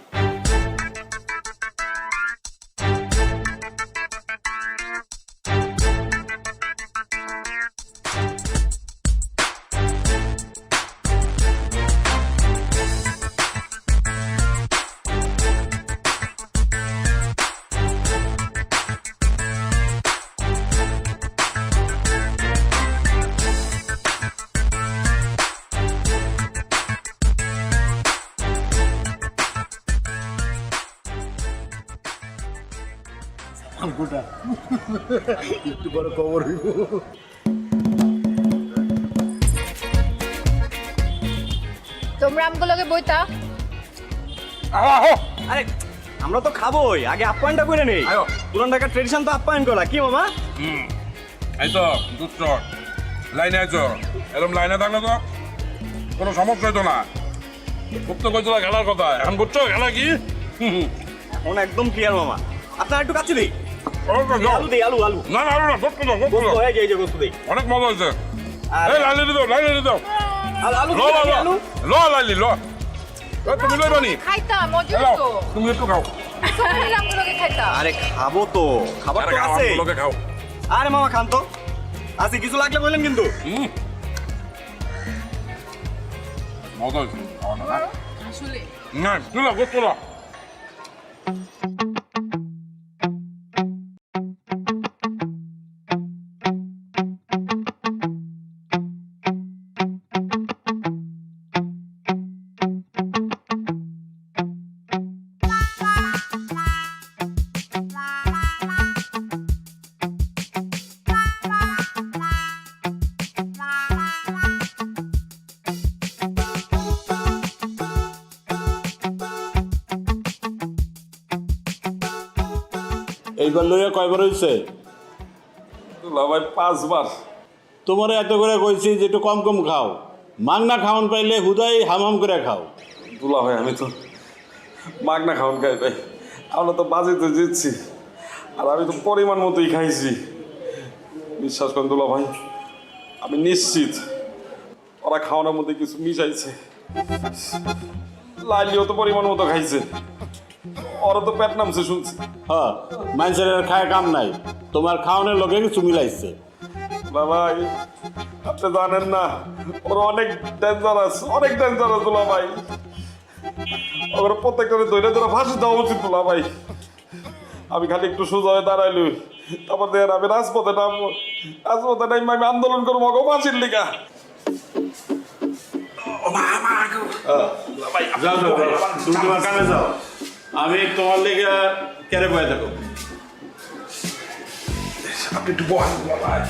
একটু বড় খবর হইব। তোমরা আমগুলোকে বইতা। আরে আমরা তো খাবোই, আগে আপ্যায়নটা করে নেই। পুরান ঢাকার ট্রেডিশন তো আপ্যায়ন করা, কি মামা? এই তো দুষ্ট লাইনে আছো, এরকম লাইনে থাকলে তো কোনো সমস্যা হইতো না। খুব তো কইছিল খেলার কথা, এখন বুঝছো খেলা কি? এখন একদম ক্লিয়ার মামা। আপনার একটু কাছে দিই। আলু দিই, আলু আলু। না না আলু না, গোস্ত দাও, গোস্ত দাও। এই যে গোস্ত দিই। অনেক মজা হয়েছে। এই লাইনে দাও, লাইনে দাও। আলু ল ল ল ল লাইলি ল। তুমি লই বানি খাইতা মজা তো। তুমি একটু খাও। সবাই আমগুলোকে খাইতা। আরে খাবো তো, খাবার তো আছে। আমগুলোকে খাও। আরে মামা খান তো, আছে কিছু লাগলে বললেন কিন্তু। মজা হয়েছে না? আসলে না তুলো গোস্ত ল। এইবার লইয়া কয়বার হয়েছে? ভাই 5 বার। তোমার এত করে কইছি যে একটু কম কম খাও, মাংনা খাওন পাইলে হুদাই হামাম করে খাও। দুলা ভাই আমি তো মাগনা খাওয়ান খাই ভাই, আমরা তো বাজিতে জিতছি আর আমি তো পরিমাণ মতোই খাইছি। বিশ্বাস করেন দুলা ভাই, আমি নিশ্চিত ওরা খাওয়ানোর মধ্যে কিছু মিশাইছে। লাইলিও তো পরিমাণ মতো খাইছে, ওরা তো পেট নামছে শুনছি। হ্যাঁ, মানুষের খায় কাম নাই, তোমার খাওয়ানোর লোকে কিছু মিলাইছে। ভাই আপনি জানেন না, ওরা অনেক ডেঞ্জারাস, অনেক ডেঞ্জারাস দুলা ভাই। ওরা প্রত্যেকটা ধরে ধরে ফাঁসি দেওয়া উচিত দুলা ভাই। আমি খালি একটু সোজা হয়ে দাঁড়াইলই, তারপর দেখেন আমি রাজপথে নামবো, রাজপথে নামবো, আমি আন্দোলন করবো গো ফাঁসির লিগা। যাও যাও, তুমি তোমার কামে যাও, আমি তোমার লেগে কেড়ে বয়ে থাকো। আপনি একটু বহান ভাই।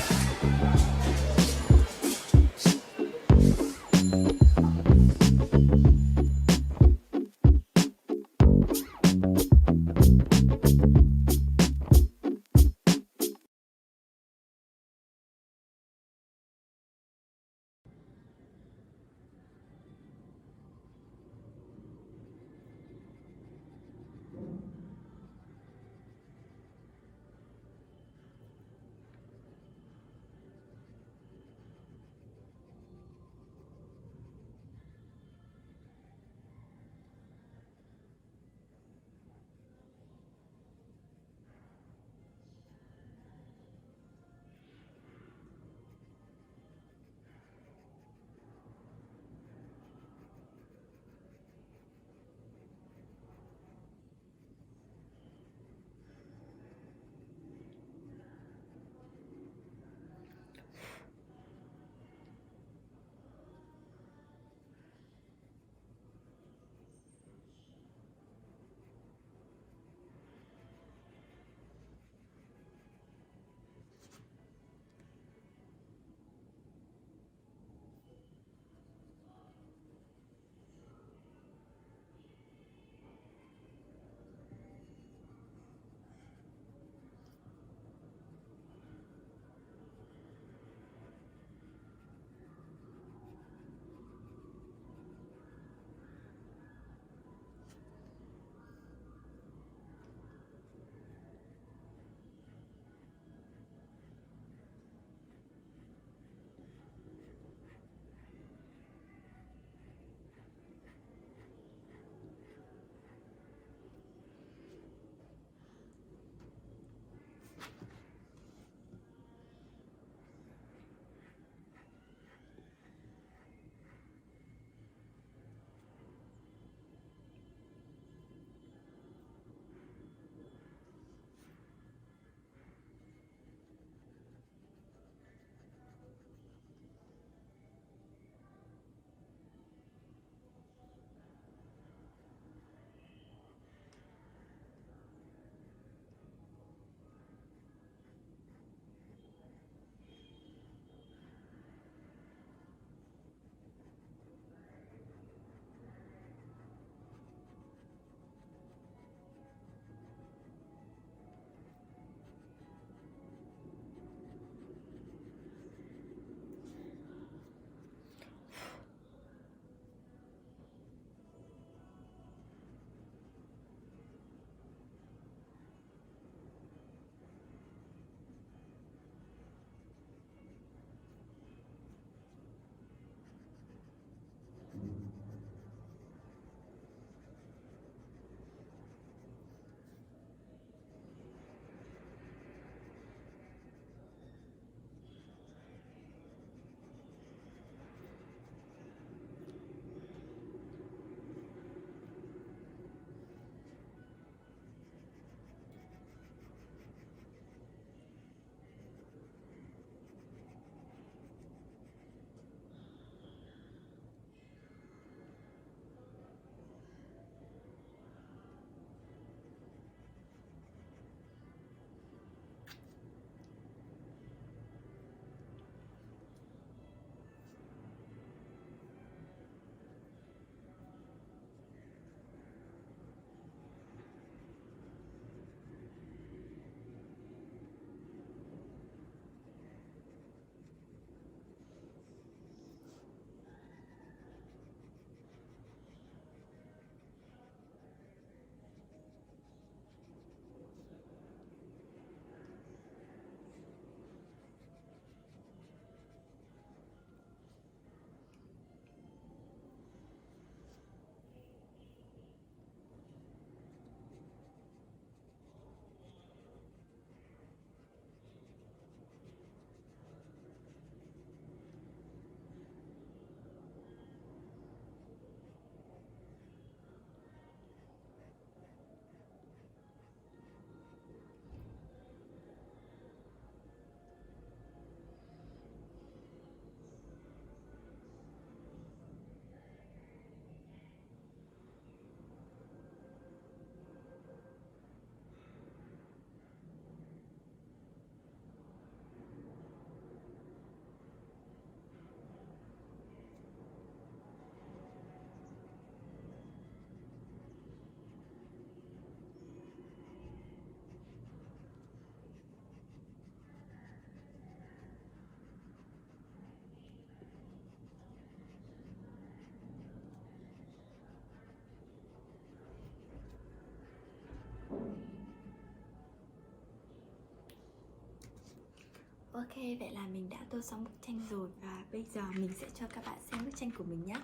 Ok, vậy là mình đã tô xong bức tranh rồi và bây giờ mình sẽ cho các bạn xem bức tranh của mình nhé.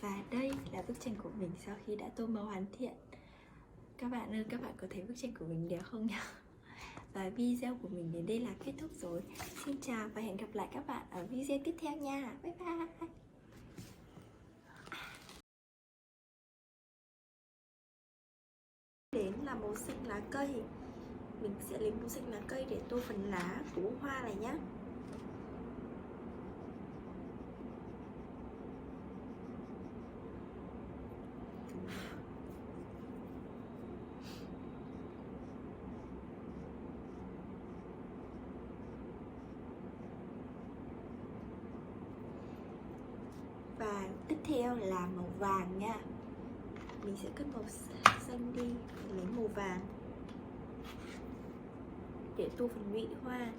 Và đây là bức tranh của mình sau khi đã tô màu hoàn thiện. Các bạn ơi, các bạn có thấy bức tranh của mình đẹp không nhỉ? Và video của mình đến đây là kết thúc rồi. Xin chào và hẹn gặp lại các bạn ở video tiếp theo nha. Bye bye. Đến là màu xanh lá cây. Mình sẽ lấy màu xanh lá cây để tô phần lá của bông hoa này nhé. Và tiếp theo là màu vàng nha. Mình sẽ cất màu xanh đi, lấy màu vàng để tô phần nhụy hoa.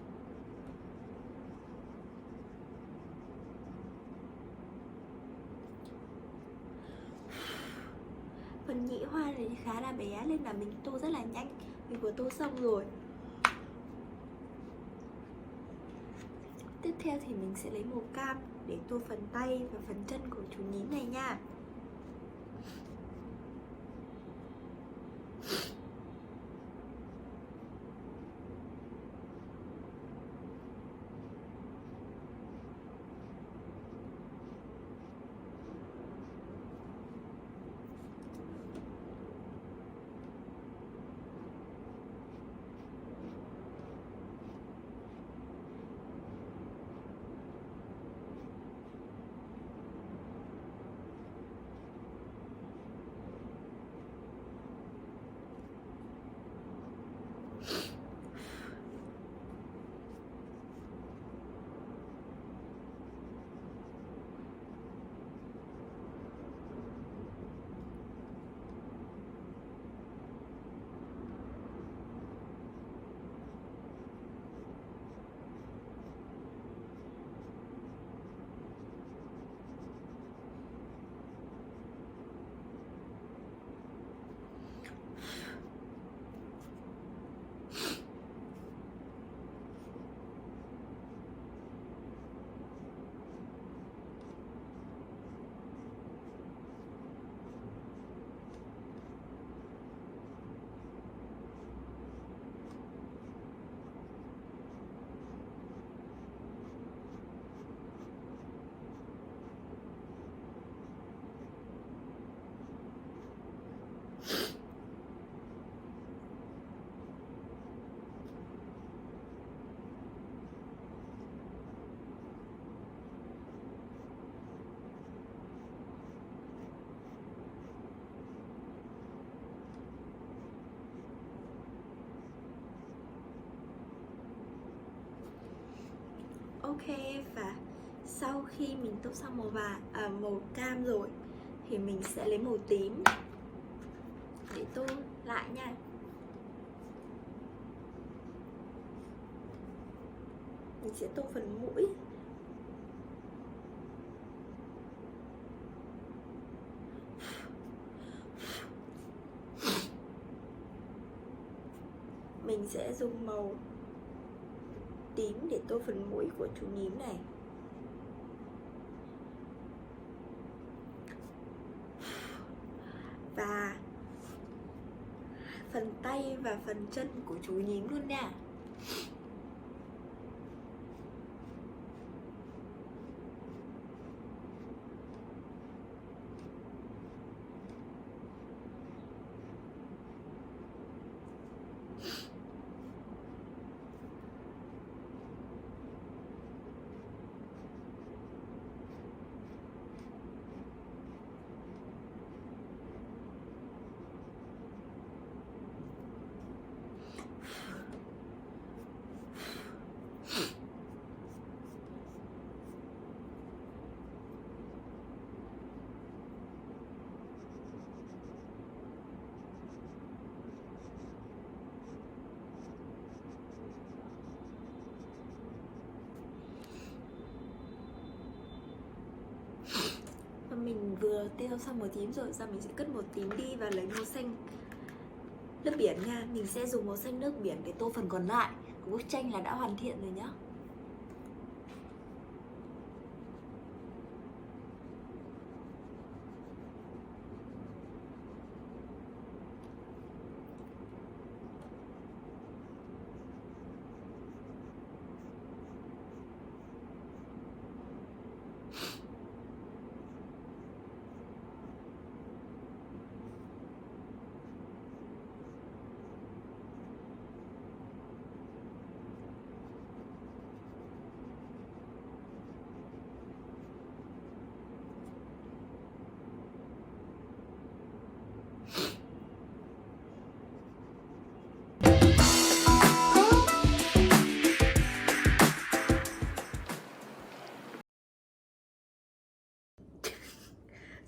Phần nhụy hoa này khá là bé nên là mình tô rất là nhanh. Mình vừa tô xong rồi. Tiếp theo thì mình sẽ lấy màu cam để tô phần tay và phần chân của chú nhím này nha. Ok, và sau khi mình tô xong màu cam rồi thì mình sẽ lấy màu tím để tô lại nha. Mình sẽ tô phần mũi. Mình sẽ dùng màu tím để tô phần mũi của chú nhím này. Và phần tay và phần chân của chú nhím luôn nha. Mình vừa tô xong màu tím rồi, giờ mình sẽ cất màu tím đi và lấy màu xanh nước biển nha. Mình sẽ dùng màu xanh nước biển để tô phần còn lại của bức tranh là đã hoàn thiện rồi nhá.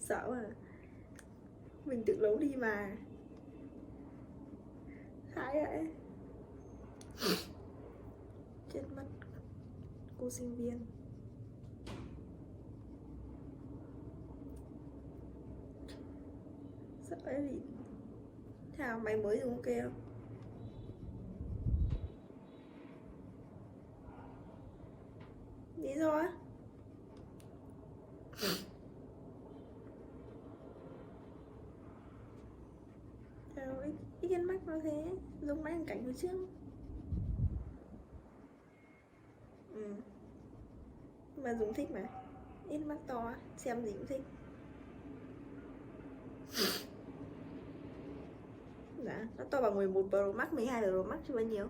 Sợ à. Mình tự giấu đi mà. Hãi vậy. Chết mất. Cô sinh viên. Sợ cái gì? Thảo mày mới dùng ok không? Lý do á? Thảo ít cái mắt nó thế. Dùng máy cảnh hồi trước. Mà dùng thích mà. Ít mắt to xem gì cũng thích. Dạ, nó to bằng 11 Pro Max, 12 Pro Max chứ bao nhiêu.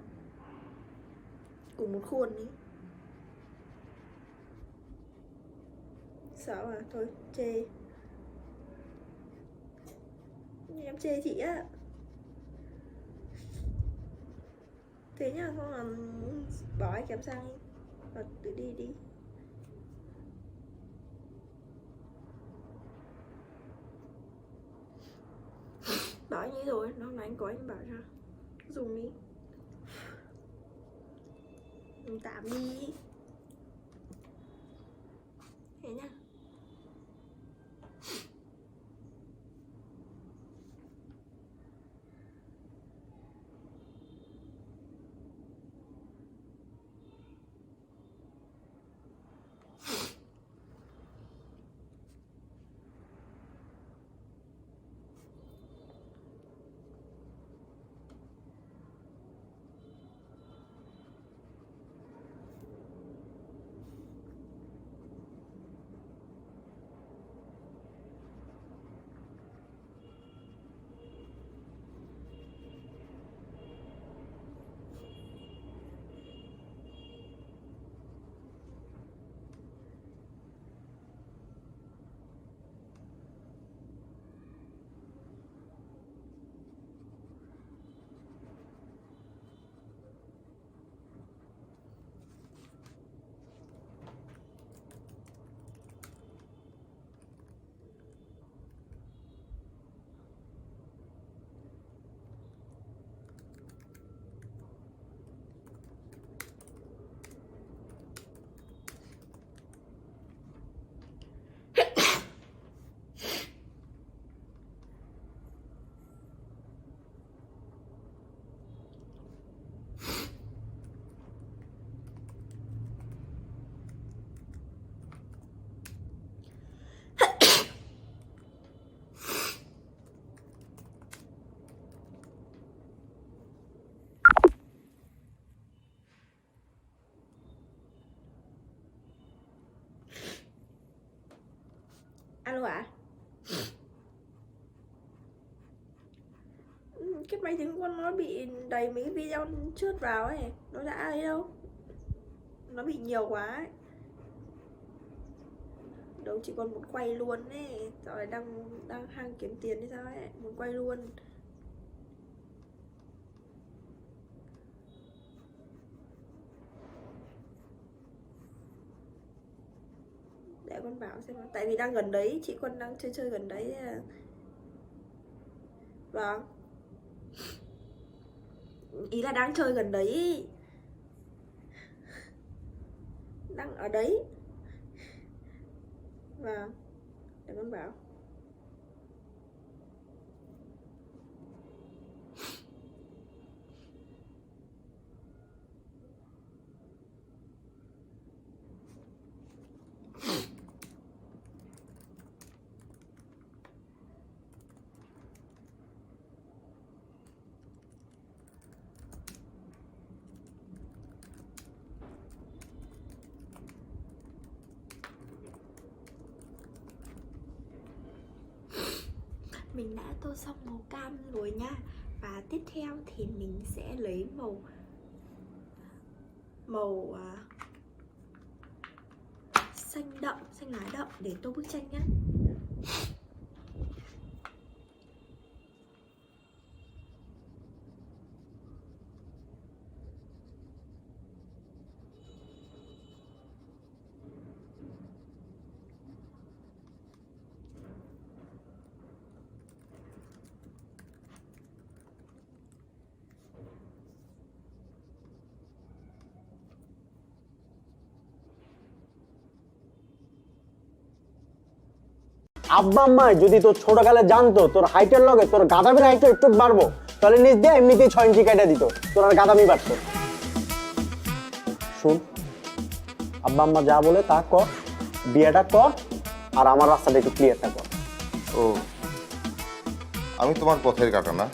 Cùng một khuôn đi. Sợ à, thôi chê. Em chê chị á. Thế nhá, không là bỏ ai kém sang đi. Và tự đi đi. Bảo anh ấy rồi, nó nói anh có anh bảo cho. Dùng đi. Dùng tạm đi. Thế nhá. Alo ạ? Cái máy tính của con nó bị đầy mấy cái video chớt vào ấy. Nó đã ấy đâu. Nó bị nhiều quá ấy. Đâu chỉ còn muốn quay luôn ấy. Rồi đang hang kiếm tiền hay sao ấy. Muốn quay luôn. Để con bảo xem. Tại vì đang gần đấy. Chị con đang chơi gần đấy. Vâng. Ý là đang chơi gần đấy. Đang ở đấy. Vâng. Để con bảo. Mình đã tô xong màu cam rồi nha. Và tiếp theo thì mình sẽ lấy màu xanh đậm, xanh lá đậm để tô bức tranh nhá. আব্বা আম্মায় যদি তোর ছোটকালে জানতো তোর হাইটের লগে তোর গাদামির হাইটটা একটু বাড়বো, তাহলে নিজ দিয়ে এমনিতেই 6 ইঞ্চি কেটে দিত, তোর আর গাদামি বাড়তো। শুন, আব্বা আম্মা যা বলে তা কর, বিয়েটা কর, আর আমার রাস্তাটা একটু ক্লিয়ারটা কর। ও, আমি তোমার পথের কাটা না?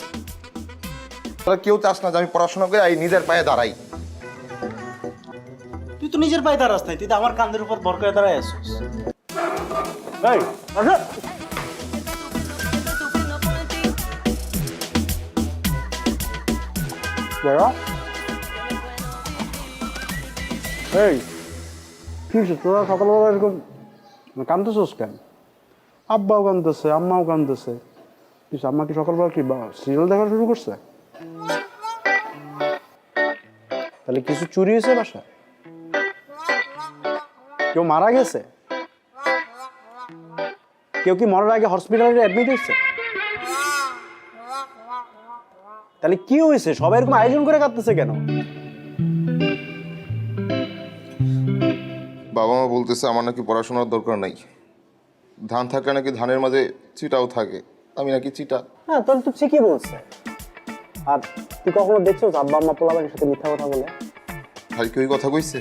তাহলে কেউ চাস না যে আমি পড়াশোনা করে এই নিজের পায়ে দাঁড়াই? তুই তো নিজের পায়ে দাঁড়াস নাই, তুই তো আমার কাঁধের উপর ভর করে দাঁড়ায় আসছিস। এই আসো। এই কি তোরা সকালবেলা এরকম কান্দতেছিস কেন? আব্বাও কান্দতেছে, আম্মাও কান্দতেছে। আম্মা কি সকালবেলা কি সিরিয়াল দেখা শুরু করছে? তাহলে কিছু চুরি হয়েছে বাসা? কেউ মারা গেছে? কেউ কি মরার আগে হসপিটালে অ্যাডমিট হয়েছে? তাহলে কি হয়েছে? সবাই এরকম আয়োজন করে কাঁদতেছে কেন? বাবা মা বলতেছে আমার নাকি পড়াশোনার দরকার নাই, ধান থাকলে নাকি ধানের মাঝে চিটাও থাকে, আমি নাকি চিটা। হ্যাঁ, তোর তো ঠিকই বলছে। আর তুই কখনো দেখছো আব্বা আম্মা পোলাপানের সাথে মিথ্যা কথা বলে? ভাই কি ওই কথা কইছে?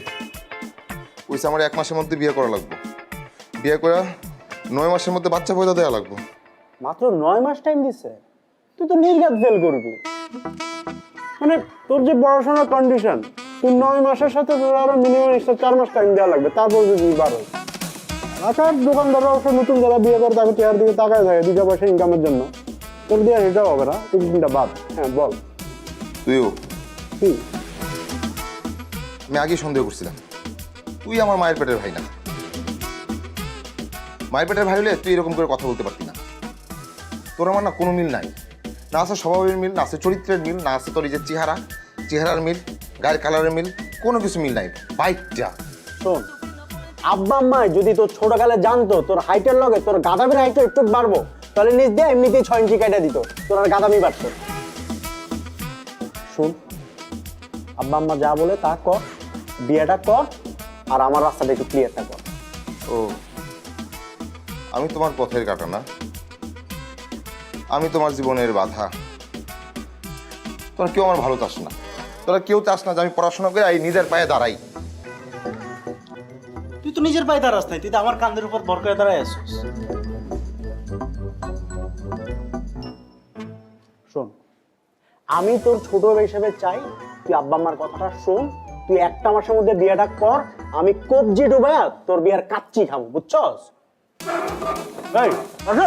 কইছে আমার 1 মাসের মধ্যে বিয়ে করা লাগবে, বিয়ে করে 9 মাসের মধ্যে বাচ্চা পয়দা দেওয়া লাগবে। মাত্র 9 মাস টাইম দিছে? তুই তো নির্ঘাত ফেল করবি। মানে তোর যে পড়াশোনার কন্ডিশন, তুই 9 মাসের সাথে তোর আরো মিনিমাম 4 মাস টাইম দেওয়া লাগবে, তারপর যদি বাড়ো। আচ্ছা, দোকানদাররা অবশ্য নতুন যারা বিয়ে করে তাকে চেয়ার দিকে তাকায় থাকে 2 পয়সা ইনকামের জন্য। তোর দিয়ে এটাও হবে না, তুই চিন্তা বাদ। হ্যাঁ বল। তুইও কি? আমি আগে সন্দেহ করছিলাম তুই আমার মায়ের পেটের ভাই না। মায়ের পেটের ভাই হলে তুই এরকম করে কথা বলতে পারতি না। তোর আমার না কোনো মিল নাই, না আছে স্বভাবের মিল, না আছে চরিত্রের মিল, না আছে তোর এই যে চেহারার মিল, গায়ের কালারের মিল, কোনো কিছু মিল নাই। বাইকটা শোন, আব্বা আম্মায় যদি তোর ছোটকালে জানতো তোর হাইটের লগে তোর গাদামির হাইটটা একটু বাড়বো, তাহলে নিজ দিয়ে এমনিতেই 6 ইঞ্চি কেটে দিত, তোর আর গাদামি বাড়তো। শুন, আব্বা আম্মা যা বলে তা কর, বিয়েটা কর, আর আমার রাস্তাটা একটু ক্লিয়ারটা কর। ও, আমি তোমার পথের কাটা না? আমি তোমার জীবনের বাধা? তোরা কেউ আমার ভালো চাস না, তোরা কেউ চাস না যে আমি পড়াশোনা করে এই নিজের পায়ে দাঁড়াই। তুই তো নিজের পায়ে দাঁড়াস নাই, তুই তো আমার কাঁধের উপর ভর করে দাঁড়ায় আসছিস। শোন, আমি তোর ছোট হিসেবে চাই তুই আব্বা আম্মার কথাটা শোন, তুই 1 মাসের মধ্যে বিয়েটা কর, আমি কবজি ডুবায়া তোর বিয়ের কাচ্চি খাবো, বুঝছস? এই আসো।